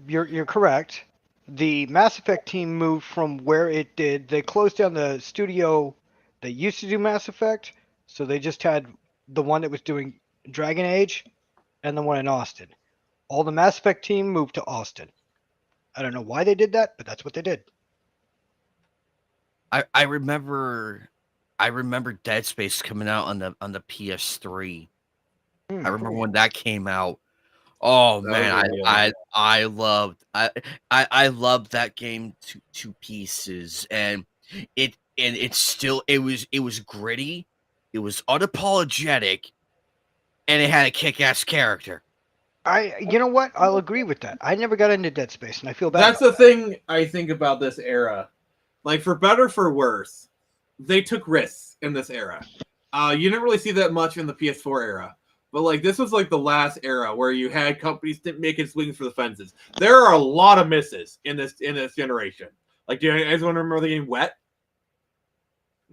you're correct. The Mass Effect team moved from where it did. They closed down the studio that used to do Mass Effect, so they just had the one that was doing Dragon Age, and the one in Austin. All the Mass Effect team moved to Austin. I don't know why they did that, but that's what they did. I remember Dead Space coming out on the PS3. I remember when that came out. Oh man, I loved that game to pieces, and it was gritty, it was unapologetic, and it had a kick-ass character. You know what? I'll agree with that. I never got into Dead Space, and I feel bad. That's the thing I think about this era. Like, for better for worse, they took risks in this era. You didn't really see that much in the PS4 era. But, like, this was, like, the last era where you had companies making swings for the fences. There are a lot of misses in this generation. Like, do you guys want to remember the game Wet?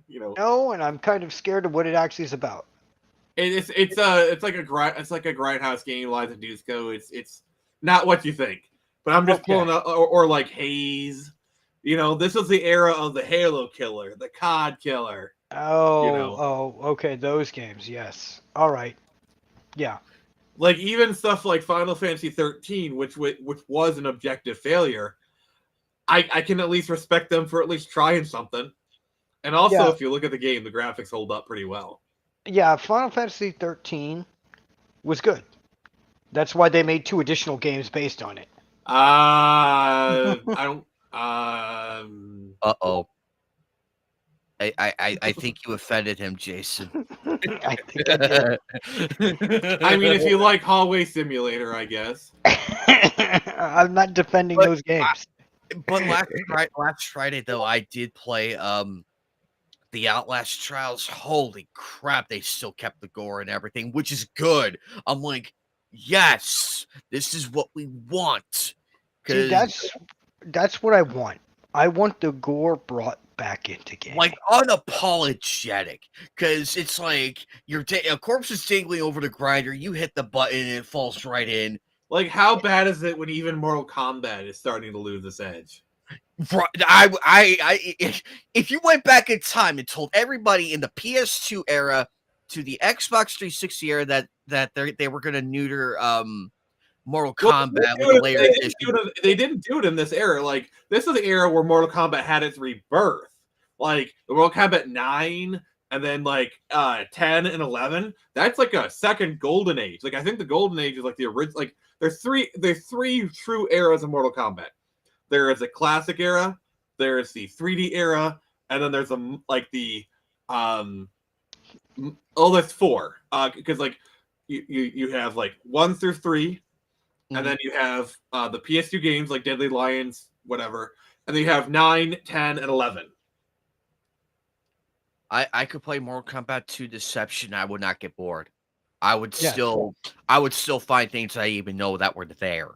No, and I'm kind of scared of what it actually is about. It's like a grindhouse game, Liza Dusko. It's not what you think. But I'm just pulling up, or like Haze. This was the era of the Halo killer, the COD killer. Okay, those games, yes. All right, yeah. Like even stuff like Final Fantasy 13, which was an objective failure. I can at least respect them for at least trying something. And also, if you look at the game, the graphics hold up pretty well. Yeah, Final Fantasy 13 was good. That's why they made 2 additional games based on it. I don't. Uh-oh. I think you offended him, Jason. I think I did. I mean, if you like Hallway Simulator, I guess. I'm not defending those games. But last Friday, though, I did play the Outlast Trials. Holy crap, they still kept the gore and everything, which is good. I'm like, yes, this is what we want. See, that's what I want. I want the gore brought back into game. Like, unapologetic. Because it's like, a corpse is dangling over the grinder, you hit the button, and it falls right in. Like, how bad is it when even Mortal Kombat is starting to lose its edge? If you went back in time and told everybody in the PS2 era to the Xbox 360 era that they were going to neuter Mortal Kombat with a layer edition. They didn't do it in this era. Like, this is the era where Mortal Kombat had its rebirth. Like, the Mortal Kombat 9 and then like 10 and 11. That's like a second golden age. Like, I think the golden age is like the original. Like, there's three true eras of Mortal Kombat. There is a classic era, there's the 3D era, and then there's there's 4. Because like you have like 1 through 3, and then you have the PS2 games like Deadly Alliance, whatever, and then you have 9, 10, and 11. I could play Mortal Kombat 2 Deception. I would not get bored. I would still find things I even know that were there.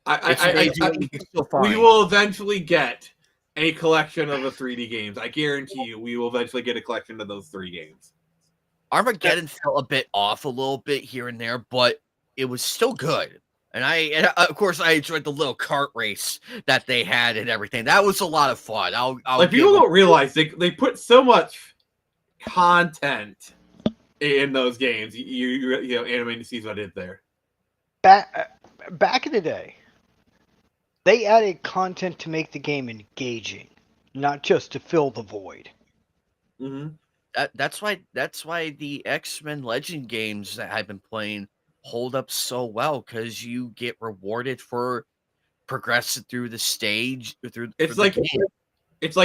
We will eventually get a collection of the 3D games. I guarantee you, we will eventually get a collection of those 3 games. Armageddon felt a bit off a little bit here and there, but it was still good. And of course, I enjoyed the little kart race that they had and everything. That was a lot of fun. Like, people don't realize they put so much content in those games. You know, Anime sees what I did there. Back in the day, they added content to make the game engaging, not just to fill the void. Mm-hmm. That's why the X-Men Legend games that I've been playing hold up so well, because you get rewarded for progressing through the stage. It's like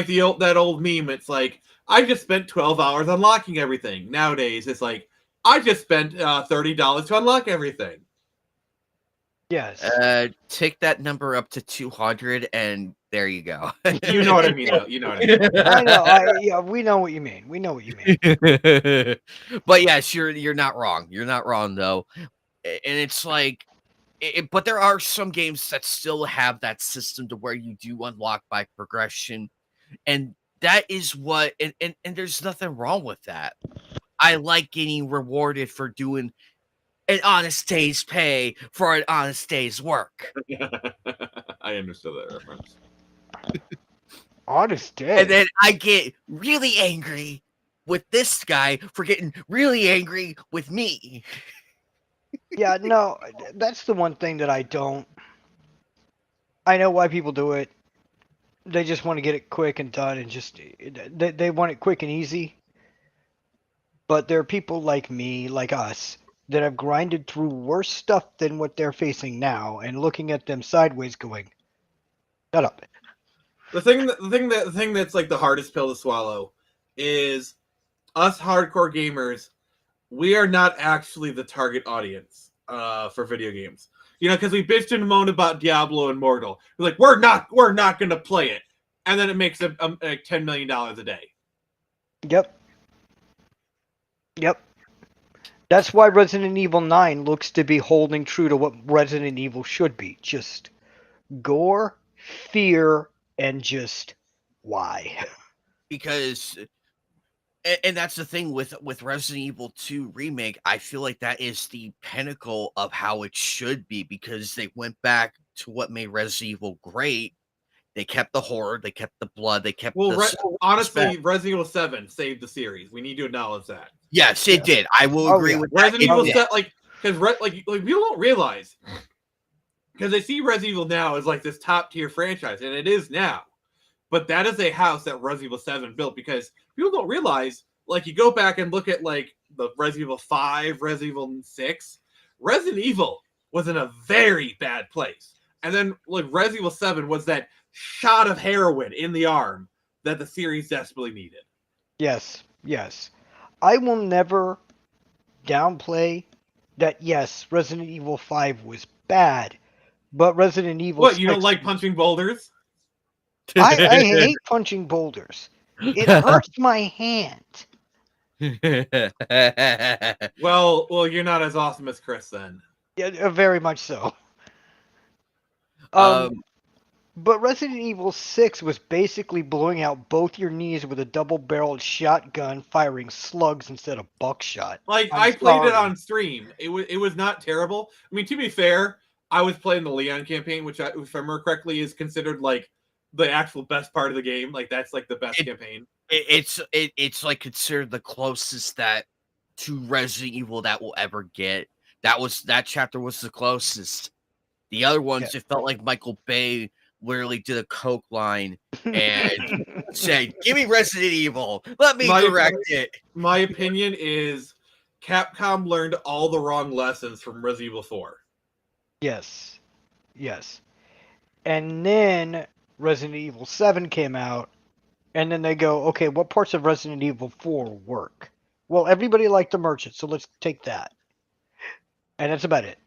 that old meme. It's like, I just spent 12 hours unlocking everything. Nowadays, it's like, I just spent $30 to unlock everything. Yes. Take that number up to 200, and there you go. You know what I mean, though. You know what I mean. I know. Yeah, we know what you mean. We know what you mean. But yes, you're not wrong. You're not wrong, though. And it's like, but there are some games that still have that system to where you do unlock by progression, and that is what. And there's nothing wrong with that. I like getting rewarded for doing an honest day's pay for an honest day's work. I understood that reference. Honest day. And then I get really angry with this guy for getting really angry with me. Yeah, no, that's the one thing that I don't. I know why people do it. They just want to get it quick and done, and just they want it quick and easy. But there are people like me, like us, that have grinded through worse stuff than what they're facing now, and looking at them sideways, going, "Shut up." The thing that's like the hardest pill to swallow is us hardcore gamers. We are not actually the target audience for video games. You know, because we bitched and moaned about Diablo and Mortal. We're like, we're not going to play it, and then it makes like $10 million a day. Yep. That's why Resident Evil 9 looks to be holding true to what Resident Evil should be. Just gore, fear, and just why. Because, and that's the thing with Resident Evil 2 Remake, I feel like that is the pinnacle of how it should be, because they went back to what made Resident Evil great. They kept the horror, they kept the blood, they kept honestly, Resident Evil 7 saved the series. We need to acknowledge that. Yes, it did. I will agree with Resident that. Evil 7, because people don't realize, because they see Resident Evil now as like this top tier franchise, and it is now. But that is a house that Resident Evil 7 built, because people don't realize, like, you go back and look at like the Resident Evil 5, Resident Evil 6, Resident Evil was in a very bad place. And then like Resident Evil 7 was that shot of heroin in the arm that the series desperately needed. Yes. I will never downplay that, yes, Resident Evil 5 was bad, but Resident Evil 6... What, you don't like punching boulders? I hate punching boulders. It hurts my hand. Well, you're not as awesome as Chris then. Yeah, very much so. But Resident Evil 6 was basically blowing out both your knees with a double-barreled shotgun, firing slugs instead of buckshot. Like, I played it on stream. It was not terrible. I mean, to be fair, I was playing the Leon campaign, which, if I remember correctly, is considered like the actual best part of the game. Like, that's like the best campaign. It's like considered the closest that to Resident Evil that we'll ever get. That chapter was the closest. The other ones, it felt like Michael Bay literally did a Coke line and said, "Give me Resident Evil. Let me direct it." My opinion is Capcom learned all the wrong lessons from Resident Evil 4. Yes. And then Resident Evil 7 came out, and then they go, okay, what parts of Resident Evil 4 work? Well, everybody liked the merchant, so let's take that. And that's about it.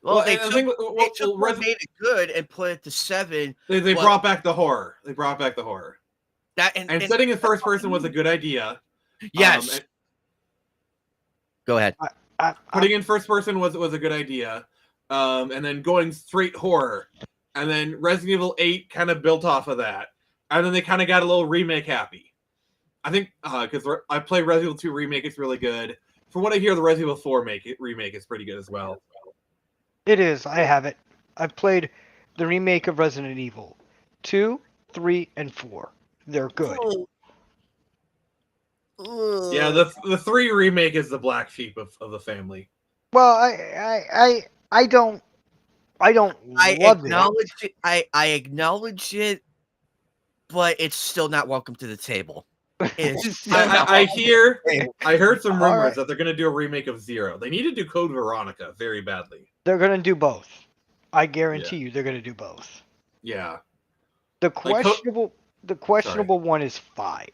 Well, they made it good and put it to 7. They brought back the horror. That and setting in first person was a good idea. Yes. Go ahead. Putting in first person was a good idea. And then going straight horror. And then Resident Evil 8 kind of built off of that. and then they kind of got a little remake happy. I think because I play Resident Evil 2 remake, it's really good. From what I hear, the Resident Evil 4 remake is pretty good as well. It is. I have it. I've played the remake of Resident Evil 2, 3, and 4. They're good. Yeah, the 3 remake is the black sheep of the family. Well, I don't love it. I acknowledge it, but it's still not welcome to the table. I heard some rumors that they're going to do a remake of 0. They need to do Code Veronica very badly. They're going to do both. I guarantee you they're going to do both. Yeah. The questionable one is 5.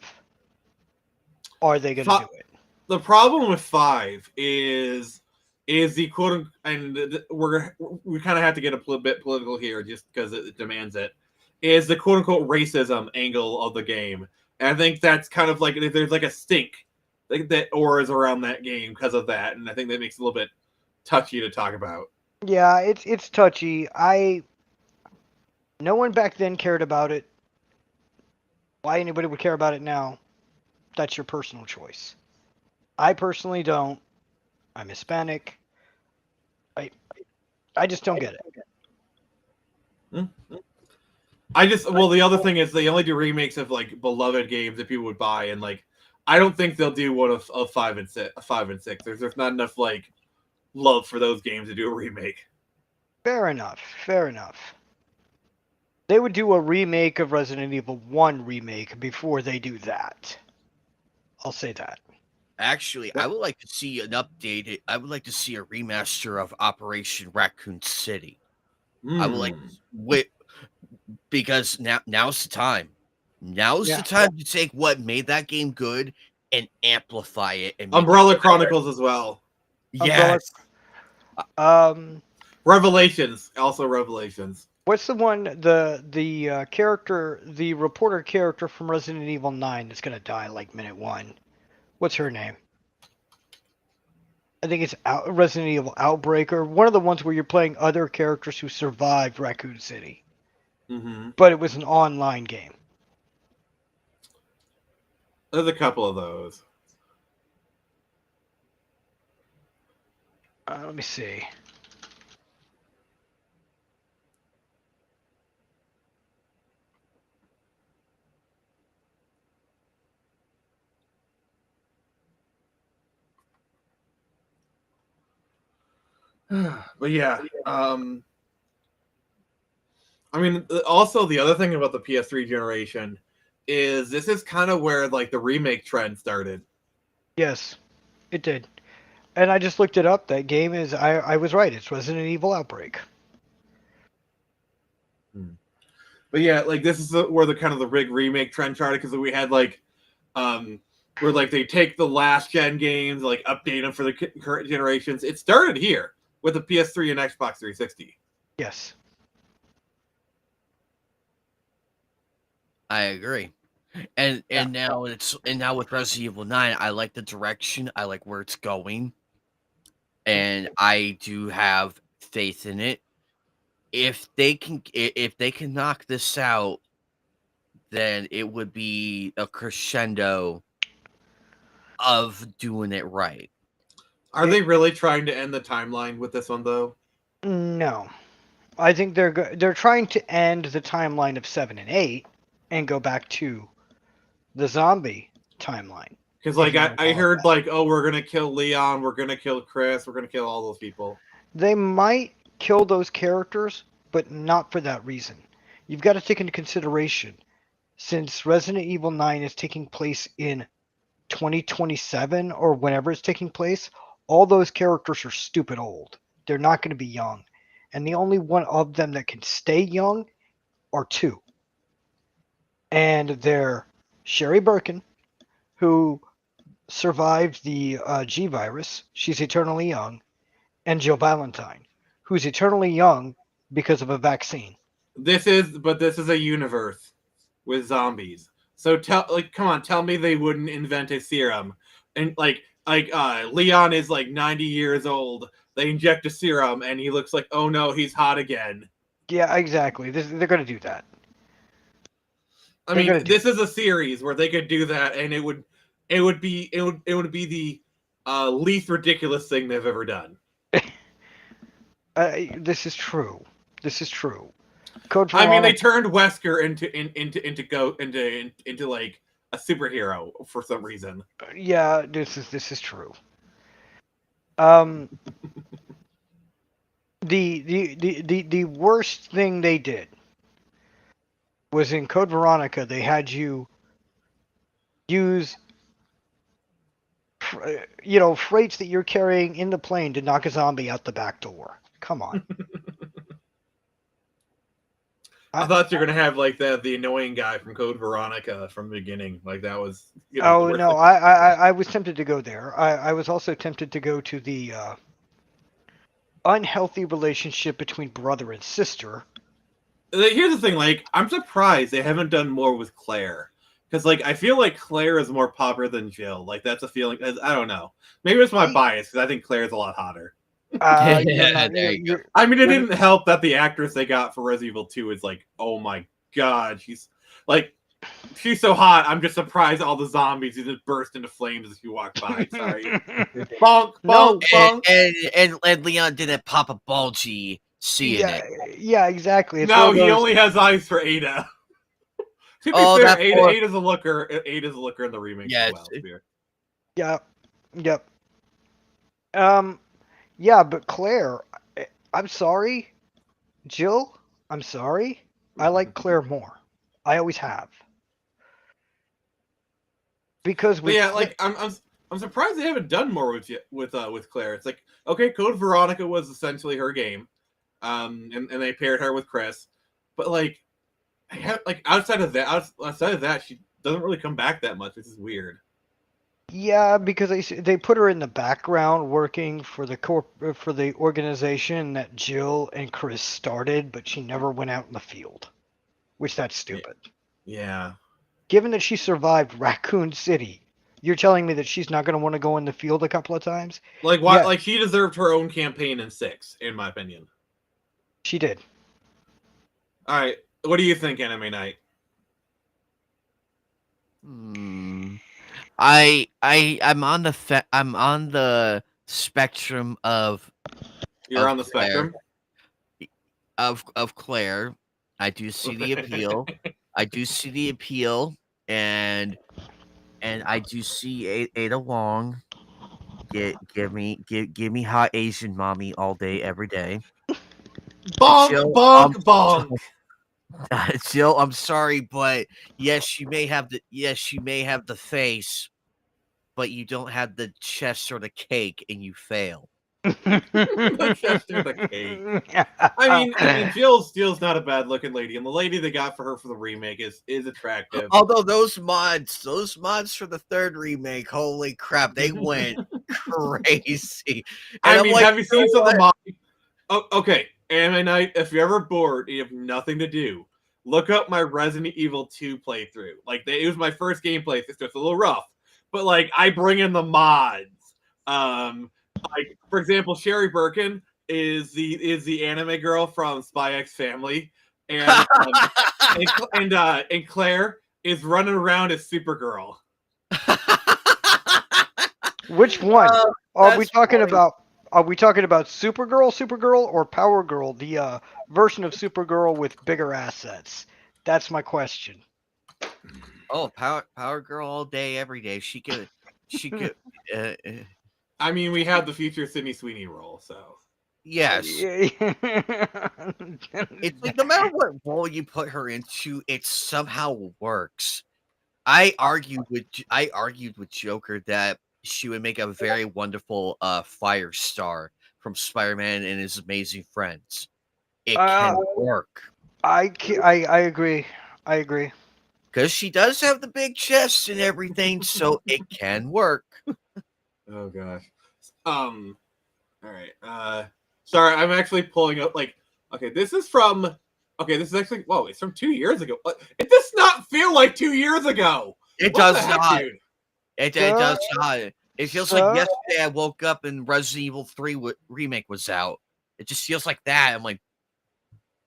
Are they going to do it? The problem with 5 is the quote, and we kind of have to get a bit political here just because it demands it, is the quote unquote racism angle of the game. And I think that's kind of like there's like a stink that auras around that game because of that, and I think that makes it a little bit touchy to talk about. Yeah, it's touchy. No one back then cared about it. Why anybody would care about it now? That's your personal choice. I personally don't. I'm Hispanic. I just don't get it. The other thing is they only do remakes of like beloved games that people would buy, and like I don't think they'll do one of 5 and 6. There's not enough like love for those games to do a remake. Fair enough. They would do a remake of Resident Evil 1 remake before they do that. I'll say that. Actually, I would like to see an updated. I would like to see a remaster of Operation Raccoon City. I would like because now's the time. Now's the time to take what made that game good and amplify it. And Umbrella Chronicles as well. Yes. Revelations, also Revelations. What's the one the character, the reporter character from Resident Evil 9 that's gonna die like minute 1? What's her name? I think it's Resident Evil Outbreaker. One of the ones where you're playing other characters who survived Raccoon City. Mm-hmm. But it was an online game. There's a couple of those. Let me see. But yeah, I mean, also the other thing about the PS3 generation is this is kind of where like the remake trend started. Yes, it did. And I just looked it up. That game is, I was right. It's Resident Evil Outbreak. But yeah, like this is where the kind of the big remake trend started, because we had like, where like they take the last gen games, like update them for the current generations. It started here with the PS3 and Xbox 360. Yes. I agree. And now with Resident Evil 9, I like the direction. I like where it's going. And I do have faith in it. If they can knock this out, then it would be a crescendo of doing it right. Are they really trying to end the timeline with this one though? No. I think they're trying to end the timeline of 7 and 8 and go back to the zombie timeline. Because like I heard like, oh, we're gonna kill Leon, we're gonna kill Chris, we're gonna kill all those people. They might kill those characters, but not for that reason. You've got to take into consideration, since Resident Evil 9 is taking place in 2027 or whenever it's taking place, all those characters are stupid old. They're not going to be young. And the only one of them that can stay young are 2. And they're Sherry Birkin, who survived the G virus. She's eternally young. And Jill Valentine, who's eternally young because of a vaccine. This is a universe with zombies. So come on, tell me they wouldn't invent a serum. And like Leon is like 90 years old. They inject a serum and he looks like, oh no, he's hot again. Yeah, exactly. They're going to do that. I mean, this is a series where they could do that, and it would be the least ridiculous thing they've ever done. This is true. This is true. Code I mean, they Veronica. turned Wesker into like a superhero for some reason. Yeah, this is true. The worst thing they did was in Code Veronica. They had you use freights that you're carrying in the plane to knock a zombie out the back door. Come on. I thought you were gonna have like the annoying guy from Code Veronica from the beginning. Like that was. Oh no, I was tempted to go there. I was also tempted to go to the unhealthy relationship between brother and sister. Here's the thing, like, I'm surprised they haven't done more with Claire. Because, like, I feel like Claire is more popular than Jill. Like, that's a feeling. I don't know. Maybe it's my bias, because I think Claire's a lot hotter. There you go. I mean, it didn't help that the actress they got for Resident Evil 2 is like, oh my god, she's so hot. I'm just surprised all the zombies just burst into flames as you walk by. Sorry. Bonk, bonk, bonk. And Leon didn't pop a bulgy seeing it. Yeah, exactly. It's No, he only has eyes for Ada. To be fair, Ada's a looker. Ada's a looker in the remake as well. Yeah. Yep. Yeah, but Claire, I'm sorry. Jill, I'm sorry. I like Claire more. I always have. Because I'm surprised they haven't done more with Claire. It's like, okay, Code Veronica was essentially her game, and they paired her with Chris, but outside of that, she doesn't really come back that much, which is weird. Yeah, because they put her in the background working for the organization that Jill and Chris started, but she never went out in the field, which that's stupid. Yeah. Given that she survived Raccoon City, you're telling me that she's not going to want to go in the field a couple of times? Like why? Yeah. Like she deserved her own campaign in 6, in my opinion. She did. All right, what do you think, Anime Night? I'm on the spectrum of. You're on the spectrum of Claire. I do see the appeal. I do see the appeal, and I do see Ada Wong. Give me hot Asian mommy all day, every day. Bonk, Jill, bonk, bonk. Jill, I'm sorry, but yes, you may have the face, but you don't have the chest or the cake, and you fail. The chest or the cake. I mean, Jill's not a bad looking lady, and the lady they got for her for the remake is attractive. Although those mods for the 3rd remake, holy crap, they went crazy. And I mean, have you seen some of the mods? Oh, okay. Anime Night, if you're ever bored and you have nothing to do, look up my Resident Evil 2 playthrough. It was my first gameplay, so it's a little rough. But I bring in the mods. For example, Sherry Birkin is the anime girl from Spy X Family, and and Claire is running around as Supergirl. Which one are we talking about? Are we talking about Supergirl, or Power Girl, the version of Supergirl with bigger assets? That's my question. Oh, Power Girl all day, every day. She could. I mean, we have the future Sydney Sweeney role, so. Yes. It's like no matter what role you put her into, it somehow works. I argued with Joker that she would make a very wonderful Firestar from Spider-Man and His Amazing Friends. It can work. I agree. I agree. Because she does have the big chest and everything, so it can work. Oh gosh. All right. Sorry, I'm actually pulling up. This is actually. Whoa, it's from 2 years ago. It does not feel like 2 years ago. It does not. Dude? It does not. It feels like yesterday I woke up and Resident Evil 3 remake was out. It just feels like that. I'm like,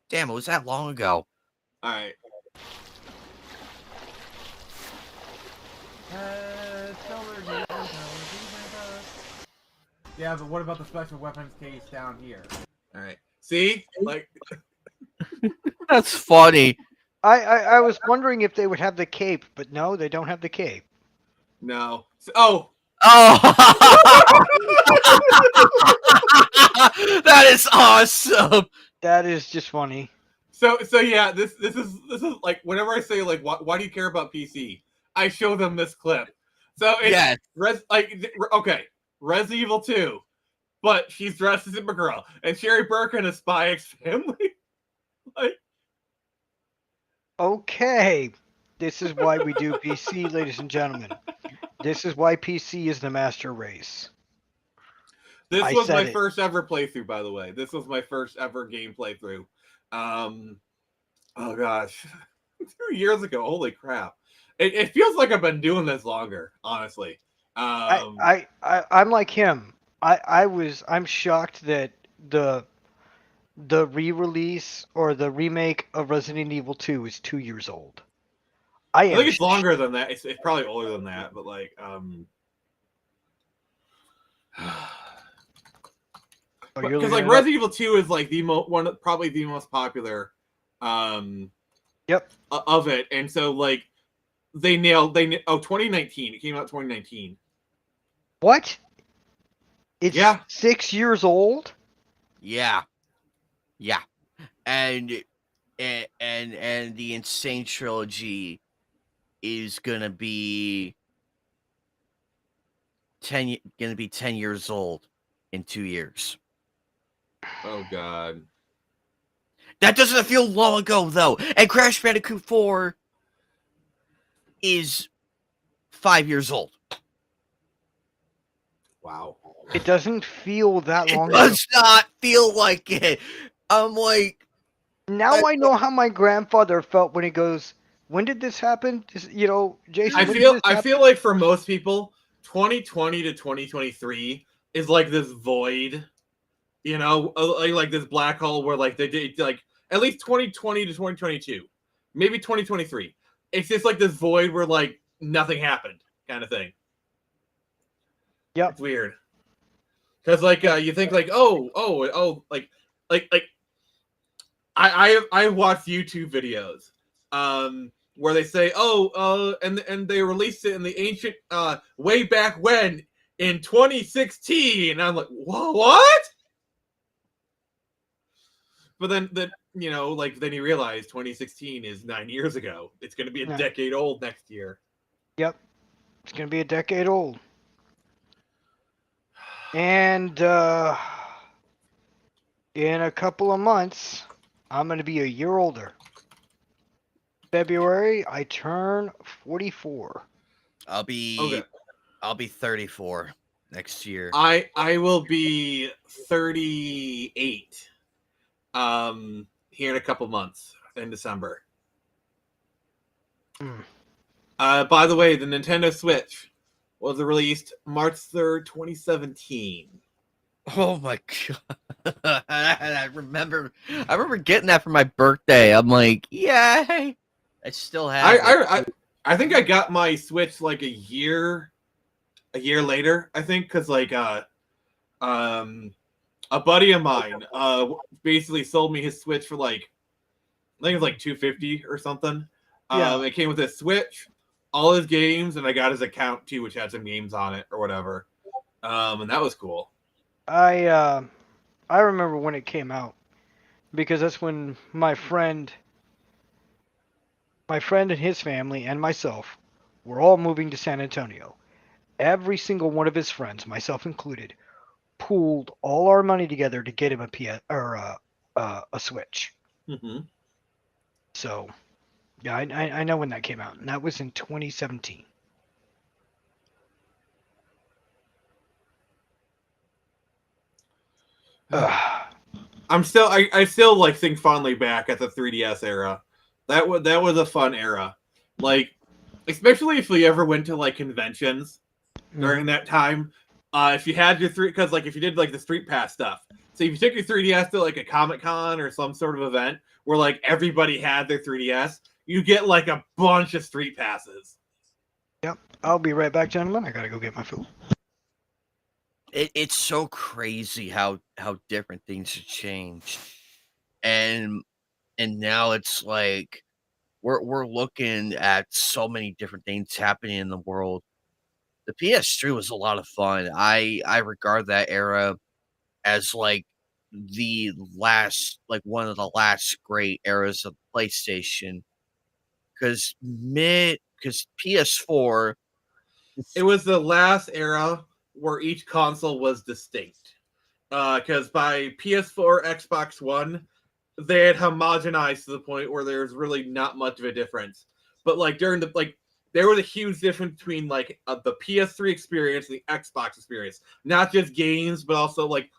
damn, it was that long ago. All right. Yeah, but what about the special weapons case down here? All right. See? Like That's funny. I was wondering if they would have the cape, but no, they don't have the cape. no. Oh. Oh, that is awesome. That is just funny. So yeah, this is like whenever I say like why do you care about PC? I show them this clip. So it's Yes. Resident Evil 2, but she's dressed as a girl, and Sherry Birkin is Spy X Family. Like, Okay, this is why we do PC, ladies and gentlemen. This is why PC is the master race. this I was said my it. first ever playthrough, by the way. This was my first ever game playthrough. Oh gosh, 2 years ago. Holy crap! It feels like I've been doing this longer, honestly. I'm like him. I'm shocked that the re-release or the remake of Resident Evil 2 is 2 years old. I think it's longer than that. It's probably older than that, but like because like Resident Evil 2 is like probably the most popular Yep. Of it, and so like they nailed 2019. It came out 2019. What? It's Yeah. 6 years old? Yeah. And the Insane trilogy is gonna be 10 years old in 2 years. Oh god. That doesn't feel long ago though. And Crash Bandicoot 4 is 5 years old. Wow. It doesn't feel that It long. does not feel like it. I'm like, Now I know how my grandfather felt when he goes, "When did this happen?" Jason. I feel like for most people, 2020 to 2023 is like this void, like this black hole where like they did like at least 2020 to 2022, maybe 2023. It's just like this void where like nothing happened, kind of thing. Yep. It's weird. Because like you think like like I watched YouTube videos where they say and they released it in the ancient way back when in 2016, and I'm like, what? But then then you realize 2016 is 9 years ago. It's going to be a decade old next year. Yep. It's going to be a decade old. And in a couple of months, I'm going to be a year older. February, I turn 44. I'll be 34 next year. I will be 38 here in a couple months in December. By the way, the Nintendo Switch was released March 3rd, 2017. Oh my god. I remember getting that for my birthday. I'm like, yay. I still have it. I think I got my Switch like a year later, I think, because like a buddy of mine basically sold me his Switch for like, I think it was like $250 or something. Yeah. It came with a Switch, all his games, and I got his account too, which had some games on it or whatever. And that was cool. I remember when it came out because that's when my friend and his family and myself were all moving to San Antonio. Every single one of his friends, myself included, pooled all our money together to get him a Switch. Mm-hmm. So, yeah, I know when that came out, and that was in 2017. I still like think fondly back at the 3DS era. That was a fun era. Like, especially if we ever went to like conventions during that time. If you had your because like if you did like the Street Pass stuff. So if you took your 3DS to like a Comic-Con or some sort of event where like everybody had their 3DS, you get like a bunch of Street Passes. Yep. I'll be right back, gentlemen. I gotta go get my food. It's so crazy how different things have changed, and now it's like we're looking at so many different things happening in the world. The PS3 was a lot of fun. I regard that era as like the last, like one of the last great eras of PlayStation, because PS4. It was the last era where each console was distinct. Because by PS4, Xbox One, they had homogenized to the point where there's really not much of a difference. But like during the there was a huge difference between like the PS3 experience and the Xbox experience. Not just games, but also like,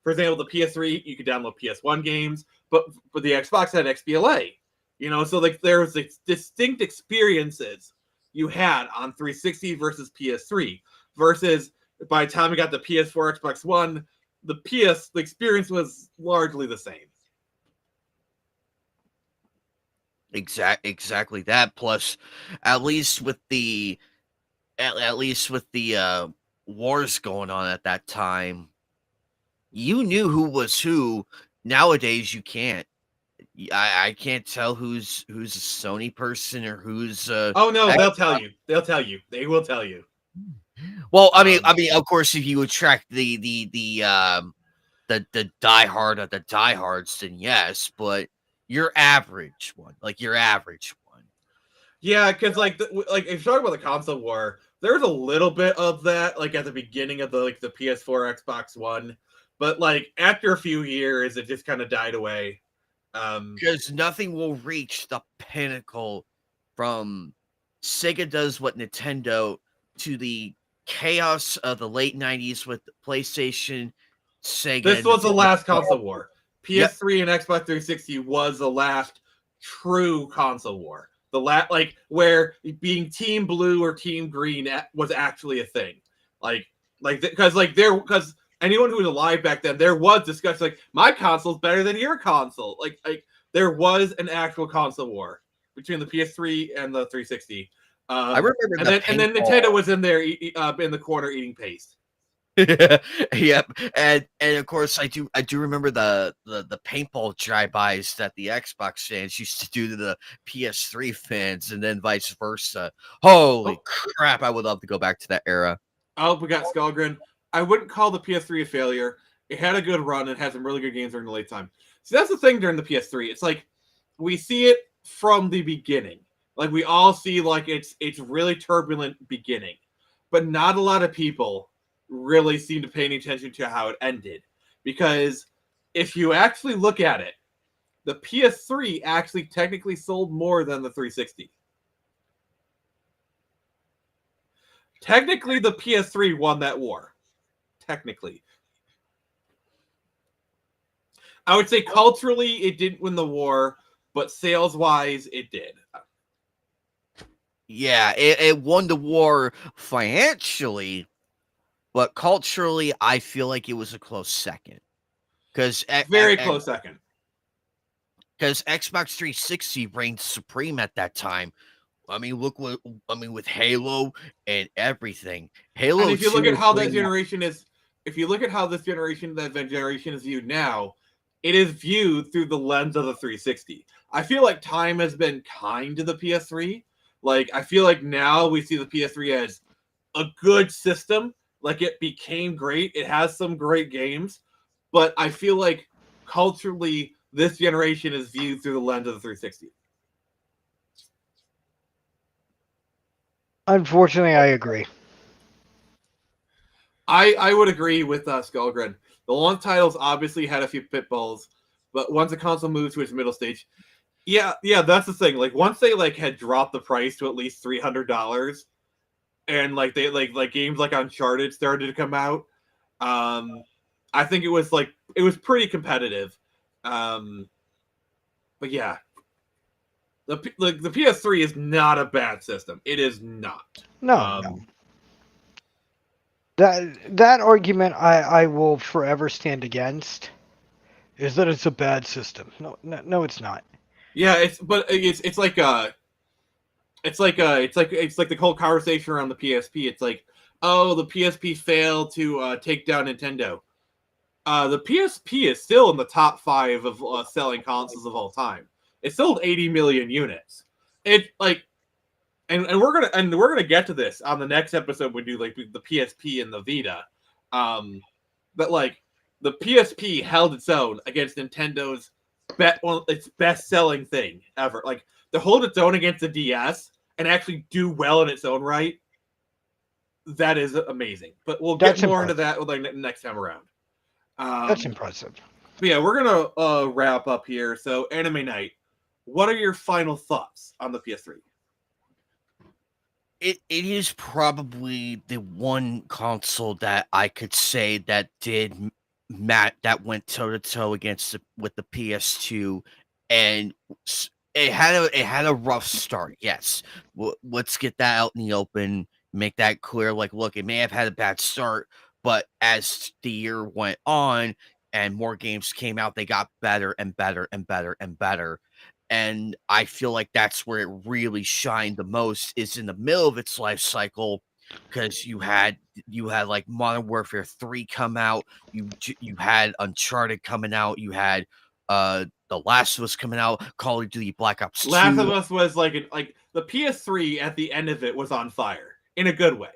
for example, the PS3 you could download PS1 games, but the Xbox had XBLA. You know, so like there was like, distinct experiences you had on 360 versus PS3 versus by the time we got the PS4, Xbox One, the experience was largely the same. Exactly that. Plus, at least with the wars going on at that time, you knew who was who. Nowadays, you can't. I can't tell who's a Sony person or who's oh no, they'll tell you. They'll tell you. They will tell you. Well, I mean, of course, if you attract the diehard of the diehards, then yes, but your average one, Yeah, because like if you're talking about the console war, there was a little bit of that like at the beginning of the PS4, Xbox One, but like after a few years, it just kind of died away. Because nothing will reach the pinnacle from Sega does what Nintendo to the chaos of the late 90s with PlayStation, Sega. This was the last console war. PS3 and Xbox 360 was the last true console war. The like where being Team Blue or Team Green was actually a thing. Because anyone who was alive back then, there was discussion like my console's better than your console. Like there was an actual console war between the PS3 and the 360. I remember, and then Nintendo was in there in the corner eating paste. Yep, and of course I do remember the paintball drive-bys that the Xbox fans used to do to the PS3 fans, and then vice versa. Holy crap! I would love to go back to that era. Oh, we got Skullgrin. I wouldn't call the PS3 a failure. It had a good run and had some really good games during the late time. So that's the thing during the PS3. It's like we see it from the beginning. Like we all see like it's really turbulent beginning, but not a lot of people really seem to pay any attention to how it ended. Because if you actually look at it, the PS3 actually technically sold more than the 360. Technically, the PS3 won that war. Technically. I would say culturally, it didn't win the war, but sales-wise, it did. Yeah, it won the war financially, but culturally, I feel like it was a close second. Very close second. Because Xbox 360 reigned supreme at that time. I mean, with Halo and everything. Halo. And if you look at how that generation is, that generation is viewed now, it is viewed through the lens of the 360. I feel like time has been kind to the PS3. Like, I feel like now we see the PS3 as a good system. Like, it became great. It has some great games. But I feel like culturally, this generation is viewed through the lens of the 360. Unfortunately, I agree. I would agree with Skullgrin. The launch titles obviously had a few pitfalls, but once the console moved to its middle stage, yeah, that's the thing. Like once they had dropped the price to at least $300, and they games like Uncharted started to come out, I think it was pretty competitive. But yeah, the PS3 is not a bad system. It is not. No. That argument I will forever stand against is that it's a bad system. No, it's not. Yeah, it's like it's like the whole conversation around the PSP. It's like, oh, the PSP failed to take down Nintendo. The PSP is still in the top 5 of selling consoles of all time. It sold 80 million units. It like, and we're gonna get to this on the next episode. We do like the PSP and the Vita. But like the PSP held its own against Nintendo's its best-selling thing ever. Like to hold its own against the DS and actually do well in its own right. That is amazing. But we'll get more into that like next time around. That's impressive. But yeah, we're gonna wrap up here. So, Anime Night, what are your final thoughts on the PS3? It is probably the one console that I could say that that went toe to toe with the PS2, and it had a rough start. Yes, let's get that out in the open, make that clear. Like, look, it may have had a bad start, but as the year went on and more games came out, they got better and better and better and better. And I feel like that's where it really shined the most, is in the middle of its life cycle, because you had like Modern Warfare 3 come out, you had Uncharted coming out, you had The Last of Us coming out, Call of Duty Black Ops 2. Last of Us was like the PS3 at the end of it was on fire in a good way.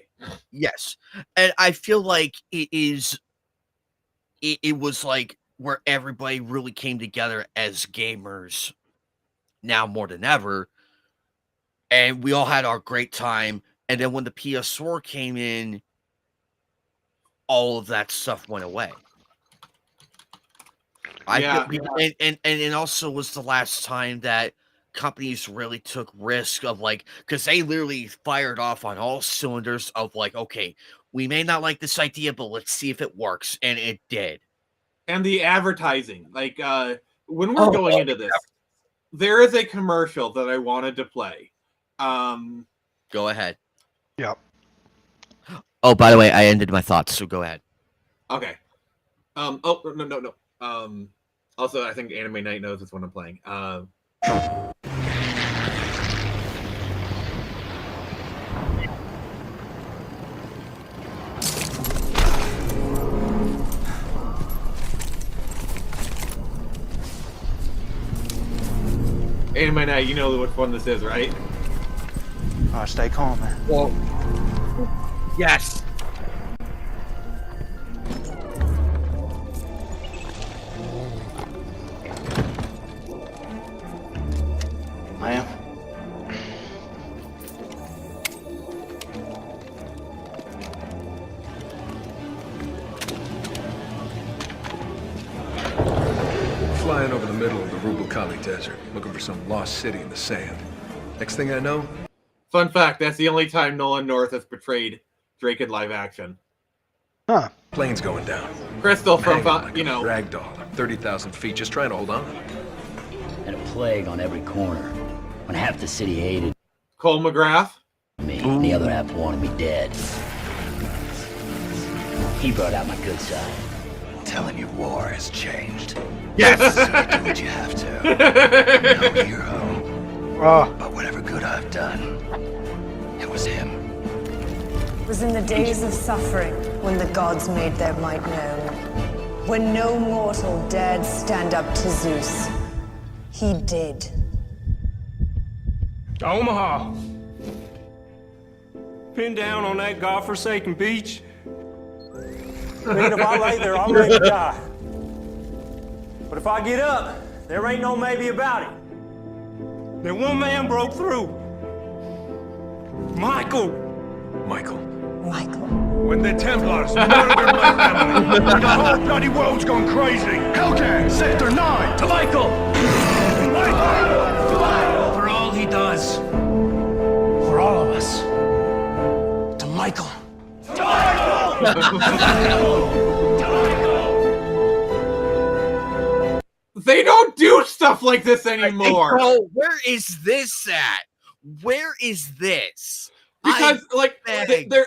Yes, and I feel like it was like where everybody really came together as gamers now more than ever, and we all had our great time. And then when the PS4 came in, all of that stuff went away. And it also was the last time that companies really took risk of like, because they literally fired off on all cylinders of like, okay, we may not like this idea, but let's see if it works, and it did. And the advertising, like when we're going into this, there is a commercial that I wanted to play. Go ahead. Yep. Oh, by the way, I ended my thoughts, so go ahead. Okay. Oh, no. Also, I think Anime Night knows this one I'm playing. Anime Night, you know which one this is, right? Stay calm, man. Well, yes. Ma'am? Flying over the middle of the Rubal-Khali Desert, looking for some lost city in the sand. Next thing I know... Fun fact, that's the only time Nolan North has portrayed Drake in live action. Huh. Plane's going down. Crystal from, like ragdoll, 30,000 feet, just trying to hold on. And a plague on every corner. When half the city hated Cole McGrath. me, and the other half wanted me dead. He brought out my good side. I'm telling you, war has changed. Yes! So you do what you have to. No hero. But whatever good I've done, it was him. It was in the days of suffering when the gods made their might known. When no mortal dared stand up to Zeus. He did. Omaha. Pinned down on that godforsaken beach. I mean, if I lay there, I'll maybe die. But if I get up, there ain't no maybe about it. Then one man broke through. Michael. When the Templars murdered my family, the whole bloody world's gone crazy. Hellcat, Sector 9, to Michael! For all he does. For all of us. To Michael. They don't do stuff like this anymore. Bro, where is this at? Where is this? Because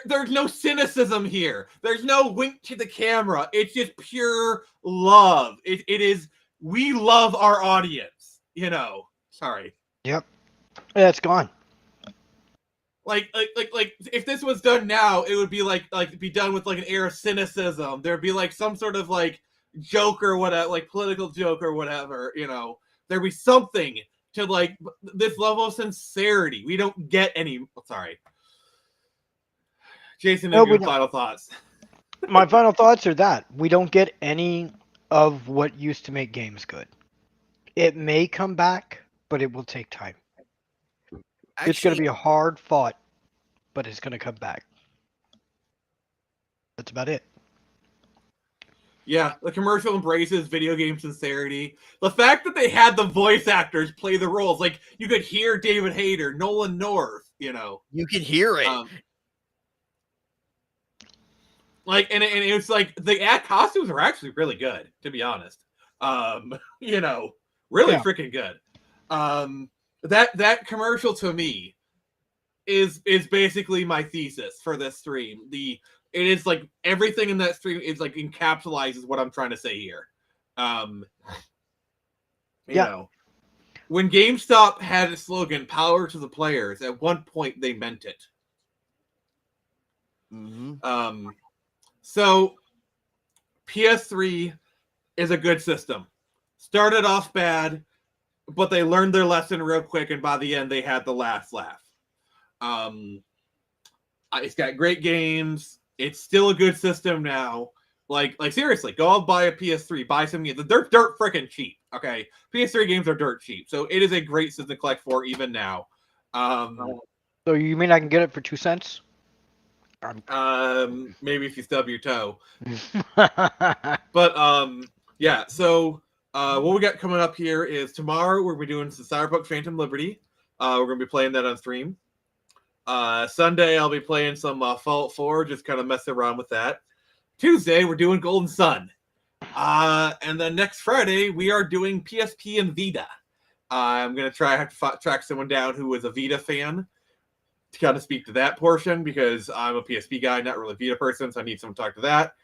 there's no cynicism here. There's no wink to the camera. It's just pure love. It is, we love our audience. You know. Sorry. Yep. Yeah, it's gone. Like if this was done now, it would be like be done with like an air of cynicism. There'd be like some sort of like joke or whatever, like political joke or whatever, you know. There'd be something to like this level of sincerity. We don't get any. Sorry, Jason, your final thoughts. My final thoughts are that we don't get any of what used to make games good. It may come back, but it will take time. It's going to be a hard fought, but it's going to come back. That's about it. Yeah, the commercial embraces video game sincerity. The fact that they had the voice actors play the roles, like you could hear David Hayter, Nolan North, you know. You could hear it. Like, and it was like the costumes are actually really good, to be honest. You know, really freaking good. That commercial to me is basically my thesis for this stream. It is like everything in that stream is like encapsulates what I'm trying to say here. You know, when GameStop had a slogan "Power to the players," at one point they meant it. So PS3 is a good system. Started off bad, but they learned their lesson real quick, and by the end they had the last laugh. It's got great games. It's still a good system now. Like seriously, go out and buy a PS3. Buy some games. They're dirt freaking cheap. Okay, PS3 games are dirt cheap, so it is a great system to collect for even now. So you mean I can get it for 2 cents? Maybe if you stub your toe. But yeah. So what we got coming up here is tomorrow we're gonna be doing some Cyberpunk Phantom Liberty. We're gonna be playing that on stream. Sunday I'll be playing some Fallout 4, just kind of messing around with that. Tuesday we're doing Golden Sun. And then next Friday we are doing PSP and Vita. I'm gonna have to track someone down who is a Vita fan to kind of speak to that portion, because I'm a PSP guy, not really a Vita person, so I need someone to talk to that.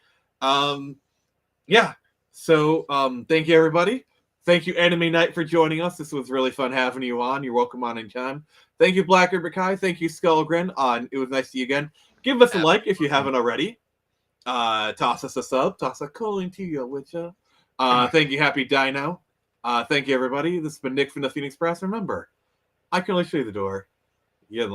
Yeah. So thank you everybody. Thank you, Anime Night, for joining us. This was really fun having you on. You're welcome on anytime. Thank you, Black River Kai. Thank you, Skullgrin. It was nice to see you again. Give us a like if you haven't already. Toss us a sub. Toss a coin to you, witcha. Thank you, Happy Dino. Thank you, everybody. This has been Nick from the Phoenix Press. Remember, I can only show you the door. You